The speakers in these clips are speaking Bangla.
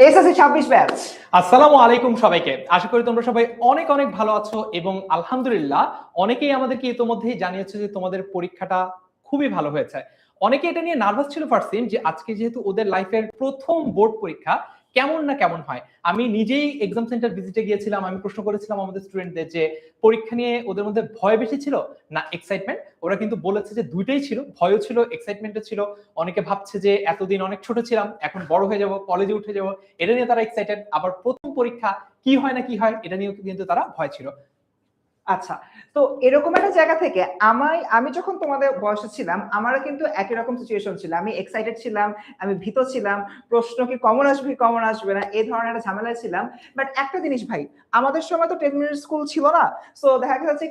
SSC 26 batch. আসসালামু আলাইকুম সবাইকে। আশা করি তোমরা সবাই অনেক অনেক ভালো আছো এবং আলহামদুলিল্লাহ অনেকেই আমাদেরকে ইতোমধ্যেই জানিয়েছে যে তোমাদের পরীক্ষাটা খুবই ভালো হয়েছে। অনেকে এটা নিয়ে নার্ভাস ছিল ফার্স্ট দিন যে আজকে যেহেতু ওদের লাইফের প্রথম বোর্ড পরীক্ষা কেমন না কেমন হয়। আমি নিজেই এক্সাম সেন্টার ভিজিটে গিয়েছিলাম, আমি প্রশ্ন করেছিলাম আমাদের স্টুডেন্টদের যে পরীক্ষা নিয়ে ওদের মধ্যে ভয় বেশি ছিল না এক্সাইটমেন্ট। ওরা কিন্তু বলেছে যে দুইটাই ছিল, ভয়ও ছিল এক্সাইটমেন্টও ছিল। অনেকে ভাবছে যে এতদিন অনেক ছোট ছিলাম, এখন বড় হয়ে যাব, কলেজে উঠে যাব, এটা নিয়ে তারা এক্সাইটেড। আবার প্রথম পরীক্ষা কি হয় না কি হয় এটা নিয়েও কিন্তু তারা ভয় ছিল। আচ্ছা, তো এরকম একটা জায়গা থেকে আমি যখন তোমাদের বয়সে ছিলাম আমারও কিন্তু একই রকম সিচুয়েশন ছিল। আমি এক্সাইটেড ছিলাম, আমি ভীত ছিলাম, প্রশ্ন কি কমন আসবে কি কমন আসবে না এই ধরনের একটা ঝামেলায় ছিলাম। বাট একটা জিনিস ভাই, আমাদের সময় তো 10 মিনিট স্কুল ছিল না। সো দেখা যাচ্ছে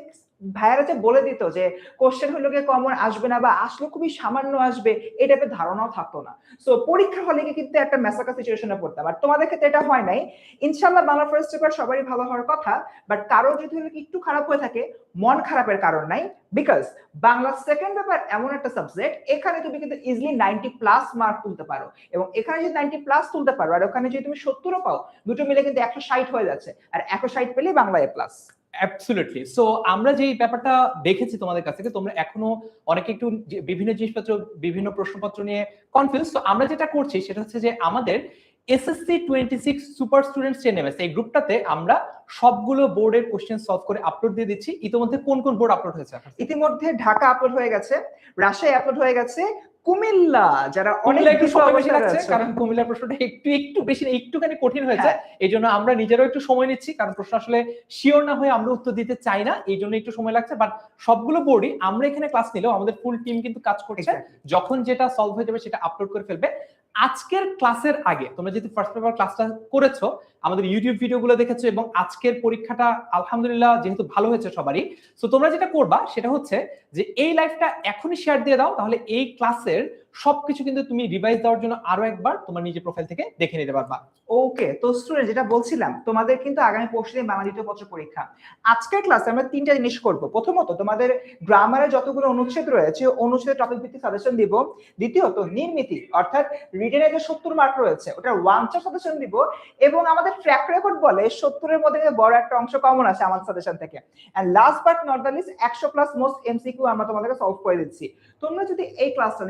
ভাইয়ারা যে বলে দিত যে কোশ্চেন হলো গিয়ে কমন আসবে না বা আসলে খুবই সামান্য আসবে, এই টাইপের ধারণাও থাকতো না। সো পরীক্ষা হলে কিন্তু একটা মেসাকা সিচুয়েশনে পড়তাম। আর তোমাদের ক্ষেত্রে এটা হয় নাই। ইনশাআল্লাহ বাংলা ফার্স্ট পেপার সবারই ভালো হওয়ার কথা, বাট কারো যদি একটু খারাপ হয়ে থাকে মন খারাপের কারণ নাই। বিকজ বাংলা সেকেন্ড পেপার এমন একটা সাবজেক্ট, এখানে তুমি কিন্তু ইজিলি 90+ মার্ক তুলতে পারো, এবং এখানে যদি 90+ তুলতে পারো আর ওখানে যদি তুমি 70ও পাও, দুটো মিলে কিন্তু 160 হয়ে যাচ্ছে। আর 160 পেলেই বাংলা এ প্লাস। অ্যাবসলিউটলি। সো আমরা যে ব্যাপারটা দেখেছি তোমাদের কাছ থেকে, তোমরা এখনো অনেকে একটু বিভিন্ন জিনিসপত্র, বিভিন্ন প্রশ্নপত্র নিয়ে কনফিউজ। তো আমরা যেটা করছি সেটা হচ্ছে যে আমাদের এসএসসি 26 সুপার স্টুডেন্টস যে নেমেছে এই গ্রুপটাতে আমরা সবগুলো বোর্ডের কোশ্চেন সলভ করে আপলোড দিয়ে দিচ্ছি। ইতিমধ্যে কোন কোন বোর্ড আপলোড হয়েছে? ইতিমধ্যে ঢাকা আপলোড হয়ে গেছে, রাজশাহী আপলোড হয়ে গেছে, কুমিল্লা যারা অনেক একটু সময় বেশি লাগছে আছে কারণ কুমিল্লার প্রশ্নটা একটু বেশি একটুখানি কঠিন হয়েছে। হ্যাঁ। এই জন্য আমরা নিজেরাও একটু সময় নিচ্ছি, কারণ প্রশ্ন আসলে শিওর না হয়ে আমরা উত্তর দিতে চাই না, এই জন্য একটু সময় লাগছে। বাট সবগুলো বোর্ডই আমরা এখানে ক্লাস নিলেও আমাদের ফুল টিম কিন্তু কাজ করছে। যখন যেটা সলভ হয়ে যাবে সেটা আপলোড করে ফেলবে। আজকের ক্লাসের আগে তোমরা যদি ফার্স্ট পেপার ক্লাসটা করেছো, আমাদের ইউটিউব ভিডিওগুলো দেখেছো এবং আজকের পরীক্ষাটা আলহামদুলিল্লাহ যেহেতু ভালো হয়েছে সবারই, সো তোমরা যেটা করবা সেটা হচ্ছে যে এই লাইভটা এখনই শেয়ার দিয়ে দাও, তাহলে এই ক্লাসের সবকিছু কিন্তু তুমি রিভাইজ দেওয়ার জন্য আরো একবার তোমার নিজের প্রোফাইল থেকে দেখে নিতে পারবা। ওকে, তো স্টুডেন্ট যেটা বলছিলাম, তোমাদের কিন্তু আগামী পরশুদিন বাংলা দ্বিতীয় পত্র পরীক্ষা। আজকের ক্লাসে আমরা তিনটা জিনিস করব। প্রথমত তোমাদের গ্রামারের যতগুলো অনুচ্ছেদ রয়েছে অনুচ্ছেদের টপিক ভিত্তিক সাজেশন দিব। দ্বিতীয়ত নির্মিতি অর্থাৎ রিটেনে যে 70 মার্ক রয়েছে ওটা ওয়ান চার সাজেশন দিব। এবং আমাদের ট্র্যাক রেকর্ড বলে 70 এর মধ্যে বড় একটা অংশ কমন আছে আমাদের সাজেশন থেকে। And last but not the least 100+ most MCQ আমরা তোমাদেরকে সলভ করে দিচ্ছি। তোমরা যদি এই ক্লাসটা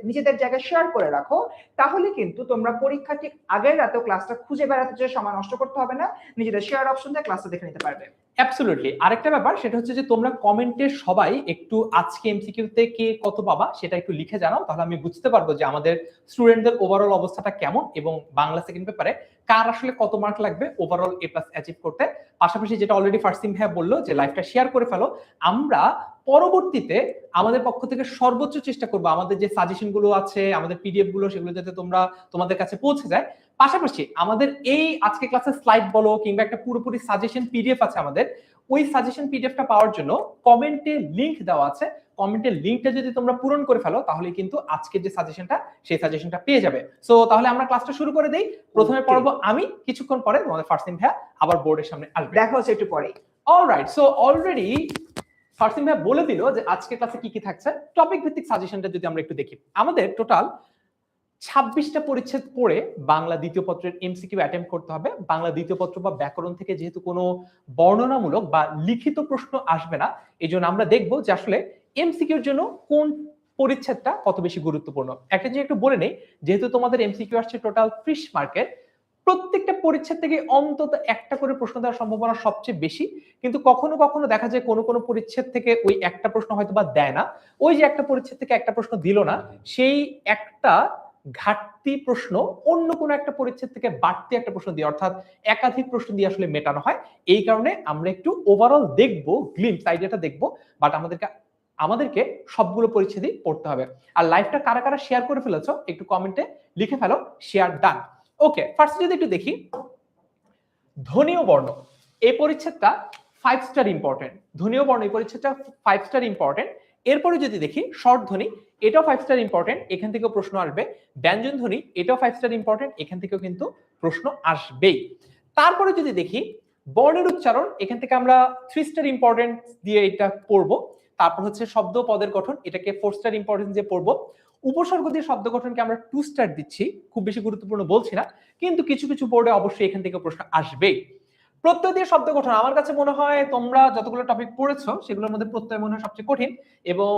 নিজেদের জায়গায় শেয়ার করে রাখো, তাহলে কিন্তু তোমরা পরীক্ষা ঠিক আগের রাতেও ক্লাসটা খুঁজে বেড়াতে যে সময় নষ্ট করতে হবে না, নিজেদের শেয়ার অপশন দিয়ে ক্লাসটা দেখে নিতে পারবে। অ্যাবসলিউটলি। আরেকটা ব্যাপার সেটা হচ্ছে যে তোমরা কমেন্টে সবাই একটু আজকে এমসিকিউতে কে কত পাবা সেটা একটু লিখে জানাও, তাহলে আমি বুঝতে পারবো যে আমাদের স্টুডেন্টদের ওভারঅল অবস্থাটা কেমন এবং বাংলা সেকেন্ড পেপারে কার আসলে কত মার্ক লাগবে ওভারঅল এ প্লাস অ্যাচিভ করতে। পাশাপাশি যেটা অলরেডি ফার্স্ট ভাইয়া বললো যে লাইভটা শেয়ার করে ফেলো। আমরা পরবর্তীতে আমাদের পক্ষ থেকে সর্বোচ্চ চেষ্টা করবো আমাদের যে সাজেশন গুলো আছে, আমাদের পিডিএফ গুলো, সেগুলো যাতে তোমাদের কাছে পৌঁছে যায়। পাশাপাশি আমাদের এই আজকে ক্লাসের স্লাইড বলো কিংবা একটা পুরোপুরি সাজেশন পিডিএফ আছে আমাদের, ওই সাজেশন পিডিএফটা পাওয়ার জন্য কমেন্টে লিংক দেওয়া আছে। কমেন্টের লিংকটা যদি তোমরা পূরণ করে ফেলো তাহলে কিন্তু আজকের যে সাজেশনটা সেই সাজেশনটা পেয়ে যাবে। সো তাহলে আমরা ক্লাসটা শুরু করে দেই। প্রথমে পড়বো আমি, কিছুক্ষণ পরে তোমাদের ফার্স্ট ভাইয়া আবার বোর্ডের সামনে আসবে। দেখা হচ্ছে একটু পরে। অলরাইট, সো অলরেডি ফার্স্ট ভাইয়া বলে দিল যে আজকে ক্লাসে কি কি থাকছে। টপিক ভিত্তিক সাজেশনটা যদি আমরা একটু দেখি, আমাদের টোটাল 26টা পরিচ্ছেদ পড়ে বাংলা দ্বিতীয় পত্রের এমসিকিউ অ্যাটেম্প্ট করতে হবে। বাংলা দ্বিতীয় পত্র বা ব্যাকরণ থেকে যেহেতু কোনো বর্ণনামূলক বা লিখিত প্রশ্ন আসবে না, এই জন্য আমরা দেখবো যে আসলে এমসিকিউর জন্য কোন পরিচ্ছেদটা কত বেশি গুরুত্বপূর্ণ। একটা জিনিস একটু বলে নেই, যেহেতু তোমাদের এমসিকিউ আসছে টোটাল 30 মার্কের, প্রত্যেকটা পরিচ্ছেদ থেকে অন্তত একটা করে প্রশ্ন দেওয়ার সম্ভাবনা সবচেয়ে বেশি। কিন্তু কখনো কখনো দেখা যায় কোনো কোনো পরিচ্ছেদ থেকে ওই একটা প্রশ্ন হয়তো বা দেয় না। ওই যে একটা পরিচ্ছেদ থেকে একটা প্রশ্ন দিল না, সেই একটা ঘাটতি প্রশ্ন অন্য কোনো একটা পরিচ্ছেদ থেকে বাড়তি একটা প্রশ্ন দিয়ে, অর্থাৎ একাধিক প্রশ্ন দিয়ে আসলে মেটানো হয়। এই কারণে আমরা একটু ওভারঅল দেখবো, গ্লিম্পস আইডিয়াটা দেখবো, বাট আমাদেরকে সবগুলো পরিচ্ছেদই পড়তে হবে। আর লাইভটা কারা কারা শেয়ার করে ফেলেছো একটু কমেন্টে লিখে ফেলো, শেয়ার ডান। ওকে, ফার্স্ট যদি একটু দেখি ধ্বনীয় বর্ণ, এই পরিচ্ছেদটা 5 স্টার ইম্পর্টেন্ট। ধ্বনীয় বর্ণ এই পরিচ্ছেদটা 5 স্টার ইম্পর্টেন্ট। এরপরে যদি দেখি শর্ট ধ্বনি, এটাও 5 স্টার ইম্পর্টেন্ট, এখান থেকেও প্রশ্ন আসবে। ব্যঞ্জন ধ্বনি, এটাও 5 স্টার ইম্পর্টেন্ট, এখান থেকেও কিন্তু প্রশ্ন আসবেই। তারপরে যদি দেখি বর্ণের উচ্চারণ, এখান থেকে আমরা 3 স্টার ইম্পর্টেন্ট দিয়ে এটা পড়বো। তারপর হচ্ছে শব্দ পদের গঠন, এটাকে 4 স্টার ইম্পর্টেন্স দিয়ে পড়বো। উপসর্গ দিয়ে শব্দ গঠনকে আমরা 2 স্টার দিচ্ছি, খুব বেশি গুরুত্বপূর্ণ বলছি না, কিন্তু কিছু কিছু বোর্ডে অবশ্যই এখান থেকে প্রশ্ন আসবেই। প্রত্যয় দিয়ে শব্দ গঠন আমার কাছে মনে হয় তোমরা যতগুলো টপিক পড়েছো সেগুলোর মধ্যে প্রত্যয় মনে হয় সবচেয়ে কঠিন, এবং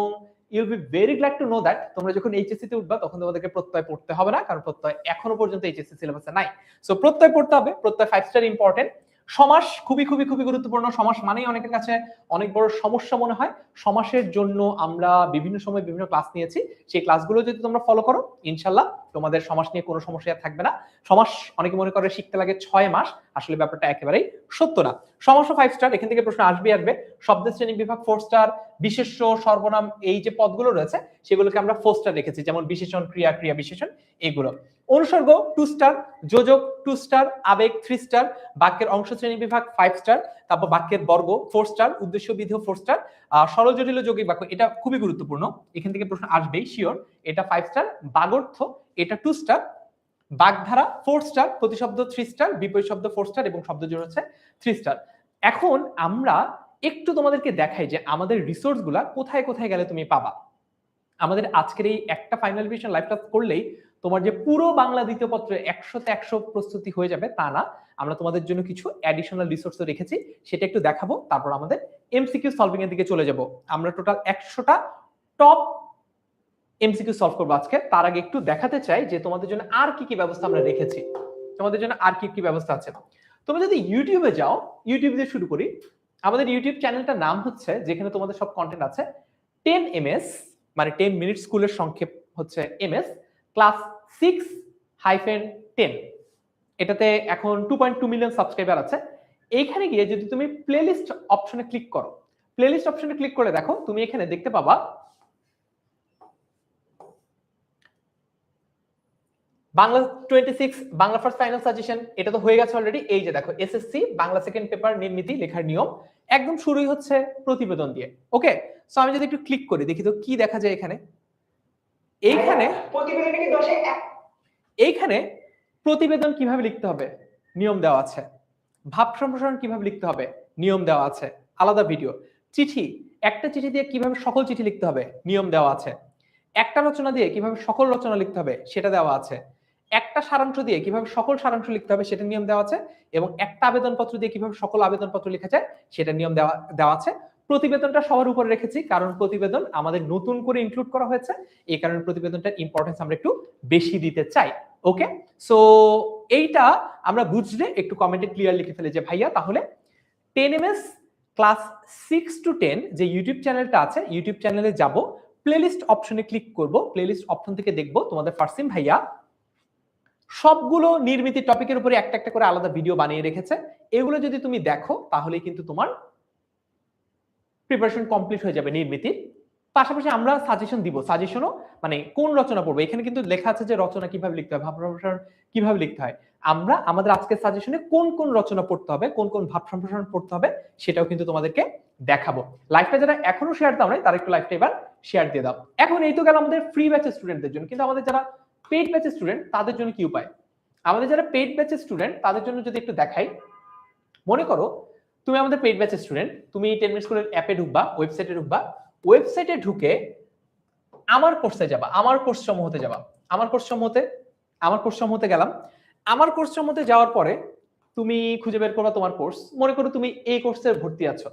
you'll be very glad to know that তোমরা যখন এইচএসসি তে উঠবা তখন তোমাদেরকে প্রত্যয় পড়তে হবে না, কারণ প্রত্যয় এখনো পর্যন্ত এইচএসসি সিলেবাসে নাই। সো প্রত্যয় পড়তে হবে, প্রত্যয় 5 স্টার ইম্পর্টেন্ট। সমাস খুবই খুবই খুবই গুরুত্বপূর্ণ। সমাস মানেই অনেকের কাছে অনেক বড় সমস্যা মনে হয়। সমাসের জন্য আমরা বিভিন্ন সময় বিভিন্ন ক্লাস নিয়েছি, সেই ক্লাসগুলো যদি তোমরা ফলো করো ইনশাআল্লাহ তোমাদের সমাস নিয়ে কোনো সমস্যা থাকবে না। সমাস অনেকে মনে করে শিখতে লাগে 6 মাস, আসলে ব্যাপারটা একেবারেই সত্য না। সমাসও 5 স্টার, এখান থেকে প্রশ্ন আসবে। শব্দের শ্রেণী বিভাগ 4 স্টার, বিশেষ্য সর্বনাম এই যে পদগুলো রয়েছে সেগুলোকে আমরা 4 স্টার রেখেছি, যেমন বিশেষণ, ক্রিয়া, ক্রিয়া বিশেষণ এগুলো। অনুসর্গ 2 স্টার, যোজক 2 স্টার, আবেগ 3 স্টার, বাক্যের অংশ শ্রেণী বিভাগ 5 স্টার, তারপর বাক্যের বর্গ 4 স্টার, উদ্দেশ্য বিধেয় 4 স্টার, সরল জটিল যৌগিক বাক্য এটা খুবই গুরুত্বপূর্ণ, এখান থেকে প্রশ্ন আসবেই শিওর, এটা 5 স্টার। বাগর্থ এটা 2 স্টার, বাগধারা 4 স্টার, প্রতিশব্দ 3 স্টার, বিপরীত শব্দ 4 স্টার এবং শব্দজোড় হচ্ছে 3 স্টার। এখন আমরা একটু তোমাদেরকে দেখাই যে আমাদের রিসোর্সগুলা কোথায় কোথায় গেলে তুমি পাবা। আমাদের আজকের এই একটা ফাইনাল রিভিশন লাইভ ক্লাস করলেই তোমার যে পুরো বাংলা দ্বিতীয় পত্রে 100তে 100 প্রস্তুতি হয়ে যাবে তা না, আমরা তোমাদের জন্য কিছু অ্যাডিশনাল রিসোর্সও রেখেছি, সেটা একটু দেখাবো, তারপর আমাদের এমসিকিউ সলভিং এর দিকে চলে যাব। আমরা টোটাল 100টা টপ এমসিকিউ সলভ করবো আজকে। তার আগে একটু দেখাতে চাই যে তোমাদের জন্য আর কি কি ব্যবস্থা আমরা রেখেছি, তোমাদের জন্য আর কি কি ব্যবস্থা আছে। তোমরা যদি ইউটিউবে যাও, ইউটিউব দিয়ে শুরু করি, আমাদের ইউটিউব চ্যানেলটার নাম হচ্ছে, যেখানে তোমাদের সব কন্টেন্ট আছে, 10ms, মানে 10 মিনিট স্কুলের সংক্ষেপ হচ্ছে এমএস, ক্লাস 6-10। এটাতে এখন 2.2 মিলিয়ন সাবস্ক্রাইবার আছে। এইখানে গিয়ে যদি তুমি প্লেলিস্ট অপশনে ক্লিক করো, প্লেলিস্ট অপশনে ক্লিক করে দেখো, তুমি এখানে দেখতে পাবা Bangla 26 Bangla first final suggestion, এটা তো হয়ে গেছে অলরেডি। এই যে দেখো এসএসসি বাংলা সেকেন্ড পেপার নির্মিতি লেখার নিয়ম, একদম শুরুই হচ্ছে প্রতিবেদন দিয়ে। ওকে, সো আমি যদি একটু ক্লিক করি দেখি তো কি দেখা যায় এখানে। এইখানে প্রতিবেদন কিভাবে লিখতে হবে নিয়ম দেওয়া আছে, ভাব সম্প্রসারণ কিভাবে লিখতে হবে নিয়ম দেওয়া আছে, আলাদা ভিডিও। চিঠি, একটা চিঠি দিয়ে কিভাবে সকল চিঠি লিখতে হবে নিয়ম দেওয়া আছে। একটা রচনা দিয়ে কিভাবে সকল রচনা লিখতে হবে সেটা দেওয়া আছে। একটা সারাংশ দিয়ে কিভাবে সকল সারাংশ লিখতে হবে সেটা নিয়ম দেওয়া আছে, এবং একটা আবেদনপত্র দিয়ে কিভাবে সকল আবেদনপত্র লেখা যায় সেটা নিয়ম দেওয়া আছে। প্রতিবেদনটা সবার উপরে রেখেছি কারণ প্রতিবেদন আমাদের নতুন করে ইনক্লুড করা হয়েছে, এই কারণে প্রতিবেদনটার ইম্পর্টেন্স আমরা একটু বেশি দিতে চাই। ওকে, সো এইটা আমরা বুঝলে একটু কমেন্টে ক্লিয়ার লিখে ফেলে যে ভাইয়া তাহলে 10ms ক্লাস 6 to 10 যে ইউটিউব চ্যানেলটা আছে, ইউটিউব চ্যানেলে যাব, প্লেলিস্ট অপশনে ক্লিক করব, প্লেলিস্ট অপশন থেকে দেখব তোমাদের ফারসিম ভাইয়া সবগুলো নির্মিতি টপিকের উপরে একটা একটা করে আলাদা ভিডিও বানিয়ে রেখেছে। এগুলো যদি তুমি দেখো তাহলে কিন্তু তোমার প্রিপারেশন কমপ্লিট হয়ে যাবে নির্মিতির। পাশাপাশি আমরা সাজেশন দিব, সাজেশনও মানে কোন রচনা পড়বো, এখানে কিন্তু লেখা আছে যে রচনা কিভাবে লিখতে হয়, ভাব সম্প্রসারণ কিভাবে লিখতে হয়। আমরা আমাদের আজকের সাজেশনে কোন কোন রচনা পড়তে হবে, কোন কোন ভাব সম্প্রসারণ পড়তে হবে সেটাও কিন্তু তোমাদেরকে দেখাবো। লাইভটা যারা এখনো শেয়ার দাও নাই তারা একটু লাইভটা এবার শেয়ার দিয়ে দাও। এখন এই তো গেল আমাদের ফ্রি ব্যাচের স্টুডেন্টদের জন্য, কিন্তু আমাদের যারা পেইড ব্যাচের স্টুডেন্ট তাদের জন্য কি উপায়? আমাদের যারা পেইড ব্যাচের স্টুডেন্ট তাদের জন্য যদি একটু দেখাই, মনে করো তুমি আমাদের পেইড ব্যাচের স্টুডেন্ট, তুমি 10 মিনিট স্কুলের অ্যাপে ঢুকবা, ওয়েবসাইটে ঢুকবা, ওয়েবসাইটে ঢুকে আমার কোর্সে যাবা, আমার কোর্স সমূহতে যাবা, আমার কোর্স সমূহতে গেলাম। আমার কোর্স সমূহতে যাওয়ার পরে তুমি খুঁজে বের করবা তোমার কোর্স। মনে করো তুমি এই কোর্সে ভর্তি আছো,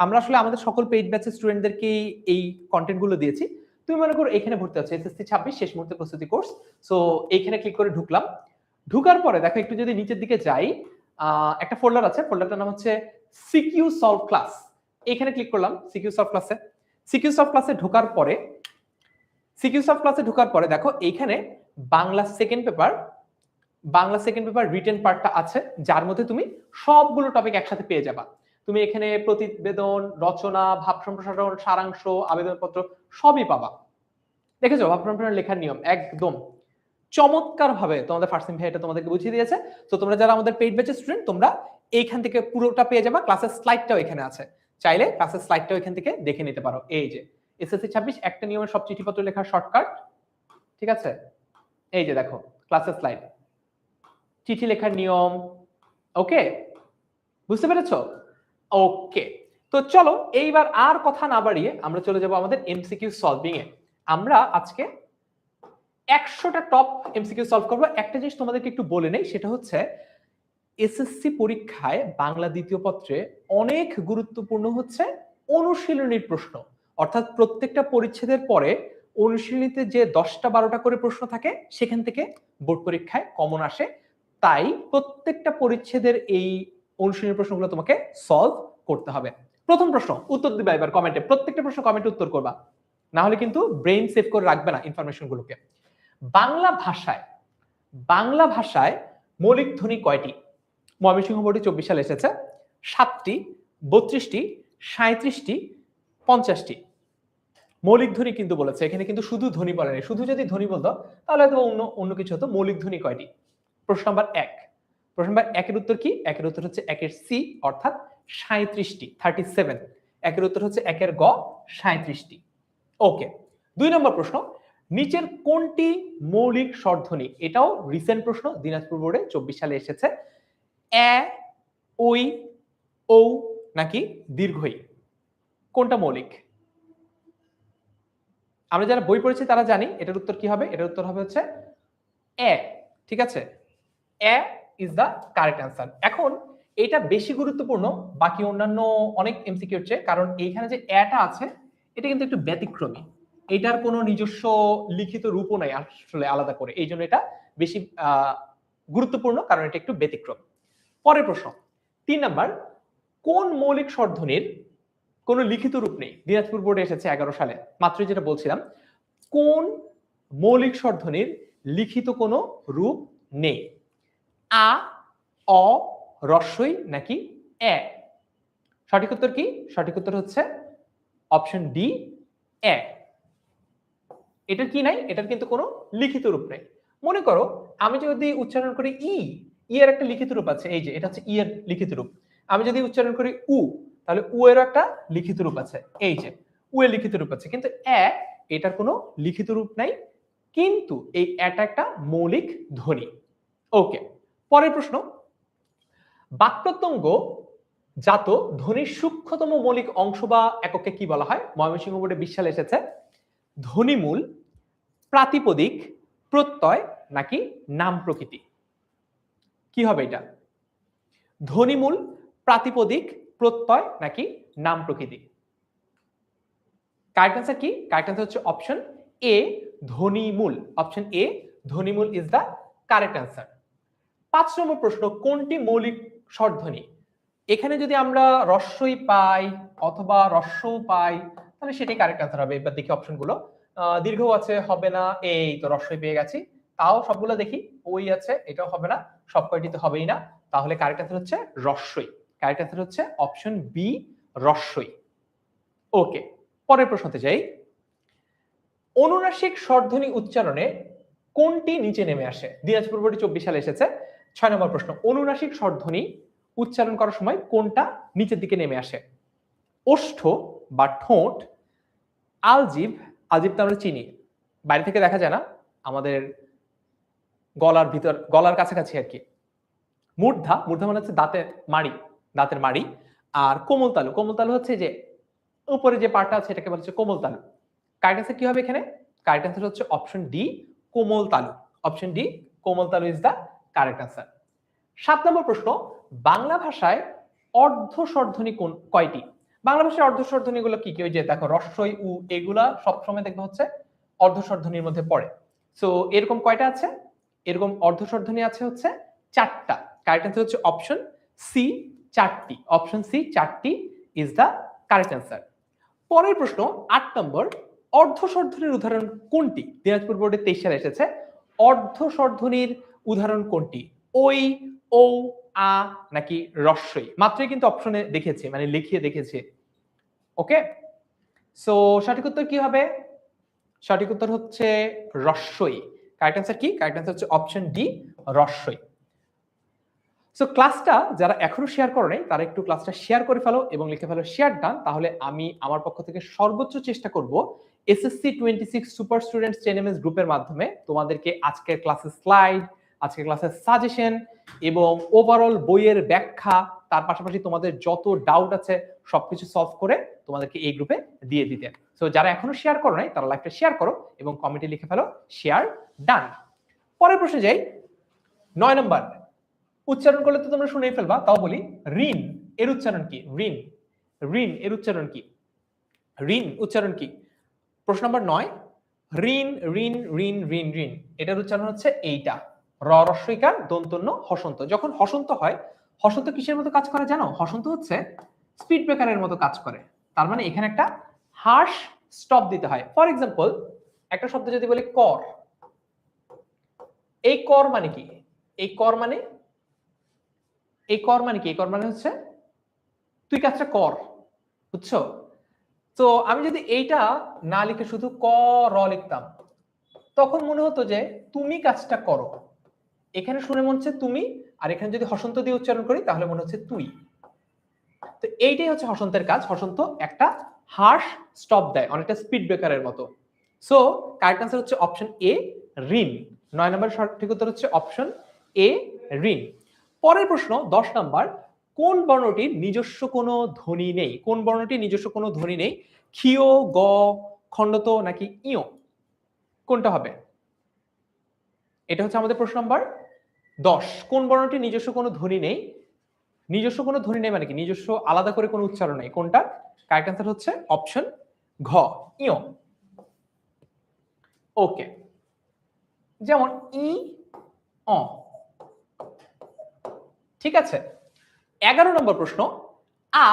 আমরা আসলে আমাদের সকল পেইড ব্যাচের স্টুডেন্টদেরকে এই কন্টেন্ট গুলো দিয়েছি। তুমি মনে করো এখানে ভর্তি আছো এসএসসি 26 শেষ মুহূর্তে প্রস্তুতি কোর্স। সো এইখানে ক্লিক করে ঢুকলাম। ঢুকার পরে দেখো একটু যদি নিচের দিকে যাই, একটা ফোল্ডার আছে, ফোল্ডারটার নাম হচ্ছে সিকিউ সলভ ক্লাস। এখানে ক্লিক করলাম সিকিউ সলভ ক্লাসে। সিকিউ সলভ ক্লাসে ঢোকার পরে দেখো এইখানে বাংলা সেকেন্ড পেপার রিটেন পার্টটা আছে, যার মধ্যে তুমি সবগুলো টপিক একসাথে পেয়ে যাবা। তুমি এখানে প্রতিবেদন, রচনা, ভাব সম্প্রসারণ, সারাংশ, আবেদনপত্র সবই পাবা। দেখেছো ভাব সম্প্রসারণ লেখার নিয়ম একদম চমৎকার ভাবে তোমাদের ফারসিম ভাই এটা তোমাদেরকে বুঝিয়ে দিয়েছে। তো তোমরা যারা আমাদের পেইড ব্যাচের স্টুডেন্ট তোমরা এইখান থেকে পুরোটা পেয়ে যাবা। ক্লাসের স্লাইডটাও এখানে আছে, চাইলে ক্লাসের স্লাইডটাও এখান থেকে দেখে নিতে পারো। এই যে এসএসসি 26 একটা নিয়মের সব চিঠিপত্র লেখার শর্টকাট, ঠিক আছে? এই যে দেখো ক্লাসের স্লাইড, চিঠি লেখার নিয়ম। ওকে, বুঝতে পেরেছো? ওকে, তো চলো এইবার আর কথা না বাড়িয়ে আমরা চলে যাব আমাদের এমসিকিউ সলভিং এ। আমরা আজকে 100টা টপ এমসিকিউ সলভ করবো। একটা জিনিস তোমাদেরকে একটু বলে নেই, সেটা হচ্ছে এসএসসি পরীক্ষায় বাংলা দ্বিতীয় পত্রে অনেক গুরুত্বপূর্ণ হচ্ছে অনুশীলনীর প্রশ্ন। অর্থাৎ প্রত্যেকটা পরিচ্ছেদের পরে অনুশীলনীতে যে 10টা 12টা করে প্রশ্ন থাকে সেখান থেকে বোর্ড পরীক্ষায় কমন আসে। তাই প্রত্যেকটা পরিচ্ছেদের এই অনুশীলনী প্রশ্নগুলো তোমাকে সলভ করতে হবে। প্রথম প্রশ্ন উত্তর দিবা এবার কমেন্টে, প্রত্যেকটা প্রশ্ন কমেন্টে উত্তর করবা, না হলে কিন্তু ব্রেইন সেভ করে রাখবে না ইনফরমেশন গুলোকে। বাংলা ভাষায় মৌলিক ধ্বনি কয়টি? ময়মনসিংহ বোর্ডে 24 সালে এসেছে 7টি, 32টি, 37টি, 50টি। মৌলিক ধ্বনি কিন্তু বলেছে, এখানে কিন্তু শুধু ধ্বনি বলেনি। শুধু যদি ধ্বনি বলতো তাহলে হয়তো অন্য কিছু হতো। মৌলিক ধ্বনি কয়টি? প্রশ্ন নাম্বার 1। প্রশ্ন নাম্বার 1 এর উত্তর কি? 1 এর উত্তর হচ্ছে 1 এর সি অর্থাৎ 37টি, 37। 1 এর উত্তর হচ্ছে 1 এর গ 37টি। ওকে। 2 নম্বর প্রশ্ন, নিচের কোনটি মৌলিক স্বরধ্বনি? এটাও রিসেন্ট প্রশ্ন, দিনাজপুর বোর্ডে 24 সালে এসেছে। এ, ওই, ও নাকি দীর্ঘই? কোনটা মৌলিক? আমরা যারা বই পড়েছি তারা জানি এটার উত্তর কি হবে। এটার উত্তর হবে হচ্ছে এ। ঠিক আছে, এ ইজ দা কারেক্ট অ্যান্সার। এখন এটা বেশি গুরুত্বপূর্ণ বাকি অন্যান্য অনেক এমসিকিউর চেয়ে, কারণ এইখানে যে এটা আছে এটা কিন্তু একটু ব্যতিক্রমী। এটার কোনো নিজস্ব লিখিত রূপও নাই আসলে আলাদা করে, এই জন্য এটা বেশি গুরুত্বপূর্ণ, কারণ এটা একটু ব্যতিক্রম। পরের প্রশ্ন 3 নাম্বার, কোন মৌলিক স্বরধ্বনির কোন লিখিত রূপ নেই? দিনাজপুর বোর্ডে এসেছে 11 সালে। মাত্র যেটা বলছিলাম, কোন মৌলিক স্বরধ্বনির লিখিত কোনো রূপ নেই? আ, অ, রস্বই নাকি এ? সঠিক উত্তর কি? সঠিক উত্তর হচ্ছে অপশন ডি, এ। এটার কি নাই? এটার কিন্তু কোনো লিখিত রূপ নেই। মনে করো আমি যদি উচ্চারণ করি ই, ই এর একটা লিখিত রূপ আছে, এই যে এটা হচ্ছে ই এর লিখিত রূপ। আমি যদি উচ্চারণ করি উ, তাহলে উ এর একটা লিখিত রূপ আছে, এই যে উ এর লিখিত রূপ আছে। কিন্তু এ, এটার কোনো লিখিত রূপ নাই, কিন্তু এই এটা একটা মৌলিক ধ্বনি। ওকে। পরের প্রশ্ন, বাক্যপ্রত্যঙ্গ জাত ধ্বনির সূক্ষ্মতম মৌলিক অংশ বা এককে কি বলা হয়? ময়মনসিংহ বোর্ডে 20 সালে এসেছে। ধ্বনিমূল, প্রাতিপদিক, প্রত্যয় নাকি নাম প্রকৃতি? কি হবে এটা? ধ্বনিমূল, প্রাতিপদিক, প্রত্যয় নাকি নাম প্রকৃতি? কারেক্ট অ্যান্সার কি? কারেক্ট অ্যান্সার হচ্ছে অপশন এ, ধ্বনিমূল। অপশন এ, ধ্বনিমূল ইজ দা কারেক্ট অ্যান্সার। 5 নম্বর প্রশ্ন, কোনটি মৌলিক স্বরধ্বনি? এখানে যদি আমরা রস্বই পাই অথবা রস্য পাই তাহলে সেটাই কারেক্ট অ্যান্সার হবে। এবার দেখি অপশনগুলো। দীর্ঘ আছে, হবে না। এই তো রস্বই পেয়ে গেছি। তাও সবগুলো দেখি, ওই আছে, এটাও হবে না। সব কয়টিতে হবেই না। তাহলে কারেক্ট অ্যান্সার হচ্ছে রস্বই। কারেক্ট অ্যান্সার হচ্ছে অপশন বি, রস্বই। ওকে, পরের প্রশ্নতে যাই। অনুনাসিক স্বরধ্বনি উচ্চারণে কোনটি নিচে নেমে আসে? দিনাজপুর বোর্ডে 24 সালে এসেছে। 6 নম্বর প্রশ্ন, অনুনাসিক স্বরধ্বনি উচ্চারণ করার সময় কোনটা নিচের দিকে নেমে আসে? ওষ্ঠ বা ঠোঁট, আলজিভ, আলজিভ তো আমরা চিনি, বাইরে থেকে দেখা যায় না, আমাদের গলার ভিতর, গলার কাছাকাছি আর কি। মূর্ধা, মূর্ধা মানে হচ্ছে দাঁতের মাড়ি, দাঁতের মাড়ি। আর কোমল তালু, কোমল তালু হচ্ছে যে উপরে যে পার্টটা আছে এটাকে বলা হচ্ছে কোমল তালু। কারেক্ট অ্যান্সার কি হবে এখানে? কারেক্ট অ্যান্সার হচ্ছে অপশন ডি, কোমল তালু। অপশন ডি, কোমল তালু ইজ দা কারেক্ট অ্যান্সার। 7 নম্বর প্রশ্ন, বাংলা ভাষায় অর্ধ স্বরধ্বনি কয়টি? বাংলা ভাষায় অর্ধ স্বরধ্বনি গুলো কি কি? ওই যে দেখো রস্বই, উ, এগুলা সবসময় দেখবে হচ্ছে অর্ধ স্বরধ্বনির মধ্যে পড়ে। সো এরকম কয়টা আছে? এরকম অর্ধ স্বরধ্বনি আছে হচ্ছে 4টা। কারেক্ট অ্যান্সার হচ্ছে অপশন সি, 4টি। অপশন সি, 4টি ইজ দা কারেক্ট অ্যান্সার। পরের প্রশ্ন 8 নম্বর, অর্ধ স্বরধ্বনির উদাহরণ কোনটি? দিনাজপুর বোর্ডে 23 সালে এসেছে। অর্ধ স্বরধ্বনির উদাহরণ কোনটি? ওই, ও, আ নাকি রস্বই? মাত্রই কিন্তু অপশনে দেখেছি, মানে লিখিয়ে দেখেছি। ওকে, সো সঠিক উত্তর কি হবে? সঠিক উত্তর হচ্ছে রস্বই। কারেক্ট অ্যান্সার কি? কারেক্ট অ্যান্সার হচ্ছে অপশন ডি, রস্বই। সো ক্লাসটা যারা এখনো শেয়ার করো নাই তারা একটু ক্লাসটা শেয়ার করে ফেলো এবং লিখে ফেলো শেয়ার ডান। তাহলে আমি আমার পক্ষ থেকে সর্বোচ্চ চেষ্টা করব এসএসসি 26 সুপার স্টুডেন্টস 10ms গ্রুপের মাধ্যমে তোমাদেরকে আজকের ক্লাসের স্লাইড, আজকের ক্লাসের সাজেশন এবং ওভারঅল বইয়ের ব্যাখ্যা, তার পাশাপাশি তোমাদের যত ডাউট আছে সবকিছু সলভ করে তোমাদেরকে এই গ্রুপে দিয়ে দিতে। সো যারা এখনো শেয়ার করো নাই তারা লাইভটা শেয়ার করো এবং কমেন্টে লিখে ফেলো শেয়ার ডান। পরের প্রশ্নে যাই। 9 নম্বর, উচ্চারণ করলে তো তোমরা শুনেই ফেলবা, তাও বলি। ঋণ এর উচ্চারণ কি? ঋণ, ঋণ এর উচ্চারণ কি? ঋণ উচ্চারণ কি? প্রশ্ন নম্বর 9, ঋণ ঋণ ঋণ ঋণ ঋণ, এটার উচ্চারণ হচ্ছে এইটা, র রস্বইকার দন্তন্য হসন্ত। যখন হসন্ত হয়, হসন্ত কিসের মতো কাজ করে জানো? হসন্ত হচ্ছে স্পিড ব্রেকারের মতো কাজ করে। তার মানে এখানে একটা হার্শ স্টপ দিতে হয়। ফর এক্সাম্পল, একটা শব্দ যদি বলি কর, এই কর মানে কি? এই কর মানে, এই কর মানে কি? এই কর মানে হচ্ছে তুই কাজটা কর, বুঝছো? তো আমি যদি এইটা না লিখে শুধু ক র লিখতাম, তখন মনে হতো যে তুমি কাজটা করো। এখানে শুনে মনে হচ্ছে তুমি, আর এখানে যদি হসন্ত দিয়ে উচ্চারণ করি তাহলে মনে হচ্ছে তুই। তো এইটাই হচ্ছে হসন্তের কাজ। হসন্ত একটা হার্শ স্টপ দেয়, অনেকটা স্পিড ব্রেকারের মতো। সো কারেক্ট আনসার হচ্ছে অপশন এ, ঋণ। 9 নম্বর সঠিক উত্তর হচ্ছে অপশন এ, ঋণ। পরের প্রশ্ন 10 নম্বর, কোন বর্ণটির নিজস্ব কোনো ধ্বনি নেই? কোন বর্ণটির নিজস্ব কোনো ধ্বনি নেই? ক্ষীয়, গ, খণ্ডত নাকি ইয়? কোনটা হবে? এটা হচ্ছে আমাদের প্রশ্ন নম্বর 10। কোন বর্ণটির নিজস্ব কোনো ধ্বনি নেই? নিজস্ব কোনো ধ্বনি নেই মানে কি? নিজস্ব আলাদা করে কোনো উচ্চারণ নেই। কোনটা? কারেক্ট আনসার হচ্ছে অপশন ঘ, ইয়। ওকে, যেমন ই, অ। ঠিক আছে। 11 নম্বর প্রশ্ন, আ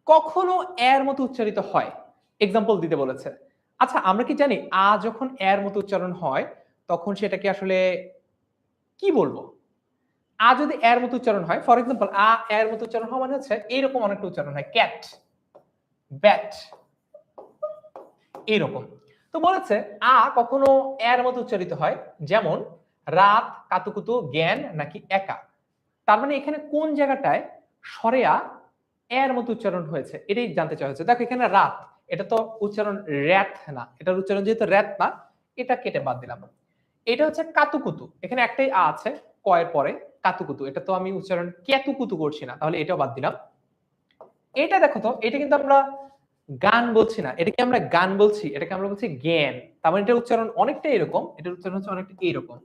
কখনো এর মতো উচ্চারিত হয়? এক্সাম্পল দিতে বলেছে। আচ্ছা, আমরা কি জানি আ যখন এর মতো উচ্চারণ হয় তখন সেটাকে আসলে কি বলবো? আ যদি এর মতো উচ্চারণ হয়, ফর এক্সাম্পল আ এর মতো উচ্চারণ হওয়া মানে হচ্ছে এইরকম অনেকটা উচ্চারণ হয়, ক্যাট, ব্যাট, এইরকম। তো বলেছে আ কখনো এর মতো উচ্চারিত হয়, যেমন রাত, কাতুকুতু, জ্ঞান নাকি একা। তার মানে এখানে কোন জায়গাটায় স্বরে আ এর মতো উচ্চারণ হয়েছে এটাই জানতে চাওয়া হয়েছে। দেখো এখানে রাত, এটা তো উচ্চারণ র‍্যাত না, এটার উচ্চারণ যেহেতু র‍্যাত না, এটা কেটে বাদ দিলাম। এটা হচ্ছে কাতুকুতু, এখানে একটাই আ আছে ক এর পরে, কাতুকুতু, এটা তো আমি উচ্চারণ কেতুকুতু করছি না, তাহলে এটাও বাদ দিলাম। এটা দেখো তো, এটা কিন্তু আমরা গান বলছি না, এটাকে আমরা গান বলছি, এটাকে আমরা বলছি জ্ঞান। তার মানে এটার উচ্চারণ অনেকটা এরকম, এটার উচ্চারণ হচ্ছে অনেকটা এইরকম,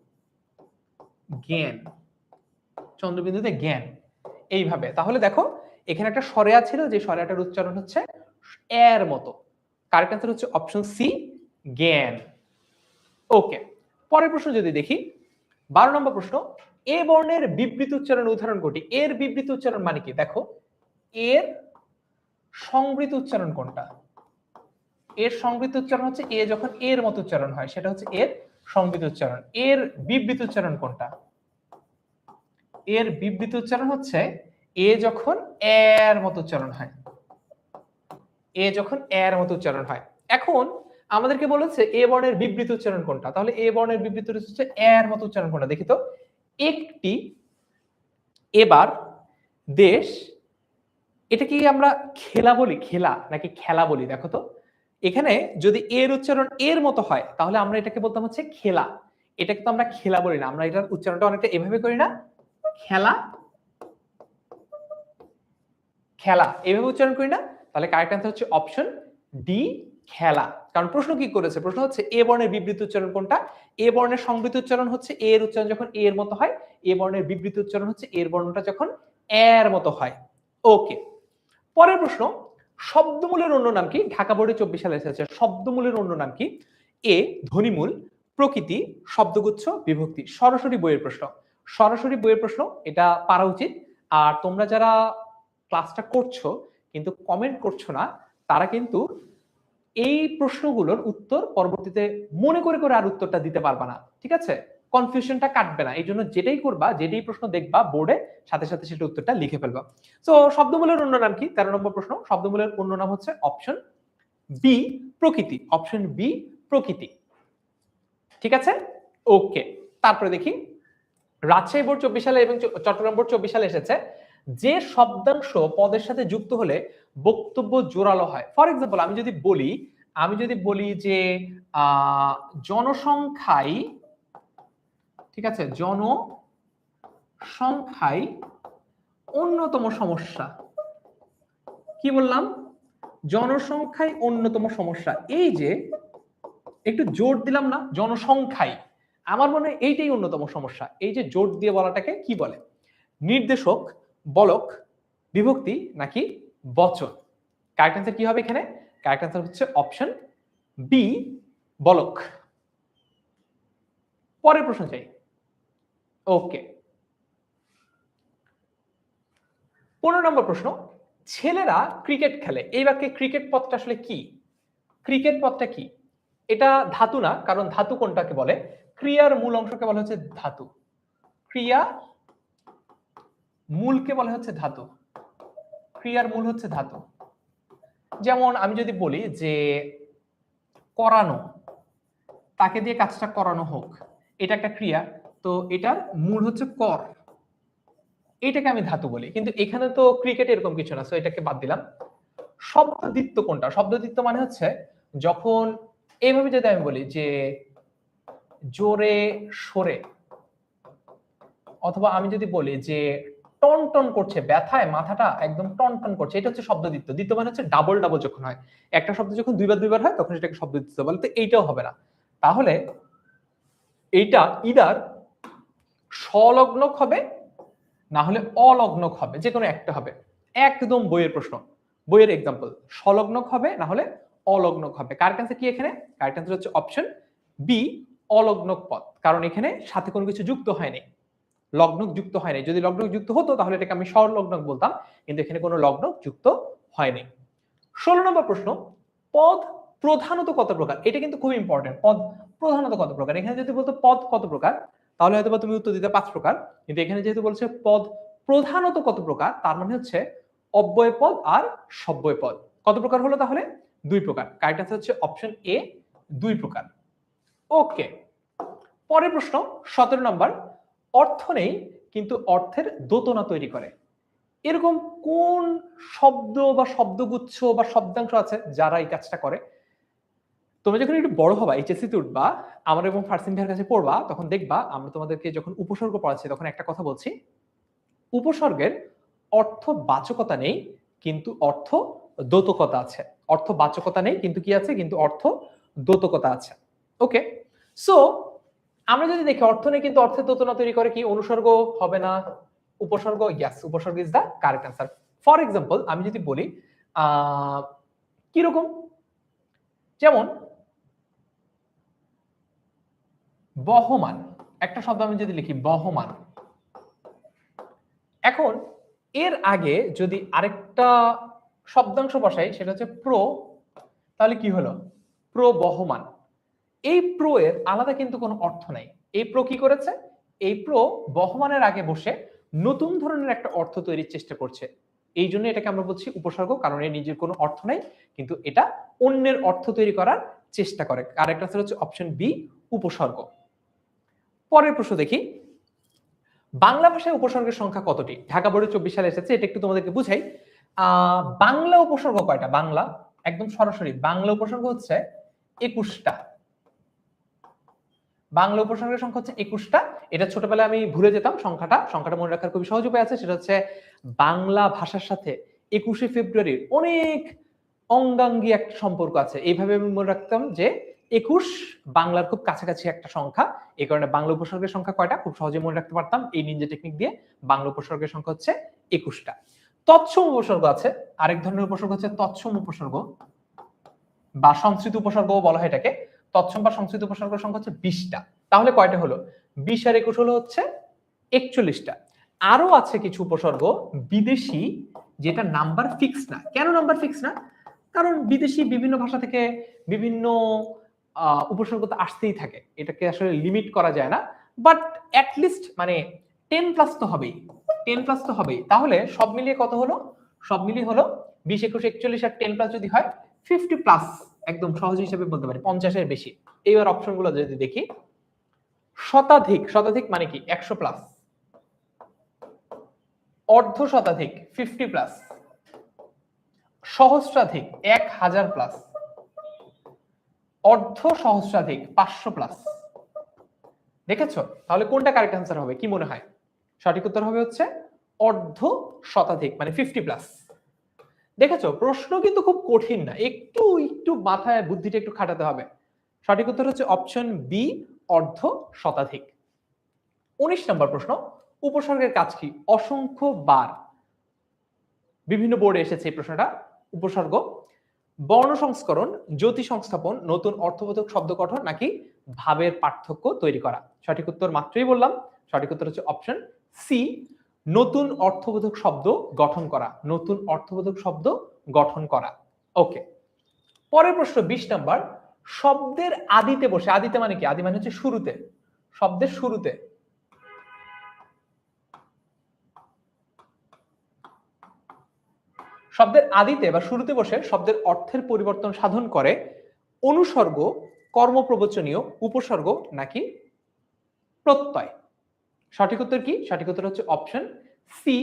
জ্ঞান, চন্দ্রবিন্দুতে জ্ঞান, এইভাবে। তাহলে দেখো এখানে একটা স্বরেয়া ছিল, যে স্বরেয়াটার উচ্চারণ হচ্ছে এর মতো। কারেক্ট আনসার হচ্ছে অপশন সি, জ্ঞান। ওকে, পরের প্রশ্ন যদি দেখি, 12 নম্বর প্রশ্ন, এ বর্ণের বিবৃত উচ্চারণ উদাহরণ কোনটি? এর বিবৃত উচ্চারণ মানে কি? দেখো এর সংবৃত উচ্চারণ কোনটা? এর সংবৃত উচ্চারণ হচ্ছে এ যখন এর মতো উচ্চারণ হয় সেটা হচ্ছে এর সংবৃত উচ্চারণ। এর বিবৃত উচ্চারণ কোনটা? এর বিবৃত উচ্চারণ হচ্ছে এ যখন এর মতো উচ্চারণ হয়, এ যখন এর মতো উচ্চারণ হয়। এখন আমাদেরকে বলেছে এ বর্ণের বিবৃত উচ্চারণ কোনটা, তাহলে এ বর্ণের বিবৃত হচ্ছে এর মতো উচ্চারণ কোনটা? দেখি তো, একটি, এবার, দেশ, এটা কি আমরা খেলা বলি, খেলা নাকি খেলা বলি? দেখো তো এখানে যদি এর উচ্চারণ এর মতো হয় তাহলে আমরা এটাকে বলতাম হচ্ছে খেলা। এটাকে তো আমরা খেলা বলি না, আমরা এটার উচ্চারণটা অনেকটা এভাবে করি না, খেলা, খেলা, এভাবে উচ্চারণ করি না। তাহলে কারেক্ট আনসার হচ্ছে অপশন ডি, খেলা। কারণ প্রশ্ন কি করেছে? প্রশ্ন হচ্ছে এ বর্ণের বিবৃত উচ্চারণ কোনটা? এ বর্ণের সংবৃত উচ্চারণ হচ্ছে এর উচ্চারণ যখন এর মতো হয়, এ বর্ণের বিবৃত উচ্চারণ হচ্ছে এর বর্ণটা যখন এর মতো হয়। ওকে, পরের প্রশ্ন, শব্দমূলের অন্য নাম কি? ঢাকা বোর্ডে 24 সালে এসেছে। শব্দমূলের অন্য নাম কি? এ ধ্বনিমূল, প্রকৃতি, শব্দগুচ্ছ, বিভক্তি। সরাসরি বইয়ের প্রশ্ন, সরাসরি বইয়ের প্রশ্ন, এটা পারা উচিত। আর তোমরা যারা ক্লাসটা করছো কিন্তু কমেন্ট করছো না, তারা কিন্তু এই প্রশ্নগুলোর উত্তর পরবর্তীতে মনে করে করে আর উত্তরটা দিতে পারবা না, ঠিক আছে? কনফিউশনটা কাটবে না, এই জন্য যেটাই করবা, যেটাই প্রশ্ন দেখবা বোর্ডে, সাথে সাথে সেটা উত্তরটা লিখে ফেলবা। তো শব্দমূলের অন্য নাম কি? 13 নম্বর প্রশ্ন, শব্দমূলের অন্য নাম হচ্ছে অপশন বি, প্রকৃতি। অপশন বি, প্রকৃতি। ঠিক আছে, ওকে। তারপরে দেখি, রাজশাহী বোর্ড 24 সালে এবং চট্টগ্রাম বোর্ড 24 সালে এসেছে, যে শব্দাংশ পদের সাথে যুক্ত হলে বক্তব্য জোরালো হয়। ফর এক্সাম্পল আমি যদি বলি যে জনসংখ্যাই, ঠিক আছে, জনসংখ্যাই অন্যতম সমস্যা, কি বললাম? জনসংখ্যাই অন্যতম সমস্যা। এই যে একটু জোর দিলাম না, জনসংখ্যাই, আমার মনে হয় এইটাই অন্যতম সমস্যা। এই যে জোর দিয়ে বলাটাকে কি বলে? নির্দেশক, বলক, বিভক্তি নাকি বচন? কারেক্ট অ্যান্সার কি হবে এখানে? কারেক্ট অ্যান্সার হচ্ছে অপশন বি, বলক। পরের প্রশ্ন চাই। ওকে, 15 নম্বর প্রশ্ন, ছেলেরা ক্রিকেট খেলে। এই বাক্যে ক্রিকেট পদটা আসলে কি? ক্রিকেট পদটা কি? এটা ধাতু না, কারণ ধাতু কোনটাকে বলে? ক্রিয়ার মূল অংশকে বলা হচ্ছে ধাতু। ক্রিয়া মূলকে বলা হচ্ছে ধাতু। ক্রিয়ার মূল হচ্ছে ধাতু। যেমন আমি যদি বলি যে করানো, তাকে দিয়ে কাজটা করানো হোক, এটা একটা ক্রিয়া, তো এটার মূল হচ্ছে কর, এটাকে আমি ধাতু বলি। কিন্তু এখানে তো ক্রিকেট এরকম কিছু না, সো এটাকে বাদ দিলাম। শব্দদিত্য কোনটা? শব্দদিত্য মানে হচ্ছে যখন এইভাবে যদি আমি বলি যে জোরে সরে, অথবা আমি যদি বলি যে টন টন করছে, ব্যথায় মাথাটা একদম টন টন করছে, এটা হচ্ছে শব্দদিত্য। দ্বিত্ব মানে হচ্ছে ডাবল ডাবল যখন হয়, একটা শব্দ যখন দুইবার হয় তখন এটাকে শব্দদিত্য বলে। তো এইটাও হবে না, তাহলে এইটা ইদার সলগ্নক হবে না হলে অলগ্নক হবে, যে কোনো একটা হবে। একদম বইয়ের প্রশ্ন, বইয়ের এক্সাম্পল, সলগ্নক হবে না হলে অলগ্নক হবে। কারেক্ট অ্যান্সার কি এখানে? কারেক্ট অ্যান্সার হচ্ছে অপশন বি, অলগ্নক পদ, কারণ এখানে সাথে কোনো কিছু যুক্ত হয়নি, লগ্নক যুক্ত হয়নি। যদি লগ্নক যুক্ত হতো তাহলে এটাকে আমি সলগ্নক বলতাম, কিন্তু এখানে কোনো লগ্নক যুক্ত হয়নি। 16 নম্বর প্রশ্ন, পদ প্রধানত কত প্রকার? এটা কিন্তু খুব ইম্পর্টেন্ট। পদ প্রধানত কত প্রকার? এখানে যদি বলতো পদ কত প্রকার, তাহলে হয়তো তুমি উত্তর দিতে 5 প্রকার, কিন্তু এখানে যেহেতু বলছে পদ প্রধানত কত প্রকার, তার মানে হচ্ছে অব্যয় পদ আর সব্যয় পদ। কত প্রকার হলো তাহলে? 2 প্রকার। কারেক্ট অ্যান্সার হচ্ছে অপশন এ, 2 প্রকার। ওকে, পরের প্রশ্ন 17 নম্বর, অর্থ নেই কিন্তু অর্থের দোতনা তৈরি করে। এরকম কোন শব্দ বা শব্দগুচ্ছ বা শব্দাংশ আছে যারা এই কাজটা করে? তুমি যখন একটু বড় হবা, এইচএসসি তে উঠবা, আমার এবং ফার্সিন ভাইয়ের কাছে পড়বা, তখন দেখবা আমরা তোমাদেরকে যখন উপসর্গ পড়াচ্ছি তখন একটা কথা বলছি, উপসর্গের অর্থবাচকতা নেই কিন্তু অর্থ দ্যোতকতা আছে। অর্থবাচকতা নেই কিন্তু কি আছে? কিন্তু অর্থ দ্যোতকতা আছে। ওকে, সো আমরা যদি দেখি অর্থ নেই কিন্তু অর্থের দ্যোতনা তৈরি করে, কি অনুসর্গ হবে না উপসর্গ? ইয়েস, উপসর্গ is the correct answer. For example আমি যদি বলি কিরকম, যেমন বহমান, একটা শব্দ আমি যদি লিখি বহমান, এখন এর আগে যদি আরেকটা শব্দাংশ বসাই সেটা হচ্ছে প্রো, তাহলে কি হলো? প্রবহমান। এই প্রো এর আলাদা কিন্তু কোনো অর্থ নাই। এই প্রো কি করেছে? এই প্রো বহমানের আগে বসে নতুন ধরনের একটা অর্থ তৈরির চেষ্টা করছে, এই জন্য এটাকে আমরা বলছি উপসর্গ, কারণ এর নিজের কোনো অর্থ নাই কিন্তু এটা অন্যের অর্থ তৈরি করার চেষ্টা করে। আরেকটা হচ্ছে অপশন বি, উপসর্গ। পরের প্রশ্ন দেখি, বাংলা ভাষায় উপসর্গের সংখ্যা কতটি? ঢাকা বোর্ডে 24 সালে এসেছে, এটা একটু তোমাদেরকে বুঝাই। বাংলা উপসর্গ কয়টা? বাংলা একদম সরাসরি বাংলা উপসর্গ হচ্ছে 21টা। বাংলা উপসর্গের সংখ্যা হচ্ছে 21টা। এটা ছোটবেলায় আমি ভুলে যেতাম সংখ্যাটা মনে রাখার খুবই সহজ উপায় আছে, সেটা হচ্ছে বাংলা ভাষার সাথে 21শে ফেব্রুয়ারির অনেক অঙ্গাঙ্গী একটা সম্পর্ক আছে। এইভাবে আমি মনে রাখতাম যে 21 বাংলার খুব কাছাকাছি একটা সংখ্যা, এই কারণে বাংলা উপসর্গের সংখ্যা কয়টা খুব সহজে মনে রাখতে পারতাম এই নিনজা টেকনিক দিয়ে। বাংলা উপসর্গের সংখ্যা হচ্ছে 21টা। তৎসম উপসর্গ আছে, আরেক ধরনের উপসর্গ হচ্ছে তৎসম উপসর্গ বা সংস্কৃত উপসর্গও বলা হয় এটাকে। তৎসম বা সংস্কৃত উপসর্গের সংখ্যা হচ্ছে 20টা। তাহলে কয়টা হলো? 20 আর 21 হলো হচ্ছে 41টা। আরো আছে কিছু উপসর্গ বিদেশি, যেটা নাম্বার ফিক্স না। কেন নাম্বার ফিক্স না? কারণ বিদেশি বিভিন্ন ভাষা থেকে বিভিন্ন উপসর্গ তো আসতেই থাকে, এটাকে আসলে লিমিট করা যায় না, বাট অ্যাটলিস্ট মানে 10 প্লাস তো হবেই, 10 প্লাস তো হবেই। তাহলে সব মিলিয়ে কত হলো? সব মিলিয়ে হলো 20, 21, 41 আর 10 প্লাস যদি হয় 50 প্লাস, একদম সহজ হিসেবে বলতে পারি 50 এর বেশি। এইবার অপশনগুলো যদি দেখি, শতাধিক, শতাধিক মানে কি? 100 প্লাস। অর্ধ শতাধিক 50 প্লাস। সহস্রাধিক 1000 প্লাস। অর্ধ সহস্রাধিক 500 প্লাস। দেখেছো? তাহলে কোনটা কারেক্ট অ্যান্সার হবে? কি মনে হয়? সঠিক উত্তর হবে হচ্ছে অর্ধ শতাধিক মানে 50 প্লাস। দেখেছো প্রশ্ন কিন্তু খুব কঠিন না, একটু একটু মাথায় বুদ্ধিটা একটু খাটাতে হবে। সঠিক উত্তর হচ্ছে অপশন বি, অর্ধ শতাধিক। 19 নম্বর প্রশ্ন, উপসর্গের কাজ কি? অসংখ্য বার বিভিন্ন বোর্ডে এসেছে এই প্রশ্নটা। উপসর্গ বর্ণ সংস্করণ, জ্যোতি সংস্থাপন, নতুন অর্থবোধক শব্দ গঠন নাকি ভাবের পার্থক্য তৈরি করা? সঠিক উত্তর মাত্রই বললাম, সঠিক উত্তর হচ্ছে অপশন সি, নতুন অর্থবোধক শব্দ গঠন করা। নতুন অর্থবোধক শব্দ গঠন করা। ওকে, পরের প্রশ্ন 20 নাম্বার, শব্দের আদিতে বসে, আদিতে মানে কি? আদি মানে হচ্ছে শুরুতে, শব্দের শুরুতে শব্দের আদিতে বা শুরুতে বসে শব্দের অর্থের পরিবর্তন সাধন করে অনুসর্গ, কর্মপ্রবচনীয়, উপসর্গ নাকি প্রত্যয়? সঠিক উত্তর কি? সঠিক উত্তর হচ্ছে অপশন সি,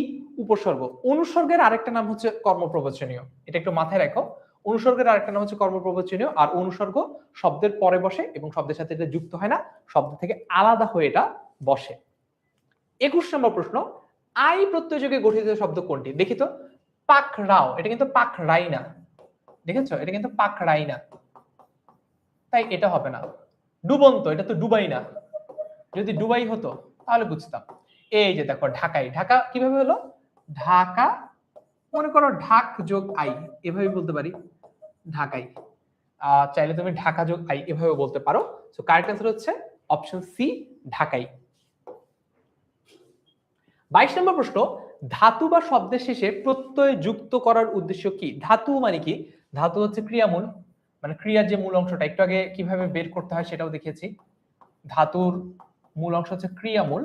উপসর্গ। অনুসর্গের আরেকটা নাম হচ্ছে কর্মপ্রবচনীয়, এটা একটু মাথায় রাখো। অনুসর্গের আরেকটা নাম হচ্ছে কর্মপ্রবচনীয়, আর অনুসর্গ শব্দের পরে বসে এবং শব্দের সাথে এটা যুক্ত হয় না, শব্দ থেকে আলাদা হয়ে এটা বসে। 21 নম্বর প্রশ্ন, আই প্রত্যয়যোগে গঠিত শব্দ কোনটি? দেখি তো, পাকড়াও, এটা কিন্তু পাকড়াই না, দেখেছো, এটা কিন্তু পাকড়াই না, তাই এটা হবে না। ডুবন্ত, এটা তো ডুবাই না, যদি ডুবাই হতো তাহলে বুঝতাম। এই যে দেখো ঢাকাই, ঢাকা কিভাবে হলো? ঢাকা, মনে করো ঢাক যোগ আই, এভাবে বলতে পারি ঢাকাই। চাইলে তুমি ঢাকা যোগ আই এভাবে বলতে পারো। সো কারেক্ট অ্যান্সার হচ্ছে অপশন সি, ঢাকাই। 22 নম্বর প্রশ্ন, ধাতু বা শব্দের শেষে প্রত্যয় যুক্ত করার উদ্দেশ্য কি? ধাতু মানে কি? ধাতু হচ্ছে ক্রিয়ামূল, মানে ক্রিয়ার যে মূল অংশটা, একটু আগে কিভাবে বের করতে হয় সেটাও দেখিয়েছি। ধাতুর মূল অংশ হচ্ছে ক্রিয়ামূল।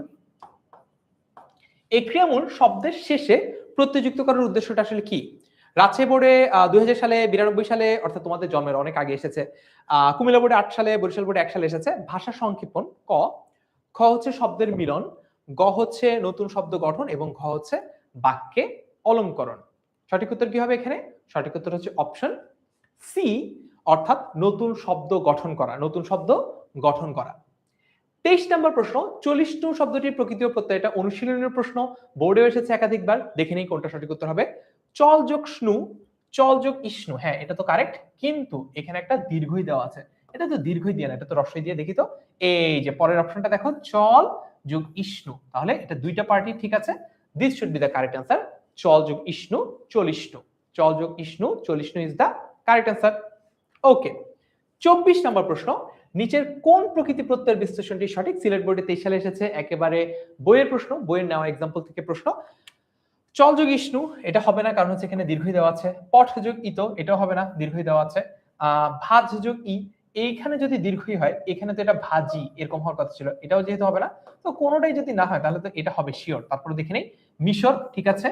এই ক্রিয়ামূল শব্দের শেষে প্রত্যয় যুক্ত করার উদ্দেশ্যটা আসলে কি? রাজশাহী বোর্ডে 2000 সালে, 92 সালে, অর্থাৎ তোমাদের জন্মের অনেক আগে এসেছে। কুমিল্লা বোর্ডে 8 সালে, বরিশাল বোর্ডে 1 সালে এসেছে। ভাষা সংক্ষেপণ ক, খ হচ্ছে শব্দের মিলন, গ হচ্ছে নতুন শব্দ গঠন এবং ঘ হচ্ছে বাক্যে অলংকরণ। সঠিক উত্তর কি হবে এখানে? সঠিক উত্তর হচ্ছে অপশন সি, অর্থাৎ নতুন শব্দ গঠন করা, নতুন শব্দ গঠন করা। 23 নম্বর প্রশ্ন, চলিষ্ণু শব্দটির প্রকৃতি ও প্রত্যয়, এটা অনুশীলনের প্রশ্ন, বোর্ডেও এসেছে একাধিকবার, দেখে নেই কোনটা সঠিক উত্তর হবে। চল যোগ স্নু, চল যোগ ইষ্ণু, হ্যাঁ এটা তো কারেক্ট, কিন্তু এখানে একটা দীর্ঘই দেওয়া আছে, এটা তো দীর্ঘই দিয়ে না, এটা তো রস্বই দিয়ে। দেখি তো, এই যে পরের অপশনটা দেখো, চল যোগ ইষ্ণু, তাহলে এটা দুইটা পার্টি ঠিক আছে। This should be the correct answer. চল যোগ ইষ্ণু, চলিষ্ণু, চল যোগ ইষ্ণু, চলিষ্ণু ইজ দ্য কারেক্ট অ্যান্সার। ওকে, 24 নম্বর প্রশ্ন, নিচের কোন প্রকৃতি প্রত্যয়ের বিশ্লেষণটি সঠিক? সিলেট বোর্ডে 23 সালে এসেছে, একেবারে বইয়ের প্রশ্ন, বইয়ের নেওয়া এক্সাম্পল থেকে প্রশ্ন। চল যোগ ইষ্ণু, এটা হবে না, কারণ হচ্ছে এখানে দীর্ঘই দেওয়া আছে। পঠ যোগ ইত, এটাও হবে না, দীর্ঘই দেওয়া আছে। ভাজ যোগ ই, এইখানে যদি দীর্ঘই হয়, এখানে তো এটা ভাজি এরকম হওয়ার কথা ছিল, এটাও যেহেতু হবে না, তো কোনোটাই যদি না হয় তাহলে তো এটা হবে শিওর। তারপরে দেখে নেই, মিশর ঠিক আছে,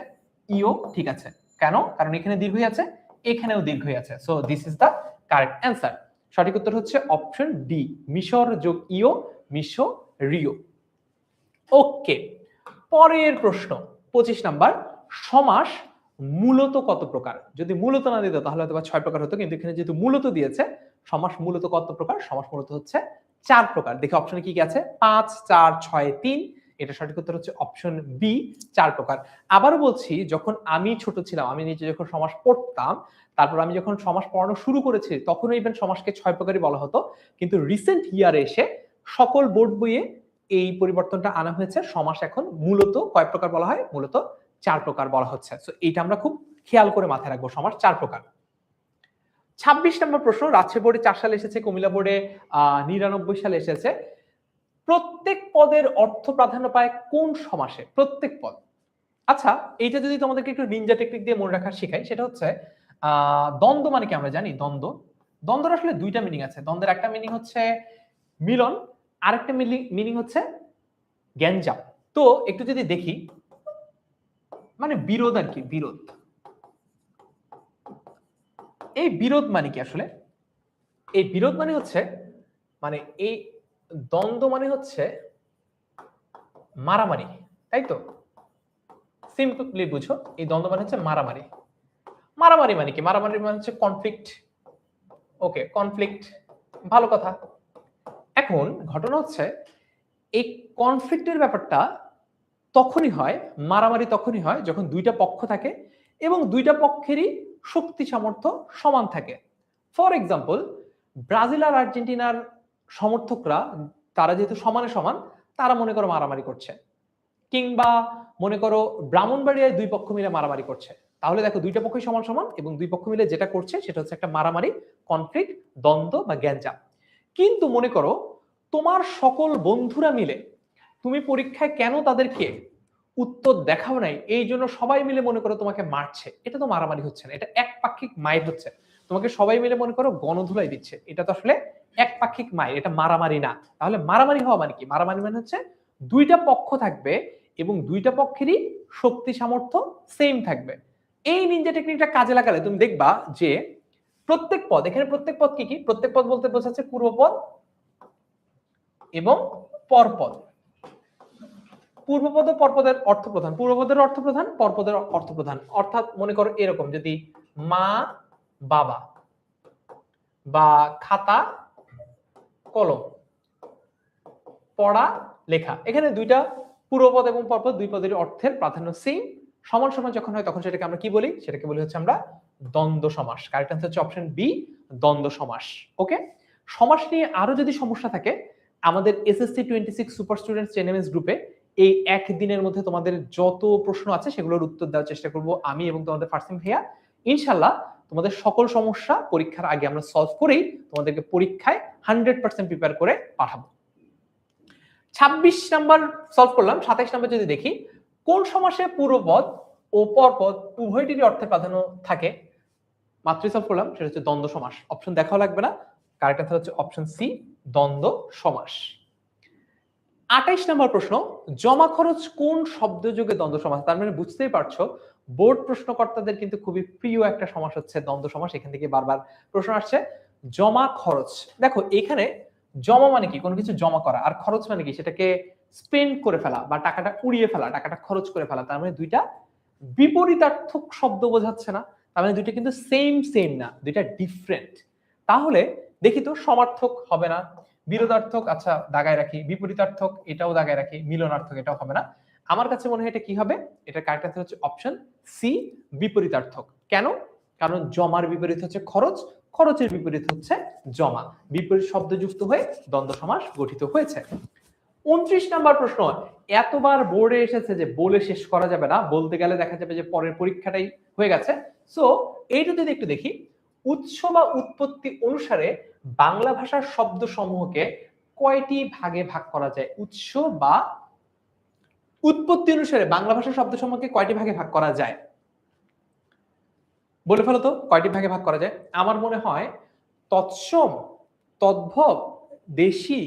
ইও ঠিক আছে। কেন? কারণ এখানে দীর্ঘই আছে, এখানেও দীর্ঘই আছে। So this is the correct answer. সঠিক উত্তর হচ্ছে অপশন ডি, মিশর যোগ ইও, মিশো রিও। ওকে, পরের প্রশ্ন 25 নাম্বার, সমাস মূলত কত প্রকার? যদি মূলত না দিত তাহলে হয়তো 6 প্রকার হতো, কিন্তু এখানে যেহেতু মূলত দিয়েছে, সমাস মূলত কত প্রকার? সমাস মূলত হচ্ছে 4 প্রকার। দেখি অপশনে কি কি আছে, 5, 4, 6, 3, এটা সঠিক উত্তর হচ্ছে অপশন বি, 4 প্রকার। আবারও বলছি, যখন আমি ছোট ছিলাম, আমি নিজে যখন সমাস পড়তাম, তারপর আমি যখন সমাস পড়ানো শুরু করেছি, তখনও ইভেন সমাসকে 6 প্রকারই বলা হতো, কিন্তু রিসেন্ট ইয়ারে এসে সকল বোর্ড বইয়ে এই পরিবর্তনটা আনা হয়েছে, সমাস এখন মূলত কয় প্রকার বলা হয়? মূলত 4 প্রকার বলা হচ্ছে। সো এইটা আমরা খুব খেয়াল করে মাথায় রাখবো, সমাস 4 প্রকার। 26 নম্বর প্রশ্ন, রাজশাহী বোর্ডে 4 সালে এসেছে, কুমিল্লা বোর্ডে 99 সালে এসেছে। প্রত্যেক পদের অর্থ প্রাধান্য পায় কোন সমাসে? প্রত্যেক পদ। আচ্ছা, এইটা যদি তোমাদেরকে একটু নিনজা টেকনিক দিয়ে মনে রাখার শেখাই, সেটা হচ্ছে দ্বন্দ্ব মানে কি আমরা জানি। দ্বন্দ্ব, দ্বন্দ্বের আসলে দুইটা মিনিং আছে। দ্বন্দ্বের একটা মিনিং হচ্ছে মিলন, আরেকটা মিনিং হচ্ছে গ্যাঞ্জাম। তো একটু যদি দেখি, মানে বিরোধ আর কি, বিরোধ। এই বিরোধ মানে কি আসলে? এই বিরোধ মানে হচ্ছে, মানে এই দ্বন্দ্ব মানে হচ্ছে মারামারি, তাই তো? সিম্পলি বুঝো, এই দ্বন্দ্ব মানে হচ্ছে মারামারি। মারামারি মানে কি? মারামারি মানে হচ্ছে কনফ্লিক্ট। ওকে, কনফ্লিক্ট, ভালো কথা। এখন ঘটনা হচ্ছে, এই কনফ্লিক্টের ব্যাপারটা তখনই হয়, মারামারি তখনই হয় যখন দুইটা পক্ষ থাকে এবং দুইটা পক্ষেরই শক্তি সামর্থ্য সমান থাকে। ফর এক্সাম্পল, ব্রাজিল আর আর্জেন্টিনার সমর্থকরা তারা যেহেতু সমানে সমান, তারা মনে করো মারামারি করছে, কিংবা মনে করো ব্রাহ্মণবাড়িয়ায় দুই পক্ষ মিলে মারামারি করছে, তাহলে দেখো দুইটা পক্ষই সমান সমান এবং দুই পক্ষ মিলে যেটা করছে সেটা হচ্ছে একটা মারামারি, কনফ্লিক্ট, দ্বন্দ্ব বা গ্যাঞ্জাম। কিন্তু মনে করো তোমার সকল বন্ধুরা মিলে তুমি পরীক্ষায় কেন তাদেরকে উত্তর দেখাও নাই এই জন্য সবাই মিলে মনে করো তোমাকে মারছে, এটা তো মারামারি হচ্ছে না, এটা একপাক্ষিক মাইর হচ্ছে। তোমাকে সবাই মিলে মনে করো গণধুলাই দিচ্ছে, এটা তো আসলে একপাক্ষিক মাইর, এটা মারামারি না। তাহলে মারামারি হওয়া মানে কি? মারামারি মানে হচ্ছে দুইটা পক্ষ থাকবে এবং দুইটা পক্ষেরই শক্তি সামর্থ্য সেম থাকবে। এই নিনজা টেকনিকটা কাজে লাগালে তুমি দেখবা যে প্রত্যেক পদ, এখানে প্রত্যেক পদ কি কি? প্রত্যেক পদ বলতে বোঝাচ্ছে পূর্বপদ এবং পরপদ। পূর্বপদ ও পরপদের অর্থ প্রধান, পূর্বপদের অর্থ প্রধান, পরপদের অর্থ প্রধান। অর্থাৎ মনে করো এরকম, যদি মা বাবা বা খাতা কলম, পড়া লেখা, এখানে দুইটা পূর্বপদ এবং পরপদ দুই পদের অর্থের প্রাধান্য সেম, সমান সমান যখন হয় তখন সেটাকে আমরা কি বলি? সেটাকে বলি হচ্ছে আমরা দ্বন্দ্ব সমাস। কারেক্ট আনসার হচ্ছে অপশন বি, দ্বন্দ্ব সমাস। ওকে, সমাস নিয়ে আরো যদি সমস্যা থাকে, আমাদের এসএসসি 26 সুপার স্টুডেন্টস এনএমএস গ্রুপে এই একদিনের মধ্যে তোমাদের যত প্রশ্ন আছে সেগুলোর উত্তর দেওয়ার চেষ্টা করব আমি এবং তোমাদের ফার্সিম ভাইয়া। ইনশাআল্লাহ তোমাদের সকল সমস্যা পরীক্ষার আগে আমরা সলভ করেই তোমাদেরকে পরীক্ষায় 100% প্রিপেয়ার করে পাঠাবো। 26 নাম্বার সলভ করলাম। 27 নাম্বার যদি দেখি, কোন সমাসে পূর্বপদ ও পরপদ উভয়টিরই অর্থে প্রাধান্য থাকে? মাত্রই সলভ করলাম, সেটা হচ্ছে দ্বন্দ্ব সমাস। অপশন দেখাও লাগবে না, কারেক্ট আনসার হচ্ছে অপশন সি, দ্বন্দ্ব সমাস। 28 নম্বর প্রশ্ন, জমা খরচ কোন শব্দযোগে দ্বন্দ্ব সমাস? তার মানে বুঝতেই পারছো বোর্ড প্রশ্নকর্তাদের কিন্তু খুবই প্রিয় একটা সমাস হচ্ছে দ্বন্দ্ব সমাস। এখান থেকে বারবার প্রশ্ন আসছে। জমা খরচ, দেখো এখানে জমা মানে কি? কোনো কিছু জমা করা, আর খরচ মানে কি? সেটাকে স্পেন্ড করে ফেলা বা টাকাটা উড়িয়ে ফেলা, টাকাটা খরচ করে ফেলা। তার মানে দুইটা বিপরীতার্থক শব্দ বোঝাচ্ছে না, তার মানে দুইটা কিন্তু সেম সেম না, দুইটা ডিফারেন্ট। তাহলে দেখি তো, সমার্থক হবে না, বিরোধার্থক আচ্ছা দাগায় রাখি, বিপরীতার্থক এটাও দাগায় রাখি, মিলনার্থক এটাও হবে না। আমার কাছে মনে হয় এটা কি হবে? এটা কারেক্ট আনসার হচ্ছে অপশন সি, বিপরীতার্থক। কেন? কারণ জমার বিপরীত হচ্ছে খরচ, খরচের বিপরীত হচ্ছে জমা, বিপরীত শব্দ যুক্ত হয়ে দ্বন্দ্ব সমাস গঠিত হয়েছে। 29 নাম্বার প্রশ্ন, এতবার বোর্ডে এসেছে যে বলে শেষ করা যাবে না, বলতে গেলে দেখা যাবে যে পরের পরীক্ষাটাই হয়ে গেছে। সো এইটা যদি একটু দেখি, উৎস বা উৎপত্তি অনুসারে বাংলা ভাষার শব্দ সমূহকে কয়টি ভাগে ভাগ করা যায়? উৎস বা উৎপত্তি অনুসারে বাংলা ভাষার শব্দ সমূহকে কয়টি ভাগে ভাগ করা যায়? বলে ফেলো তো, কয়টি ভাগে ভাগ করা যায়? আমার মনে হয় তৎসম, তদ্ভব, দেশি,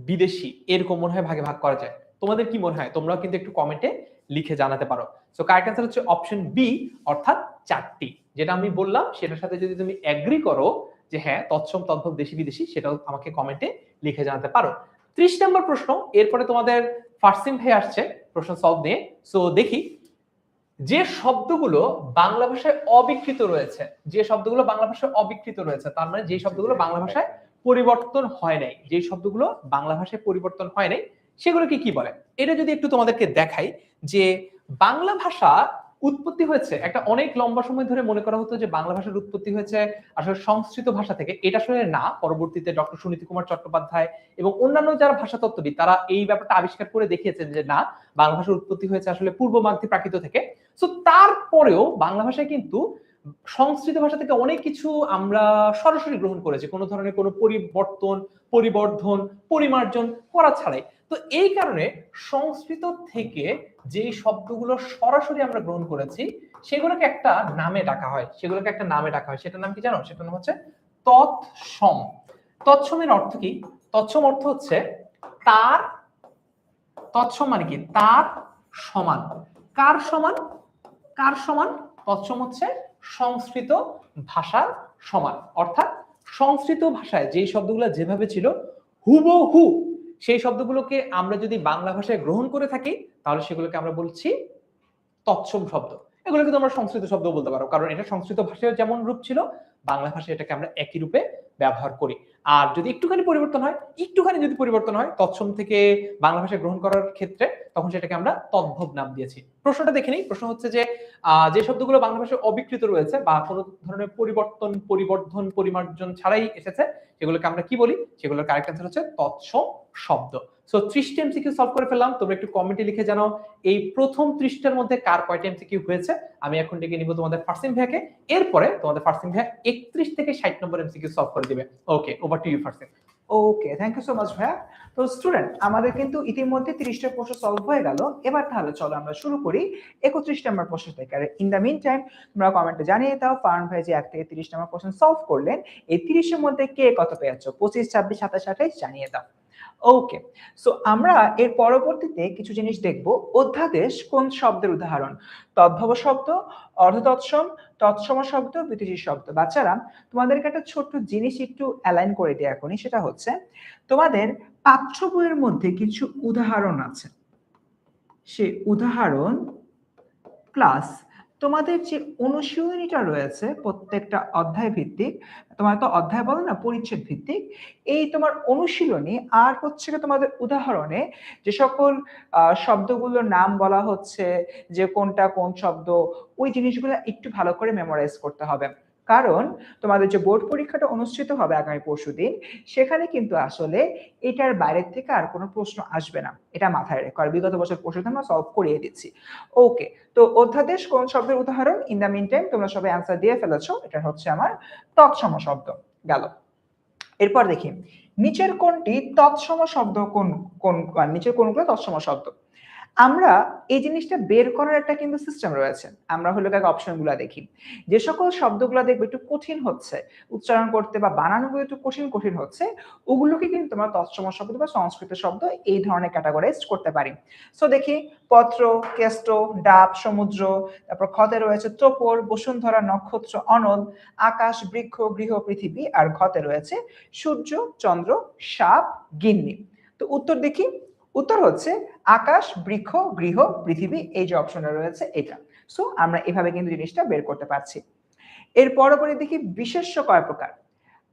বিদেশি, এরকম মনে হয় ভাগে ভাগ করা যায়। তোমাদের কি মনে হয়? তোমরাও কিন্তু একটু কমেন্টে লিখে জানাতে পারো। সো কারেক্ট আনসার হচ্ছে অপশন বি, অর্থাৎ 4টি। যেটা আমি বললাম সেটার সাথে যদি তুমি এগ্রি করো যে হ্যাঁ তৎসম, তদ্ভব, দেশি, বিদেশি, সেটাও আমাকে কমেন্টে লিখে জানাতে পারো। 30 নম্বর প্রশ্ন, এরপরে তোমাদের ফার্সিম ভাই আসছে প্রশ্ন সলভ নিয়ে। সো দেখি, যে শব্দগুলো বাংলা ভাষায় অবিকৃত রয়েছে, যে শব্দগুলো বাংলা ভাষায় অবিকৃত রয়েছে, তার মানে যে শব্দগুলো বাংলা ভাষায় পরিবর্তন হয় নাই, যে শব্দগুলো বাংলা ভাষায় পরিবর্তন হয় নাই সেগুলোকে কি বলে? এটা যদি একটু তোমাদেরকে দেখাই, যে বাংলা ভাষা উৎপত্তি হয়েছে একটা অনেক লম্বা সময় ধরে মনে করা হতো যে বাংলা ভাষার উৎপত্তি হয়েছে আসলে সংস্কৃত ভাষা থেকে। এটা আসলে না, পরবর্তীতে ডক্টর সুনীতি কুমার চট্টোপাধ্যায় এবং অন্যান্য যারা ভাষাতত্ত্ববিদ তারা এই ব্যাপারটা আবিষ্কার করে দেখিয়েছেন যে না, বাংলা ভাষার উৎপত্তি হয়েছে আসলে পূর্ব মাগধী প্রাকৃত থেকে। সো তারপরেও বাংলা ভাষায় কিন্তু সংস্কৃত ভাষা থেকে অনেক কিছু আমরা সরাসরি গ্রহণ করেছি, কোনো ধরনের কোনো পরিবর্তন, পরিবর্ধন, পরিমার্জন করা ছাড়াই। তো এই কারণে সংস্কৃত থেকে যে শব্দগুলো সরাসরি আমরা গ্রহণ করেছি সেগুলোকে একটা নামে ডাকা হয়, সেগুলোকে একটা নামে ডাকা হয়। সেটার নাম কি জানো? সেটার নাম হচ্ছে তৎসম। তৎসমের অর্থ কি? তৎসম অর্থ হচ্ছে তার, তৎসম মানে কি? তার সমান। কার সমান? কার সমান? তৎসম হচ্ছে সংস্কৃত ভাষার সমান। অর্থাৎ সংস্কৃত ভাষায় যে শব্দগুলো যেভাবে ছিল হুবহু সেই শব্দগুলোকে আমরা যদি বাংলা ভাষায় গ্রহণ করে থাকি তাহলে সেগুলোকে আমরা বলছি তৎসম শব্দ। এগুলো কিন্তু আমরা সংস্কৃত শব্দও বলতে পারো, কারণ এটা সংস্কৃত ভাষায় যেমন রূপ ছিল বাংলা ভাষায় এটাকে আমরা একই রূপে ব্যবহার করি। আর যদি একটুখানি পরিবর্তন হয় তৎসম থেকে বাংলা ভাষায় গ্রহণ করার ক্ষেত্রে, তখন সেটাকে আমরা তদ্ভব নাম দিয়েছি। প্রশ্নটা দেখে নিই। প্রশ্ন হচ্ছে যে যে শব্দগুলো বাংলা ভাষায় অবিকৃত রয়েছে বা কোনো ধরনের পরিবর্তন, পরিবর্ধন, পরিমার্জন ছাড়াই এসেছে, সেগুলোকে আমরা কি বলি? সেগুলোর কারেক্ট অ্যান্সার হচ্ছে তৎসম শব্দ। সো 30টা এমসিকিউ সলভ করে ফেললাম। তোমরা একটু কমেন্টে লিখে জানাও এই প্রথম 30টার মধ্যে কার কয়টা এমসিকিউ হয়েছে। আমি এখন ডেকে নিব তোমাদের ফারসিন ভাইয়াকে, এরপরে তোমাদের ফারসিন ভাইয়া 31 থেকে 60 নম্বর এমসিকিউ সলভ করে দিবে। Okay, over to you Farsin. Okay, thank you so much ভাইয়া। তো স্টুডেন্ট, আমাদের কিন্তু ইতিমধ্যে 30টা প্রশ্ন সলভ হয়ে গেল। এবার তাহলে চলো আমরা শুরু করি 31 নম্বর প্রশ্ন থেকে। আর ইন দ্য মিন টাইম তোমরা কমেন্টে জানিয়ে দাও ফারহান ভাই যে 1 থেকে 30 নম্বর প্রশ্ন সলভ করলেন, এই 30 এর মধ্যে কে কত পেয়েছো? 25, 26, 27, 28 জানিয়ে দাও। ওকে, সো আমরা এর পরবর্তীতে কিছু জিনিস দেখব। অধ্যাদেশ কোন শব্দের উদাহরণ? তদ্ভব শব্দ, অর্ধতৎসম, তৎসম শব্দ, বিদেশি শব্দ। বাচ্চারা, তোমাদেরকে একটা ছোট্ট জিনিস একটু অ্যালাইন করে দিই এখনই, সেটা হচ্ছে তোমাদের পাঠ্য বইয়ের মধ্যে কিছু উদাহরণ আছে, সেই উদাহরণ প্লাস তোমাদের যে অনুশীলনীটা রয়েছে প্রত্যেকটা অধ্যায় ভিত্তিক, তোমার তো অধ্যায় বলো না, পরিচ্ছেদ ভিত্তিক, এই তোমার অনুশীলনী আর হচ্ছে তোমাদের উদাহরণে যে সকল শব্দগুলোর নাম বলা হচ্ছে, যে কোনটা কোন শব্দ, ওই জিনিসগুলো একটু ভালো করে মেমোরাইজ করতে হবে। কারণ তোমাদের যে বোর্ড পরীক্ষাটা অনুষ্ঠিত হবে আগামী পরশুদিন, সেখানে কিন্তু আসলে এটার বাইরের থেকে আর কোনো প্রশ্ন আসবে না, এটা মাথায় রেখো। আর বিগত বছর পরশুদিন আমরা সলভ করিয়ে দিচ্ছি। ওকে, তো অধ্যাদেশ কোন শব্দের উদাহরণ? ইন দ্য মিন টাইম তোমরা সবাই অ্যান্সার দিয়ে ফেলেছো, এটা হচ্ছে আমার তৎসম শব্দ। গেল। এরপর দেখি নিচের কোনটি তৎসম শব্দ, কোন নিচের কোনগুলো তৎসম শব্দ? আমরা এই জিনিসটা বের করার একটা কিন্তু সিস্টেম রয়েছে। আমরা হলো আগে অপশনগুলো দেখি। যে সকল শব্দগুলো দেখবে একটু কঠিন হচ্ছে উচ্চারণ করতে বা বানানগুলো একটু কঠিন হচ্ছে, ওগুলোকে কিন্তু তোমরা তৎসম শব্দ বা সংস্কৃত শব্দ এই ধরনের ক্যাটাগরাইজ করতে পারি। সো দেখি পত্র, কেষ্ট, ডাব, সমুদ্র, তারপর খতে রয়েছে তোপর, বসুন্ধরা, নক্ষত্র, অনল, আকাশ, বৃক্ষ, গৃহ, পৃথিবী, আর ঘতে রয়েছে সূর্য, চন্দ্র, সাপ, গিন্নি। তো উত্তর দেখি। উত্তর হচ্ছে আকাশ, বৃক্ষ, গৃহ, পৃথিবী, এই যে অপশনটা রয়েছে এটা। সো আমরা এভাবে কিন্তু জিনিসটা বের করতে পারছি। এর পরপরে দেখি বিশেষ্য কয় প্রকার।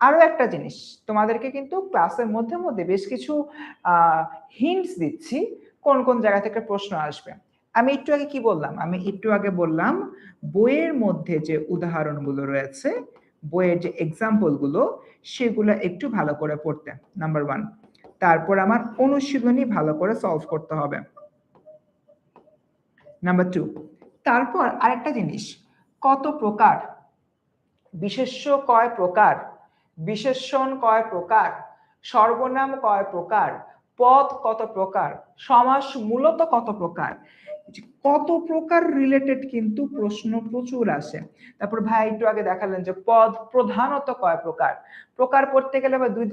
আরো একটা জিনিস তোমাদেরকে কিন্তু ক্লাসের মধ্যে মধ্যে বেশ কিছু হিন্টস দিচ্ছি কোন কোন জায়গা থেকে প্রশ্ন আসবে। আমি একটু আগে কি বললাম? আমি একটু আগে বললাম বইয়ের মধ্যে যে উদাহরণগুলো রয়েছে, বইয়ের যে এক্সাম্পল গুলো, সেগুলো একটু ভালো করে পড়তে, নাম্বার 1। তারপর আমার অনুশীলনী ভালো করে সলভ করতে হবে, নাম্বার 2। তারপর আরেকটা জিনিস, কত প্রকার, বিশেষ্য কয় প্রকার, বিশেষণ কয় প্রকার, সর্বনাম কয় প্রকার, পদ কত প্রকার, সমাস মূলত কত প্রকার, কত প্রকার রিলেটেড কিন্তু প্রশ্ন প্রচুর আসে। তারপর ভাই একটু আগে দেখালেন যে পদ প্রধানত কয় প্রকার। প্রকার পড়তে গেলে বা 3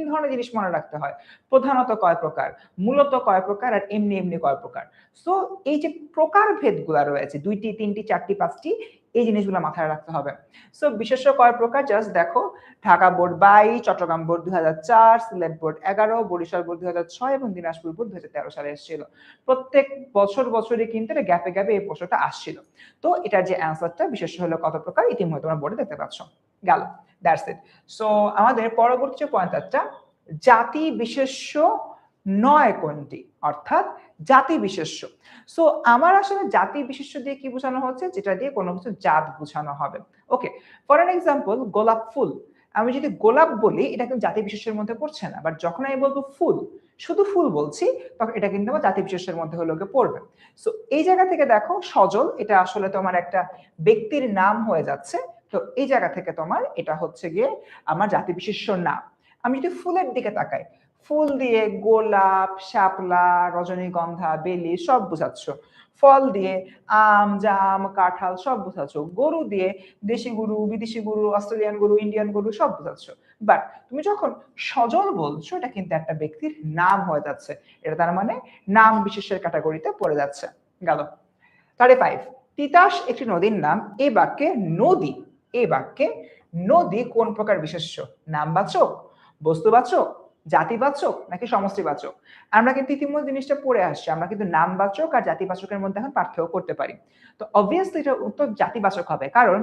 ধরনের জিনিস মনে রাখতে হয়। প্রধানত কয় প্রকার, মূলত কয় প্রকার, আর এমনি এমনি কয় প্রকার। সো এই যে প্রকার ভেদগুলা রয়েছে 2টি, 3টি, 4টি, 5টি, এই জিনিসগুলো মাথায় রাখতে হবে। সো বিশেষ্য কয় প্রকার জাস্ট দেখো, Dhaka board 22, Chittagong board 2004, Sylhet board 11, Barisal board 2006 এবং দিনাজপুর বোর্ড 2013 সালে এসেছিল। প্রত্যেক বছরই কিন্তু এটা গ্যাপে গ্যাপে এই প্রশ্নটা আসছিল। তো এটার যে অ্যান্সারটা বিশেষ্য হলো কত প্রকার, ইতিমধ্যে তোমরা বোর্ডে দেখতে পাচ্ছ। গেল, দ্যাটস ইট। সো আমাদের পরবর্তী যে পয়েন্টটা, জাতি বিশেষ্য নয় কোনটি, অর্থাৎ জাতি বিশেষ্য। সো আমার আসলে জাতি বিশেষ্য দিয়ে কি বোঝানো হচ্ছে? যেটা দিয়ে কোনো কিছু জাত বোঝানো হবে। ওকে, ফর অ্যান এক্সাম্পল গোলাপ ফুল। আমি যদি গোলাপ বলি, এটা কিন্তু জাতি বিশেষের মধ্যে পড়ছে না, বাট যখন আমি বলবো ফুল, শুধু ফুল বলছি, তখন এটা কিন্তু আমার জাতি বিশেষের মধ্যে হলো পড়বে। সো এই জায়গা থেকে দেখো সজল, এটা আসলে তোমার একটা ব্যক্তির নাম হয়ে যাচ্ছে। তো এই জায়গা থেকে তোমার এটা হচ্ছে গিয়ে আমার জাতি বিশেষ্য নাম। আমি যদি ফুলের দিকে তাকাই, ফুল দিয়ে গোলাপ, শাপলা, রজনীগন্ধা, বেলি সব বোঝাচ্ছ। ফল দিয়ে আম, জাম, কাঁঠাল সব বোঝাচ্ছ। গরু দিয়ে দেশি গরু, বিদেশি গরু, অস্ট্রেলিয়ান গরু, ইন্ডিয়ান গরু সব বোঝাচ্ছ। বাট তুমি যখন সজল বলছো, এটা কিন্তু একটা ব্যক্তির নাম হয়ে যাচ্ছে। এটা তার মানে নাম বিশেষের ক্যাটাগরিতে পড়ে যাচ্ছে। গেল। 35, তিতাস একটি নদীর নাম। এই বাক্যে নদী, এই বাক্যে নদী কোন প্রকার বিশেষ্য? নামবাচক, বস্তুবাচক, জাতিবাচক নাকি সমষ্টিবাচক? আমরা কিন্তু ইতিমধ্যে জিনিসটা পড়ে আসছি। আমরা কিন্তু নামবাচক আর জাতিবাচকের মধ্যে এখন পার্থক্য করতে পারি। তো অবভিয়াসলি এটার উত্তর জাতিবাচক হবে। কারণ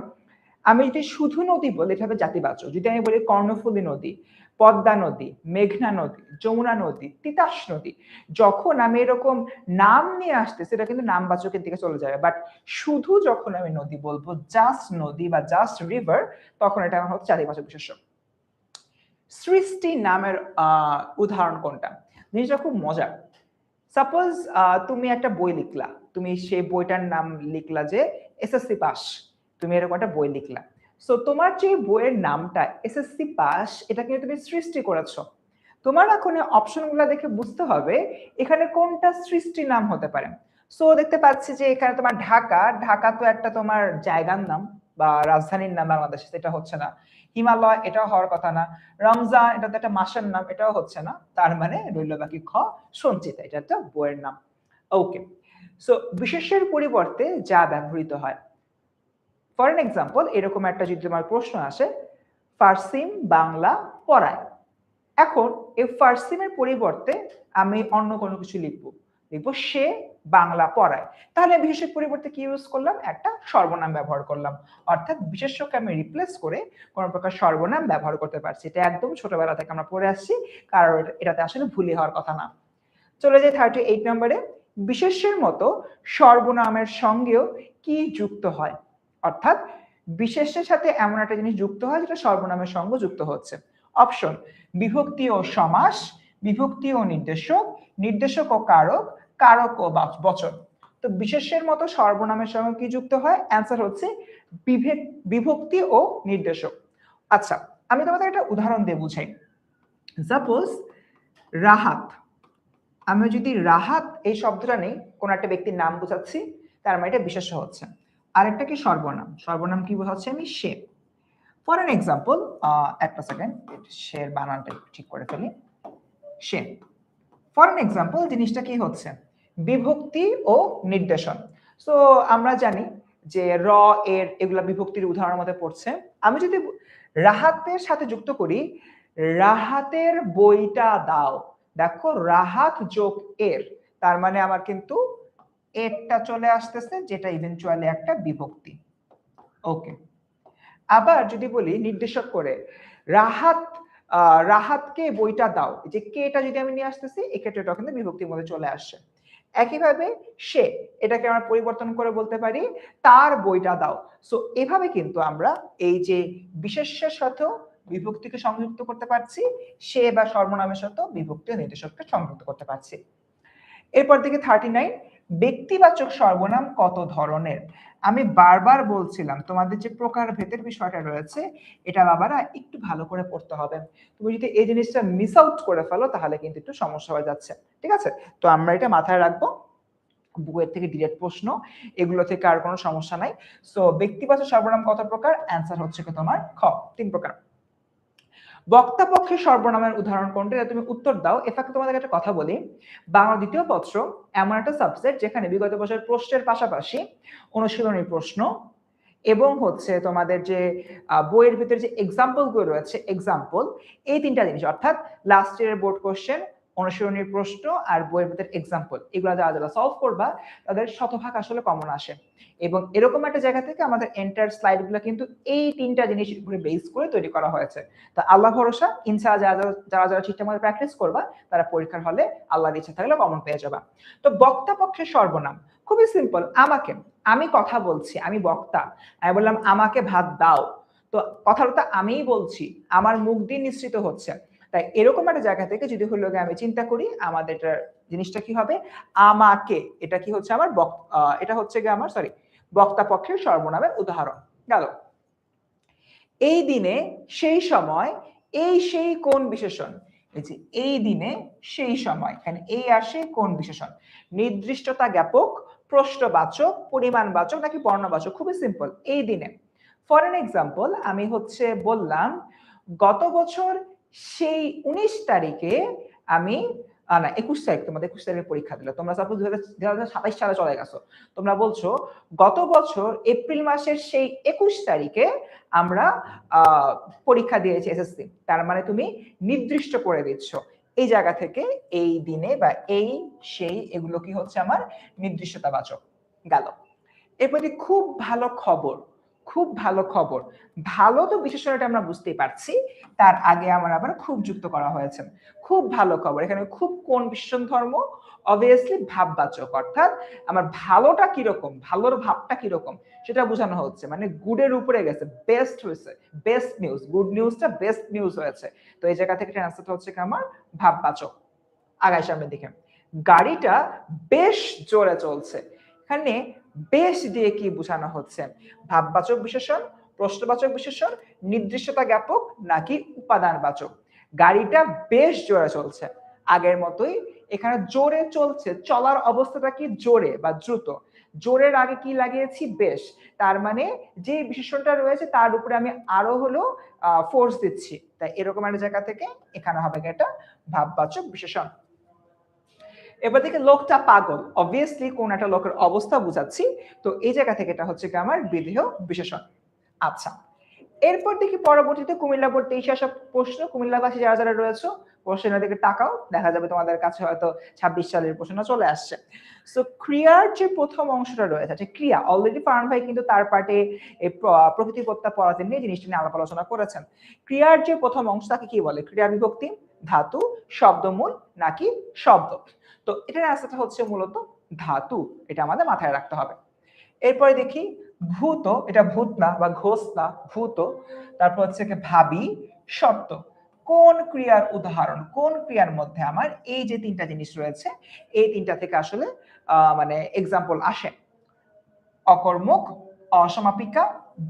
আমি যদি শুধু নদী বলি এটা হবে জাতিবাচক। যদি আমি বলি কর্ণফুলী নদী, পদ্মা নদী, মেঘনা নদী, যমুনা নদী, তিতাস নদী, যখন আমি এরকম নাম নিয়ে আসতেছি এটা কিন্তু নামবাচকের দিকে চলে যাবে। বাট শুধু যখন আমি নদী বলবো, জাস্ট নদী বা জাস্ট রিভার, তখন এটা আমার হচ্ছে জাতিবাচক বিশেষ্য। সৃষ্টি নামের উদাহরণ কোনটা? জিনিসটা খুব মজার। সাপোজ তুমি একটা বই লিখলা, তুমি সেই বইটার নাম লিখলা যে এসএসসি পাস, তুমি এরকম একটা বই লিখলা। সো তোমার যে বইয়ের নামটা এসএসসি পাস, এটা কিন্তু তুমি সৃষ্টি করেছো। তোমার এখন অপশনগুলো দেখে বুঝতে হবে এখানে কোনটা সৃষ্টি নাম হতে পারে। সো দেখতে পাচ্ছি যে এখানে তোমার ঢাকা, ঢাকা তো একটা তোমার জায়গার নাম বা রাজধানীর নাম বাংলাদেশে, সেটা হচ্ছে না। হিমালয়, এটাও হওয়ার কথা না। রমজান, এটা তো একটা মাসের নাম, এটাও হচ্ছে না। তার মানে রইল বাকি খ, সঞ্চিতা, এটা একটা বইয়ের নাম। ওকে, সো বিশেষ্যের পরিবর্তে যা ব্যবহৃত হয়, ফর এন এক্সাম্পল এরকম একটা যদি তোমার প্রশ্ন আসে, ফারসিম বাংলা পড়ায়। এখন এই ফারসিমের পরিবর্তে আমি অন্য কোনো কিছু লিখবো, লিখবো সে বাংলা পড়ায়। তাহলে বিশেষ্যের পরিবর্তে কি ইউজ করলাম? একটা সর্বনাম ব্যবহার করলাম। অর্থাৎ বিশেষ্যকে আমি রিপ্লেস করে কোনো প্রকার সর্বনাম ব্যবহার করতে পারছি। এটা একদম ছোটবেলা থেকে আমরা পড়ে আসছি, কারণ এটাতে আসলে ভুলে হওয়ার কথা না। চলে যাই 38 নম্বরে। বিশেষ্যের মতো সর্বনামের সঙ্গেও কি যুক্ত হয়? অর্থাৎ বিশেষ্যের সাথে এমন একটা জিনিস যুক্ত হয় যেটা সর্বনামের সঙ্গে যুক্ত হচ্ছে। অপশন: বিভক্তি ও সমাস, বিভক্তি ও নির্দেশক, নির্দেশক ও কারক, কারক ও বচন। তো বিশেষ্যের মতো সর্বনামের সঙ্গে কি যুক্ত হয়? অ্যান্সার হচ্ছে বিভক্তি ও নির্দেশক। আচ্ছা, আমি তোমাদের একটা উদাহরণ দিয়ে বুঝাই। সাপোজ রাহাত, আমি যদি রাহাত এই শব্দটা নেই, কোন একটা ব্যক্তির নাম বোঝাচ্ছি, তার মানে এটা বিশেষ্য হচ্ছে। আরেকটা কি সর্বনাম, সর্বনাম কি বোঝাচ্ছে আমি? সে। ফর এন এক্সাম্পল, একটা সেকেন্ড, শের বানানটা ঠিক করে ফেলি। সে, ফর এন এক্সাম্পল জিনিসটা কি হচ্ছে? বিভক্তি ও নির্দেশন। সো আমরা জানি যে র এর এগুলা বিভক্তির উদাহরণের মধ্যে পড়ছে। আমি যদি রাহাতের সাথে যুক্ত করি, রাহাতের বইটা দাও, দেখো রাহাত যোগ এর, তার মানে আমার কিন্তু এরটা চলে আসতেছে, যেটা ইভেন্চুয়ালি একটা বিভক্তি। ওকে, আবার যদি বলি নির্দেশক করে, রাহাত রাহাতকে বইটা দাও, যে কেটা যদি আমি নিয়ে আসতেছি, এক্ষেত্রে এটা কিন্তু বিভক্তির মধ্যে চলে আসছে। একইভাবে সে, এটাকে আমরা পরিবর্তন করে বলতে পারি তার বইটা দাও। সো এভাবে কিন্তু আমরা এই যে বিশেষ্যের সাথেও বিভক্তিকে সংযুক্ত করতে পারছি, সে বা সর্বনামের সাথেও বিভক্তি ও নির্দেশককে সংযুক্ত করতে পারছি। এরপর দিকে 39, ব্যক্তিবাচক সর্বনাম কত ধরনের? আমি বারবার বলছিলাম তোমাদের যে প্রকার ভেদের বিষয়টা রয়েছে, এটা বাবারা একটু ভালো করে পড়তে হবে। তুমি যদি এই জিনিসটা মিস আউট করে ফেলো তাহলে কিন্তু একটু সমস্যা হয়ে যাচ্ছে। ঠিক আছে, তো আমরা এটা মাথায় রাখবো। বইয়ের থেকে ডিরেক্ট প্রশ্ন, এগুলো থেকে আর কোনো সমস্যা নাই। সো ব্যক্তিবাচক সর্বনাম কত প্রকার? অ্যান্সার হচ্ছে কি তোমার খ, 3 প্রকার। বক্তা পক্ষের সর্বনামের উদাহরণ কোনটা? তুমি উত্তর দাও। এফাকে তোমাদের একটা কথা বলি, বাংলা দ্বিতীয় পত্র এমন একটা সাবজেক্ট যেখানে বিগত বছরের প্রশ্নের পাশাপাশি অনুশীলনী প্রশ্ন এবং হচ্ছে তোমাদের যে বইয়ের ভিতরে যে এক্সাম্পল গুলো রয়েছে, এক্সাম্পল, এই তিনটা জিনিস, অর্থাৎ লাস্ট ইয়ারের বোর্ড কোশ্চেন, অনুশীলনীর প্রশ্ন আর বইয়ের ভিতরে এক্সাম্পল, এগুলো যারা সলভ করবা তাদের শতভাগ আসলে কমন আসে। এবং এরকম একটা জায়গা থেকে আমাদের এন্টার স্লাইড গুলো কিন্তু এই তিনটা জিনিসের উপরে বেস করে তৈরি করা হয়েছে। তো আল্লাহ ভরসা, ইনশাআল্লাহ যারা যারা ঠিকঠাক মতো প্র্যাকটিস করবা তারা পরীক্ষার হলে আল্লাহর ইচ্ছা থাকলে কমন পেয়ে যাবা। তো বক্তা পক্ষের সর্বনাম খুবই সিম্পল। আমাকে, আমি কথা বলছি, আমি বক্তা, আমি বললাম আমাকে ভাত দাও, তো কথাটা আমিই বলছি, আমার মুখ দিয়ে নিঃসৃত হচ্ছে। তাই এরকম একটা জায়গা থেকে যদি হলো আমি চিন্তা করি, আমাদের জিনিসটা কি হবে? আমাকে, এটা কি হচ্ছে আমার এটা হচ্ছে গিয়ে আমার বক্তা পক্ষের সর্বনামের উদাহরণ গেল। এই দিনে, সেই সময়, এই সেই কোন বিশেষণ? এই যে এই দিনে সেই সময়, এখানে এই আসে কোন বিশেষণ? নির্দিষ্টতা জ্ঞাপক, প্রশ্নবাচক, পরিমাণবাচক নাকি বর্ণবাচক? খুবই সিম্পল, এই দিনে। ফর এন এক্সাম্পল আমি হচ্ছে বললাম গত বছর সেই 19 তারিখে আমি না 21 তারিখ, তোমাদের 21 তারিখে পরীক্ষা দিল, তোমরা সাপোজ 2027 সালে চলে গেছো, তোমরা বলছো গত বছর এপ্রিল মাসের সেই 21 তারিখে আমরা পরীক্ষা দিয়েছি এসএসসি, তার মানে তুমি নির্দিষ্ট করে দিচ্ছ এই জায়গা থেকে এই দিনে বা এই সেই এগুলো কি হচ্ছে আমার নির্দিষ্টতাবাচক গেল। এরপরে খুব ভালো খবর, খুব ভালো খবর। ভালো তো বিশেষণটা আমরা বুঝতেই পারছি, তার আগে আমার আবার খুব যুক্ত করা হয়েছে। খুব ভালো খবর, এখানে খুব কোন বিশেষণ ধর্ম? অবভিয়াসলি ভাববাচক, অর্থাৎ আমার ভালোটা কিরকম, ভালোর ভাবটা কিরকম সেটা বোঝানো হচ্ছে, মানে গুডের উপরে গেছে, বেস্ট হয়েছে, বেস্ট নিউজ, গুড নিউজটা বেস্ট নিউজ হয়েছে। তো এই জায়গা থেকে ট্রান্সলেট হচ্ছে কি আমার ভাববাচক। আগাই সামনের দিকে, গাড়িটা বেশ জোরে চলছে। এখানে বেশ দিয়ে কি বোঝানো হচ্ছে? ভাববাচক বিশেষণ, প্রশ্নবাচক বিশেষণ, নির্দিষ্টতা জ্ঞাপক নাকি উপাদানবাচক? গাড়িটা বেশ জোরে চলছে, আগের মতোই এখানে জোরে চলছে, চলার অবস্থাটা কি জোরে বা দ্রুত। জোরের আগে কি লাগিয়েছি? বেশ। তার মানে যে বিশেষণটা রয়েছে তার উপরে আমি আরো হলো ফোর্স দিচ্ছি, তাই এরকম একটা জায়গা থেকে এখানে হবে এটা ভাববাচক বিশেষণ। এবার দেখে লোকটা পাগল, অবভিয়াসলি কোন একটা লোকের অবস্থা বুঝাচ্ছি, তো এই জায়গা থেকে এটা হচ্ছে কি আমার বিধেয় বিশেষণ। আচ্ছা, এরপর দেখি পরবর্তীতে কুমিল্লা বোর্ড 23 আসা প্রশ্ন। কুমিল্লাবাসী যারা যারা রয়েছে প্রশ্নের দিকে তাকাও, দেখা যাবে তোমাদের কাছে হয়তো 26 সালের প্রশ্ন চলে আসছে। সো ক্রিয়ার যে প্রথম অংশটা রয়েছে, যে ক্রিয়া, অলরেডি ফারহান ভাই কিন্তু তার পার্টে এই প্রকৃতি প্রত্যয় পড়াতে নিয়ে জিনিসটা নিয়ে আলাপ আলোচনা করেছেন। ক্রিয়ার যে প্রথম অংশ তাকে কি বলে? ক্রিয়া বিভক্তি, ধাতু, শব্দমূল নাকি শব্দ? তো এটার অ্যান্সারটা হচ্ছে মূলত ধাতু, এটা আমাদের মাথায় রাখতে হবে। এরপরে দেখি ভূত, এটা ভূত না বা ঘোষ না, ভূত। তারপর হচ্ছে কি ভাবি, শর্ত। কোন ক্রিয়ার উদাহরণ, কোন ক্রিয়ার মধ্যে আমার এই যে তিনটা জিনিস রয়েছে এই তিনটা থেকে আসলে মানে এক্সাম্পল আসে? অকর্মক, অসমাপিকা,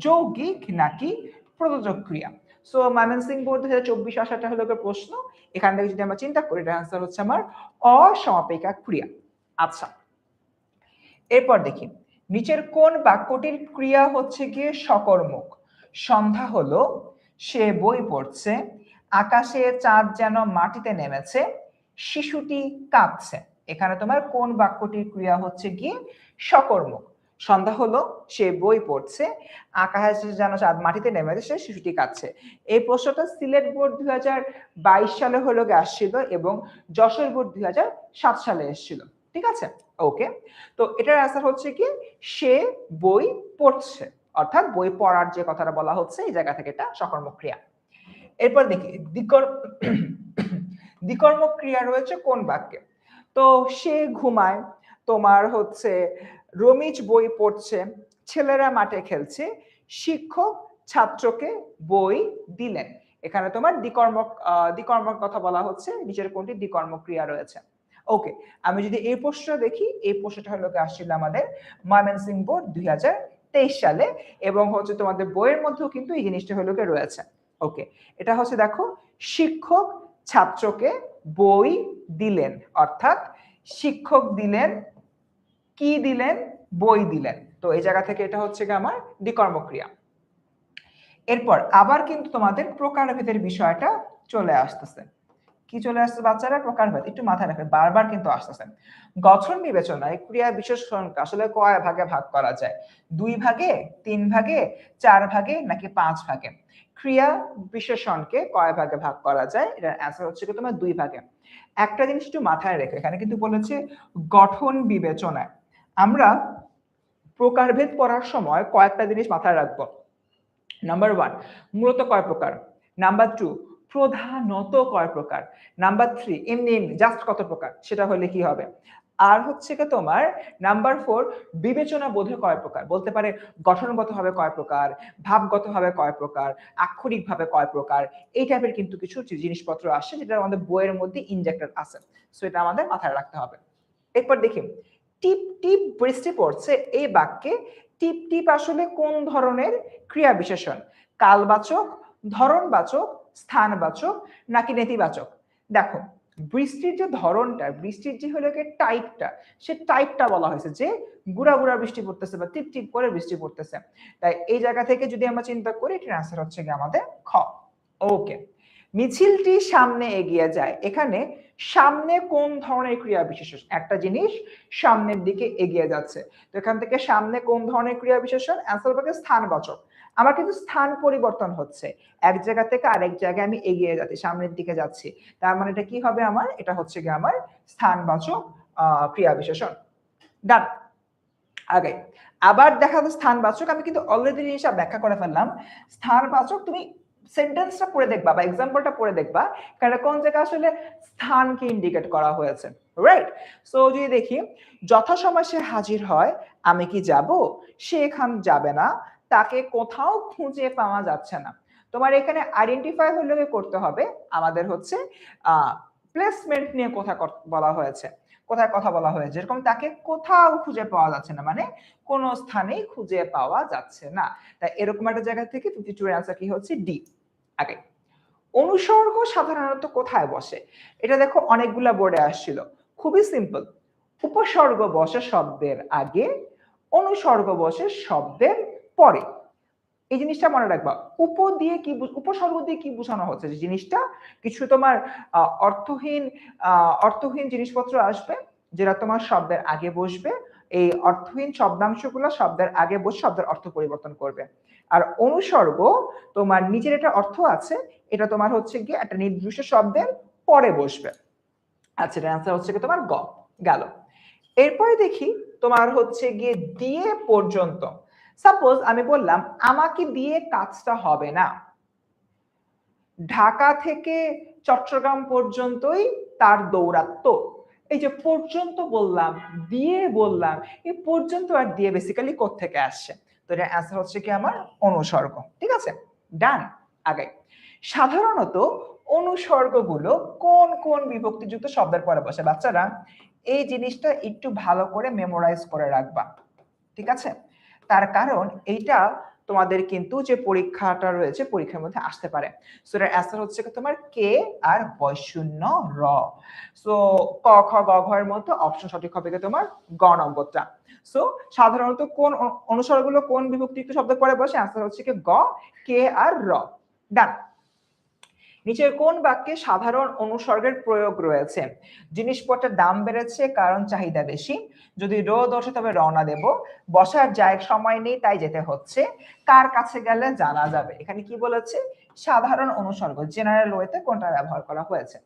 যৌগিক নাকি প্রযোজক ক্রিয়া? সো ময়মনসিংহ বোর্ড 2024 আসাটা হলো প্রশ্ন। এখান থেকে যদি আমরা চিন্তা করি এটার আনসার হচ্ছে আমার অসমাপিকা ক্রিয়া। আচ্ছা, এরপর দেখি নিচের কোন বাক্যটির ক্রিয়া হচ্ছে গিয়ে সকর্মক? সন্ধ্যা হলো, সে বই পড়ছে, আকাশে চাঁদ যেন মাটিতে নেমেছে, শিশুটি কাঁদছে। এখানে তোমার কোন বাক্যটির ক্রিয়া হচ্ছে গিয়ে সকর্মক? সন্ধ্যা হলো, সে বই পড়ছে, আকাশে যেন চাঁদ মাটিতে নেমেছে, শিশুটি কাঁদছে। এই প্রশ্নটা সিলেট বোর্ড 2022 সালে হলো আসছিল এবং যশোর বোর্ড 2007 সালে এসেছিল। ঠিক আছে, ওকে। তো এটার অ্যান্সার হচ্ছে কি সে বই পড়ছে, অর্থাৎ বই পড়ার যে কথাটা বলা হচ্ছে এই জায়গা থেকে এটা সকর্মক ক্রিয়া। এরপর দেখি দ্বিকর্মক ক্রিয়া রয়েছে কোন বাক্যে? তো সে ঘুমায়, তোমার হচ্ছে রমিজ বই পড়ছে, ছেলেরা মাঠে খেলছে, শিক্ষক ছাত্রকে বই দিলেন। এখানে তোমার দ্বিকর্মক কথা বলা হচ্ছে, নিচের কোনটি দ্বিকর্মক ক্রিয়া রয়েছে? ওকে, আমি যদি এই প্রশ্নটা দেখি, এই প্রশ্নটা হলো আসছিল আমাদের ময়মনসিংহ বোর্ড 2023 সালে এবং হচ্ছে তোমাদের বইয়ের মধ্যেও কিন্তু এই জিনিসটা হলো রয়েছে। ওকে, এটা হচ্ছে দেখো শিক্ষক ছাত্রকে বই দিলেন, অর্থাৎ শিক্ষক দিলেন, কি দিলেন? বই দিলেন। তো এই জায়গা থেকে এটা হচ্ছে আমার দ্বিকর্মক ক্রিয়া। এরপর আবার কিন্তু তোমাদের প্রকারভেদের বিষয়টা চলে আসতেছে। কি চলে আসছে বাচ্চারা? প্রকারভেদ। একটু মাথায় রাখবে, বারবার কিন্তু আসতেছে। গঠন বিবেচনায় ক্রিয়া বিশেষণকে আসলে কয় ভাগে ভাগ করা যায়? 2 ভাগে, 3 ভাগে, 4 ভাগে নাকি 5 ভাগে? ক্রিয়া বিশেষণকে কয় ভাগে ভাগ করা যায়? এটার অ্যান্সার হচ্ছে কি তোমার 2 ভাগে। একটা জিনিস একটু মাথায় রেখে, এখানে কিন্তু বলেছে গঠন বিবেচনায়। আমরা প্রকারভেদ পড়ার সময় কয়েকটা জিনিস মাথায় রাখবো। নাম্বার 1 মূলত কয় প্রকার, নাম্বার 2 প্রধানত কয় প্রকার, নাম্বার 3 এমনি এমনি জাস্ট কত প্রকার, সেটা হলে কি হবে। আর হচ্ছে কি তোমার নাম্বার 4 বিবেচনা বোধে কয় প্রকার, বলতে পারে গঠনগতভাবে কয় প্রকার, ভাবগতভাবে কয় প্রকার, আক্ষরিকভাবে কয় প্রকার, এই টাইপের কিন্তু কিছু জিনিসপত্র আসে যেটা আমাদের বইয়ের মধ্যে ইনজেক্টেড আছে। সো এটা আমাদের মাথায় রাখতে হবে। এরপর দেখি টিপ টিপ বৃষ্টি পড়ছে, এই বাক্যে টিপ টিপ আসলে কোন ধরনের ক্রিয়া বিশেষণ? কালবাচক, ধরনবাচক, স্থানবাচক নাকি নেতিবাচক? দেখো বৃষ্টির যে ধরনটা, বৃষ্টির যে হলো টাইপটা, সে টাইপটা বলা হয়েছে যে গুড়া গুড়া বৃষ্টি পড়তেছে বা টিপ টিপ করে বৃষ্টি পড়তেছে। তাই এই জায়গা থেকে যদি আমরা চিন্তা করি এটার অ্যান্সার হচ্ছে কি আমাদের খ। ওকে, মিছিলটি সামনে এগিয়ে যায়। এখানে সামনে কোন ধরনের ক্রিয়া বিশেষণ? একটা জিনিস সামনের দিকে এগিয়ে যাচ্ছে, তো এখান থেকে সামনে কোন ধরনের ক্রিয়া বিশেষণ? অ্যান্সার হবে স্থানবাচক। আমার কিন্তু স্থান পরিবর্তন হচ্ছে, এক জায়গা থেকে আরেক জায়গায় আমি এগিয়ে যাচ্ছি, সামনের দিকে যাচ্ছি, তার মানে এটা কি হবে আমার? এটা হচ্ছে কি আমার স্থানবাচক ক্রিয়া বিশেষণ। ডান। আগে আবার দেখা যাচ্ছে স্থানবাচক, আমি কিন্তু অলরেডি জিনিসটা ব্যাখ্যা করে ফেললাম। স্থানবাচক তুমি সেন্টেন্সটা পড়ে দেখবা বা এক্সাম্পলটা পড়ে দেখবা, কারণ কোন জায়গায় আসলে স্থানকে ইন্ডিকেট করা হয়েছে, রাইট? সো যদি দেখি, যথাসময় সে হাজির হয়, আমি কি যাব? সে এখান যাবে না, তাকে কোথাও খুঁজে পাওয়া যাচ্ছে না। তোমার এখানে আইডেন্টিফাই হলে করতে হবে আমাদের হচ্ছে প্লেসমেন্ট নিয়ে বলা হয়েছে, কোথায় কথা বলা হয়েছে, যেরকম তাকে কোথাও খুঁজে পাওয়া যাচ্ছে না, মানে কোন স্থানেই খুঁজে পাওয়া যাচ্ছে না। তাই এরকম একটা জায়গা থেকে 52 এর আনসার কি হচ্ছে? ডি। আগে অনুসর্গ সাধারণত কোথায় বসে? এটা দেখো অনেকগুলা বোর্ডে আসছিল, খুবই সিম্পল। উপসর্গ বসে শব্দের আগে, অনুসর্গ বসে শব্দের পরে। এই জিনিসটা মনে রাখবা। উপসর্গ দিয়ে কি বোঝানো হচ্ছে? যে জিনিসটা কিছু তোমার অর্থহীন জিনিসপত্র আসবে, যেটা তোমার শব্দের আগে বসবে, এই অর্থহীন শব্দাংশগুলো শব্দের আগে বসে শব্দের অর্থ পরিবর্তন করবে। আর অনুসর্গ তোমার নিজের একটা অর্থ আছে, এটা তোমার হচ্ছে গিয়ে একটা নির্দিষ্ট শব্দের পরে বসবে। আচ্ছা, এর অ্যান্সার হচ্ছে কি তোমার গ গেল। এরপরে দেখি তোমার হচ্ছে গিয়ে দিয়ে পর্যন্ত। সাপোজ আমি বললাম আমাকে দিয়ে কাজটা হবে না, ঢাকা থেকে চট্টগ্রাম পর্যন্তই তার দৌরাত্ম্য। এই যে পর্যন্ত বললাম, দিয়ে বললাম, এই পর্যন্ত আর দিয়ে বেসিক্যালি কোত্থেকে আসছে? তো এর অ্যান্সার হচ্ছে কি আমার অনুসর্গ। ঠিক আছে, ডান। আগে সাধারণত অনুসর্গগুলো কোন কোন বিভক্তিযুক্ত শব্দের পরে বসে? বাচ্চারা এই জিনিসটা একটু ভালো করে মেমোরাইজ করে রাখবা, ঠিক আছে? তার কারণ এইটা তোমাদের কিন্তু যে পরীক্ষাটা রয়েছে, পরীক্ষার মধ্যে আসতে পারে। সো এর অ্যান্সার হচ্ছে তোমার কে আর বয়শূন্য র। সো ক খ গ ঘ এর মধ্যে অপশন সঠিক হবে কি তোমার গ নম্বরটা। সো সাধারণত কোন অনুসর্গগুলো কোন বিভক্তিযুক্ত শব্দের পরে বসে? অ্যান্সার হচ্ছে কি গ, কে আর র। ডান। নিচের কোন বাক্যে সাধারণ অনুসর্গের প্রয়োগ রয়েছে? জিনিসপত্রের দাম বেড়েছে কারণ চাহিদা বেশি, যদি রোদ ওঠে তবে রওনা দেব, বসার জায়গা সময় নেই তাই যেতে হচ্ছে, কার কাছে গেলে জানা যাবে। এখানে কি বলেছে? সাধারণ অনুসর্গ, জেনারেল ওয়েতে কোনটা ব্যবহার করা হয়েছে।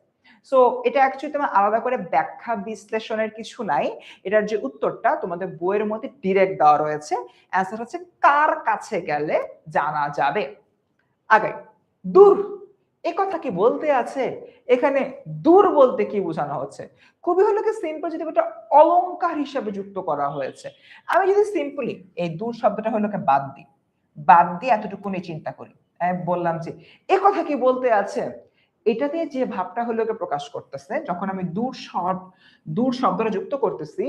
সো এটা অ্যাকচুয়ালি তোমার আলাদা করে ব্যাখ্যা বিশ্লেষণের কিছু নাই, এটার যে উত্তরটা তোমাদের বইয়ের মধ্যে ডিরেক্ট দেওয়া রয়েছে। অ্যান্সার হচ্ছে কার কাছে গেলে জানা যাবে। আগে দূর, এ কথা কি বলতে আছে? এখানে দূর বলতে কি বোঝানো হচ্ছে? খুবই হলো কি সিম্পল, যদি এটা অলংকার হিসাবে যুক্ত করা হয়েছে। আমি যদি সিম্পলি এই দূর শব্দটা হলো বাদ দিয়ে এতটুকুনি চিন্তা করি, আমি বললাম যে এ কথা কি বলতে আছে, এটা দিয়ে যে ভাবটা হলো প্রকাশ করতেছে, যখন আমি দূর শব্দটা যুক্ত করতেছি,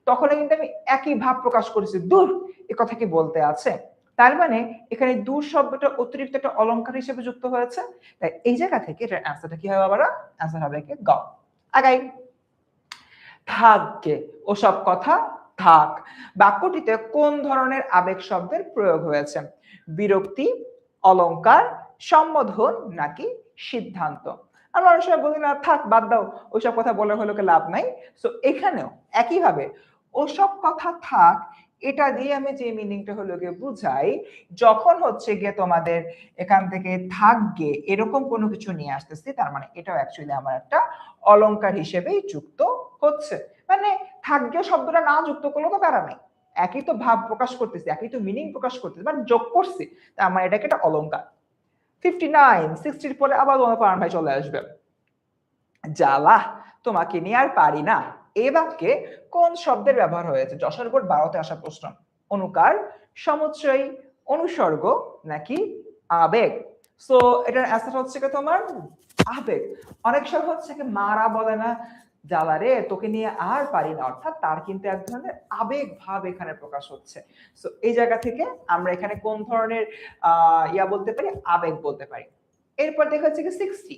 তখন কিন্তু আমি একই ভাব প্রকাশ করেছি, দূর এ কথা কি বলতে আছে। তার মানে এখানে দূর শব্দটা অতিরিক্ত একটা অলংকার হিসেবে যুক্ত হয়েছে। তাই এই জায়গা থেকে এটার অ্যান্সারটা কি হবে? আবার অ্যান্সার হবে কি গ। আগাই থাককে, ওসব কথা থাক। বাক্যটিতে কোন ধরনের আবেগ শব্দের প্রয়োগ হয়েছে? বিরক্তি, অলংকার, সম্বোধন নাকি সিদ্ধান্ত? আমরা অনেক সময় বলি না থাক বাদ দাও, ওইসব কথা বলে হলো লাভ নাই। সো এখানেও একইভাবে ওসব কথা থাক, এটা দিয়ে আমি যে মিনিংটা হলো গিয়ে বুঝাই, যখন হচ্ছে গিয়ে তোমাদের এখান থেকে থাকবে এরকম কোনো কিছু নিয়ে আসতেছি, তার মানে এটাও অ্যাকচুয়ালি আমার একটা অলংকার হিসেবেই যুক্ত হচ্ছে। মানে থাকবে শব্দটা না যুক্ত করলে তো প্যারা নাই, একই তো ভাব প্রকাশ করতেছি, একই তো মিনিং প্রকাশ করতেছি, বাট যোগ করছি, তার মানে এটাকে একটা অলংকার। 59 60 পরে আবার তোমার ভাই চলে আসবে। জ্বালা, তোমাকে নিয়ে আর পারি না, এ বাক্যে কোন শব্দের ব্যবহার হয়েছে? যশোর বোর্ড 12তে আসা প্রশ্ন। অনুকার, সমুচ্চয়, অনুসর্গ নাকি আবেগ? সো এটার অ্যান্সার হচ্ছে কি তোমার আবেগ। অনেক সময় হচ্ছে কি মারা বলে না জ্বালা রে তোকে নিয়ে আর পারি না, অর্থাৎ তার কিন্তু এক ধরনের আবেগ ভাব এখানে প্রকাশ হচ্ছে। সো এই জায়গা থেকে আমরা এখানে কোন ধরনের বলতে পারি? আবেগ বলতে পারি। এরপর দেখা হচ্ছে কি 60,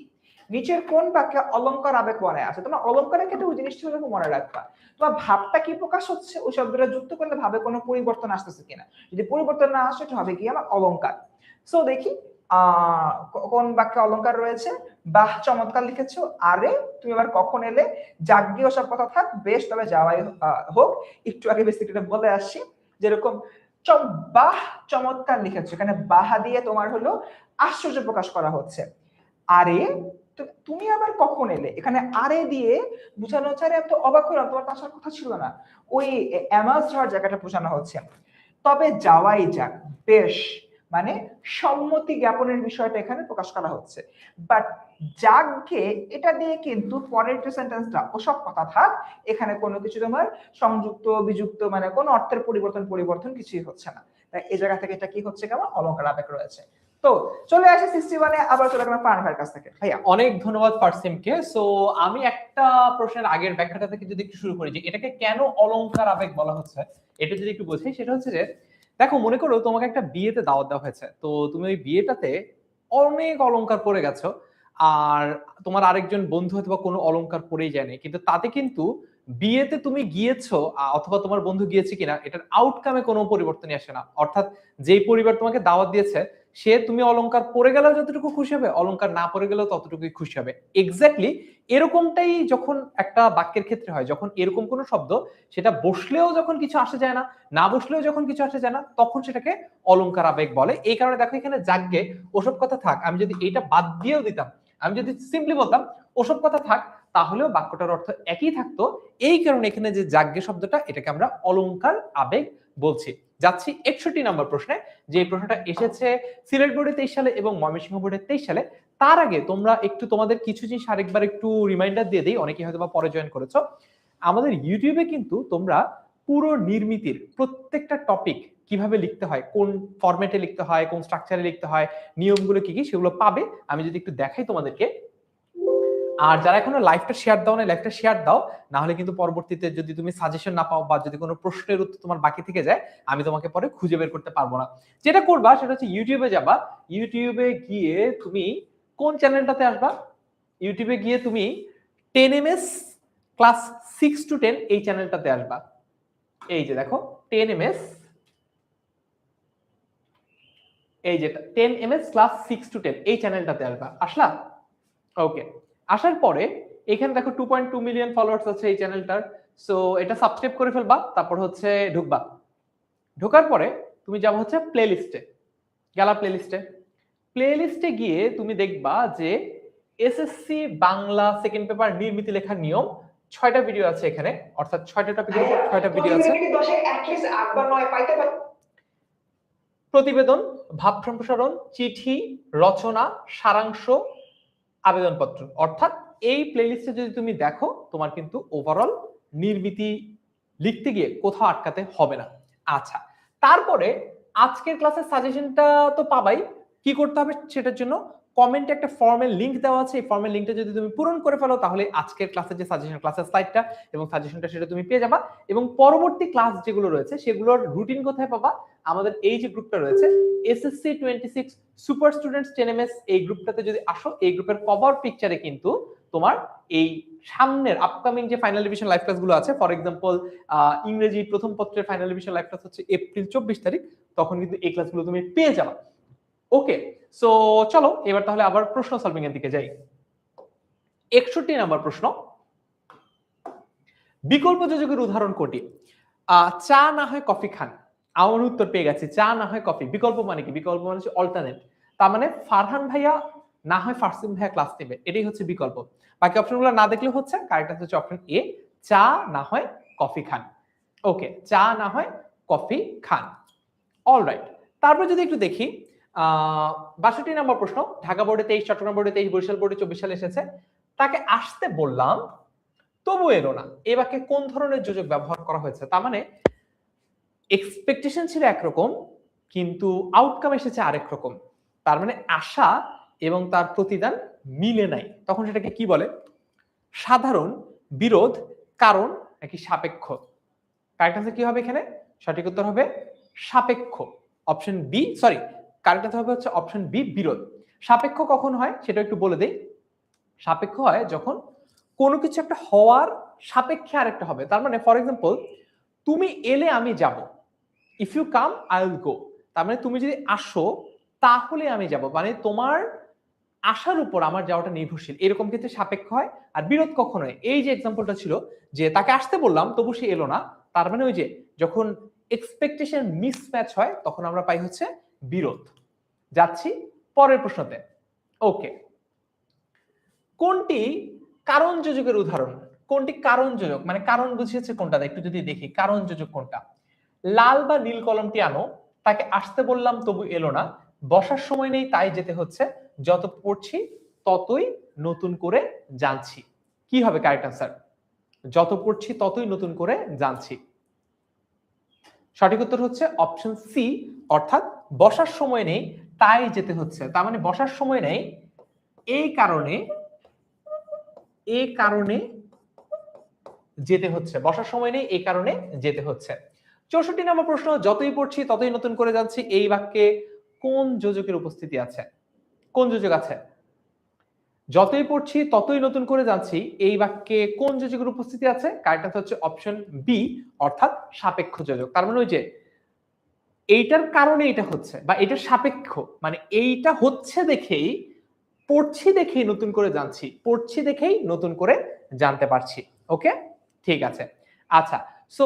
নিচের কোন বাক্যে অলংকার আবেগ বনে আছে? তোমার অলংকারের ক্ষেত্রে ওই জিনিসটা হলো মনে রাখবা, তোমার ভাবটা কি প্রকাশ হচ্ছে, ওই শব্দটা যুক্ত করলে ভাবে কোনো পরিবর্তন আসতেছে কিনা, যদি পরিবর্তন না আসে এটা হবে কি আমার অলংকার। সো দেখি কোন বাক্যে অলংকার রয়েছে? বাহ চমৎকার লিখেছো। আরে তুমি আবার কখন এলে? যাগ্গে ওসব কথা থাক, বেশ তবে যাওয়াই হোক। একটু আগে বেসিক্যালি বলে আসছি, যেরকম বাহ চমৎকার লিখেছো, এখানে বাহা দিয়ে তোমার হলো আশ্চর্য প্রকাশ করা হচ্ছে। আরে তুমি আবার কখন এলে, এখানে আরে দিয়ে বোঝানো হচ্ছে আরে এত অবাক হলাম, তোমার তো আসার কথা ছিল না, ওই অ্যামাজড হওয়ার জায়গাটা বোঝানো হচ্ছে। তবে যাওয়াই যাক, বেশ মানে সম্মতি জ্ঞাপনের বিষয়টা এখানে প্রকাশ করা হচ্ছে। বাট যাককে এটা দিয়ে কিন্তু পরের যে সেন্টেন্সটা ওসব কথা থাক, এখানে কোনো কিছু তোমার সংযুক্ত বিযুক্ত মানে কোনো অর্থের পরিবর্তন কিছুই হচ্ছে না। তাই এই জায়গা থেকে এটা কি হচ্ছে, কেমন অলংকার আবেগ রয়েছে। তো চলে আসে 61-এ, আবার চলে গেলাম ফারহান ভাইয়ের কাছ থেকে। ভাইয়া অনেক ধন্যবাদ ফারসিমকে। সো আমি একটা প্রশ্নের আগের ব্যাখ্যাটা থেকে যদি একটু শুরু করি, যে এটাকে কেন অলংকার আবেগ বলা হচ্ছে, এটা যদি একটু বোঝাই, সেটা হচ্ছে যে দেখো, মনে করো তোমাকে একটা বিয়েতে দাওয়াত দেওয়া হয়েছে, তো তুমি ওই বিয়েটাতে অনেক অলংকার পরে গেছো, আর তোমার আরেকজন বন্ধু হয়তো বা কোনো অলংকার পরেই যায়নি, কিন্তু তাতে কিন্তু বিয়েতে তুমি গিয়েছো অথবা তোমার বন্ধু গিয়েছে কিনা এটার আউটকামে কোনো পরিবর্তনই আসে না। অর্থাৎ যেই পরিবার তোমাকে দাওয়াত দিয়েছে সে তুমি অলংকার পরে গেলেও যতটুকু খুশি হবে, অলংকার না পরে গেলেও ততটুকুই খুশি হবে। এক্স্যাক্টলি এরকমটাই যখন একটা বাক্যের ক্ষেত্রে হয়, যখন এরকম কোনো শব্দ সেটা বসলেও যখন কিছু আসে যায় না, না বসলেও যখন কিছু আসে যায় না, তখন সেটাকে অলংকার আবেগ বলে। এই কারণে দেখো এখানে যাগ্গে ওসব কথা থাক, আমি যদি এইটা বাদ দিয়েও দিতাম, আমি যদি সিম্পলি বলতাম ওসব কথা থাক, তাহলেও বাক্যটার অর্থ একই থাকতো। এই কারণে এখানে যে যাগ্গে শব্দটা, এটাকে আমরা অলংকার আবেগ বলছি। যাচ্ছি 61 নম্বর প্রশ্নে, যে প্রশ্নটা এসেছে সিলেট বোর্ডে 23 সালে এবং ময়মনসিংহ বোর্ডে 23 সালে। তার আগে তোমরা একটু তোমাদের কিছু জিনিস আরেকবার একটু রিমাইন্ডার দিয়ে দিই, অনেকে হয়তো বা পরে জয়েন করেছো। আমাদের ইউটিউবে কিন্তু তোমরা পুরো নির্মিতির প্রত্যেকটা টপিক কিভাবে লিখতে হয়, কোন ফরম্যাটে লিখতে হয়, কোন স্ট্রাকচারে লিখতে হয়, নিয়মগুলো কি কি সেগুলো পাবে। আমি যদি একটু দেখাই তোমাদেরকে, আর যারা এখনো লাইভটা শেয়ার দাও না, লাইভটা শেয়ার দাও, না হলে কিন্তু পরবর্তীতে যদি তুমি সাজেশন না পাও বা যদি কোনো প্রশ্নের উত্তর তোমার বাকি থেকে যায়, আমি তোমাকে পরে খুঁজে বের করতে পারবো না। যেটা করবা সেটা হচ্ছে ইউটিউবে যাবা, ইউটিউবে গিয়ে তুমি কোন চ্যানেলটাতে আসবা, ইউটিউবে গিয়ে তুমি 10ms ক্লাস 6 to 10 এই চ্যানেলটাতে আসবা। এই যে দেখো 10ms, এই যেটা 10ms ক্লাস 6 to 10 এই চ্যানেলটাতে আসবা। আসলা? ওকে, আসার পরে এখানে দেখো 2.2 মিলিয়ন ফলোয়ার্স আছে এই চ্যানেলটার। সো এটা সাবস্ক্রাইব করে ফেলবা, তারপর হচ্ছে ঢুকবা। ঢোকার পরে তুমি যাবো হচ্ছে প্লেলিস্টে, গেলা প্লেলিস্টে গিয়ে তুমি দেখবা যে এসএসসি বাংলা সেকেন্ড পেপার নির্মিতি লেখার নিয়ম 6টা ভিডিও আছে এখানে, অর্থাৎ 6টা টপিকের উপর 6টা ভিডিও আছে। প্রতিবেদন, ভাব সম্প্রসারণ, চিঠি, রচনা, সারাংশ, আবেদনপত্র। অর্থাৎ এই প্লেলিস্টে যদি তুমি দেখো, তোমার কিন্তু ওভারঅল নির্মিতি লিখতে গিয়ে কোথাও আটকাতে হবে না। আচ্ছা, তারপরে আজকের ক্লাসের সাজেশনটা তো পাবাই। কি করতে হবে সেটার জন্য কমেন্টে একটা ফর্মের লিংক দেওয়া আছে, এই ফর্মের লিংকটা যদি তুমি পূরণ করে ফেলো, তাহলে আজকের ক্লাসের যে সাজেশন, ক্লাসের স্লাইডটা এবং সাজেশনটা সেটা তুমি পেয়ে যাবা। এবং পরবর্তী ক্লাস যেগুলো রয়েছে সেগুলোর রুটিন কোথায় পাবা? আমাদের এই যে গ্রুপটা রয়েছে এসএসসি 26 সুপার স্টুডেন্টস 10ms, এই গ্রুপটাতে যদি আসো, এই গ্রুপের কভার পিকচারে কিন্তু তোমার এই সামনের আপকামিং যে ফাইনাল রিভিশন লাইভ ক্লাসগুলো আছে, ফর এক্সাম্পল ইংরেজি প্রথম পত্রের ফাইনাল রিভিশন লাইভ ক্লাস হচ্ছে এপ্রিল 24 তারিখ, তখন কিন্তু এই ক্লাসগুলো তুমি পেয়ে যাবে। ওকে, সো চলো এবার তাহলে আবার প্রশ্ন সলভিং এর দিকে যাই। 61 নম্বর প্রশ্ন, বিকল্প যোজকের উদাহরণ কোনটি? চা না হয় কফি খান। আমার উত্তর পেয়ে গেছি, চা না হয় কফি। বিকল্প মানে কি? বিকল্প মানে হচ্ছে অল্টারনেট। তার মানে ফারহান ভাইয়া না হয় ফারসিম ভাইয়া ক্লাস নেবে, এটাই হচ্ছে বিকল্প। বাকি অপশনগুলো না দেখলে হচ্ছে কারেক্ট আনসার হচ্ছে অপশন এ, চা না হয় কফি খান। ওকে, চা না হয় কফি খান। অলরাইট, তারপর যদি একটু দেখি 62 নম্বর প্রশ্ন, ঢাকা বোর্ডে 23, চট্টগ্রাম বোর্ডে 23, বরিশাল বোর্ডে 24 সালে এসেছে। তাকে আসতে বললাম তবু এলো না, এ বাক্যে কোন ধরনের যোজক ব্যবহার করা হয়েছে? তার মানে এক্সপেকটেশন ছিল একরকম, কিন্তু আউটকাম এসেছে আরেক রকম। তার মানে আশা এবং তার প্রতিদান মিলে নাই। তখন সেটাকে কি বলে? সাধারণ, বিরোধ, কারণ নাকি সাপেক্ষ? কারেক্ট আনসার কি হবে এখানে? সঠিক উত্তর হবে সাপেক্ষ, option B. Sorry, correct answer হবে হচ্ছে অপশন বি, বিরোধ। সাপেক্ষ কখন হয় সেটা একটু বলে দেই। সাপেক্ষ হয় যখন কোনো কিছু একটা হওয়ার সাপেক্ষে আরেকটা হবে। তার মানে ফর এক্সাম্পল, তুমি এলে আমি যাব, if you come I will go. তার মানে তুমি যদি আসো তাহলে আমি যাব, মানে তোমার আশার উপর আমার যাওয়াটা নির্ভরশীল, এরকম ক্ষেত্রে সাপেক্ষ হয়। আর বিরোধ কখন হয়, এই যে এক্সাম্পলটা ছিল যে তাকে আসতে বললাম তবু সে এলো না, তার মানে ওই যে যখন এক্সপেকটেশন মিসম্যাচ হয় তখন আমরা পাই হচ্ছে বিরোধ। যাচ্ছি পরের প্রশ্নতে। ওকে, কোনটি কারণ যোজকের উদাহরণ? কোনটি কারণ যোজক, মানে কারণ বুঝিয়েছে কোনটা, একটু যদি দেখি কারণ যোজক কোনটা। লাল বা নীল কলমটি আনো, তাকে আসতে বললাম তবু এলো না, বসার সময় নেই তাই যেতে হচ্ছে, যত পড়ছি ততই নতুন করে জানছি। কি হবে কারেক্ট আনসার? যত পড়ছি ততই নতুন করে জানছি। সঠিক উত্তর হচ্ছে অপশন সি, অর্থাৎ বসার সময় নেই তাই যেতে হচ্ছে। তার মানে বসার সময় নেই, এই কারণে যেতে হচ্ছে, বসার সময় নেই এই কারণে যেতে হচ্ছে। 64 নম্বর প্রশ্ন, যতই পড়ছি ততই নতুন করে যাচ্ছি, এই বাক্যে কোন যোজকের উপস্থিতি আছে? কোন যোজক আছে? যতই পড়ছি ততই নতুন করে যাচ্ছি, এই বাক্যে কোন যোজকের উপস্থিতি আছে? কারেক্ট আনসার হচ্ছে অপশন বি, অর্থাৎ সাপেক্ষ যোজক। তার মানে ওই যে এইটার কারণে এটা হচ্ছে, বা এটার সাপেক্ষ, মানে এইটা হচ্ছে দেখেই, পড়ছি দেখেই নতুন করে জানছি, পড়ছি দেখেই নতুন করে জানতে পারছি। ওকে, ঠিক আছে। আচ্ছা, সো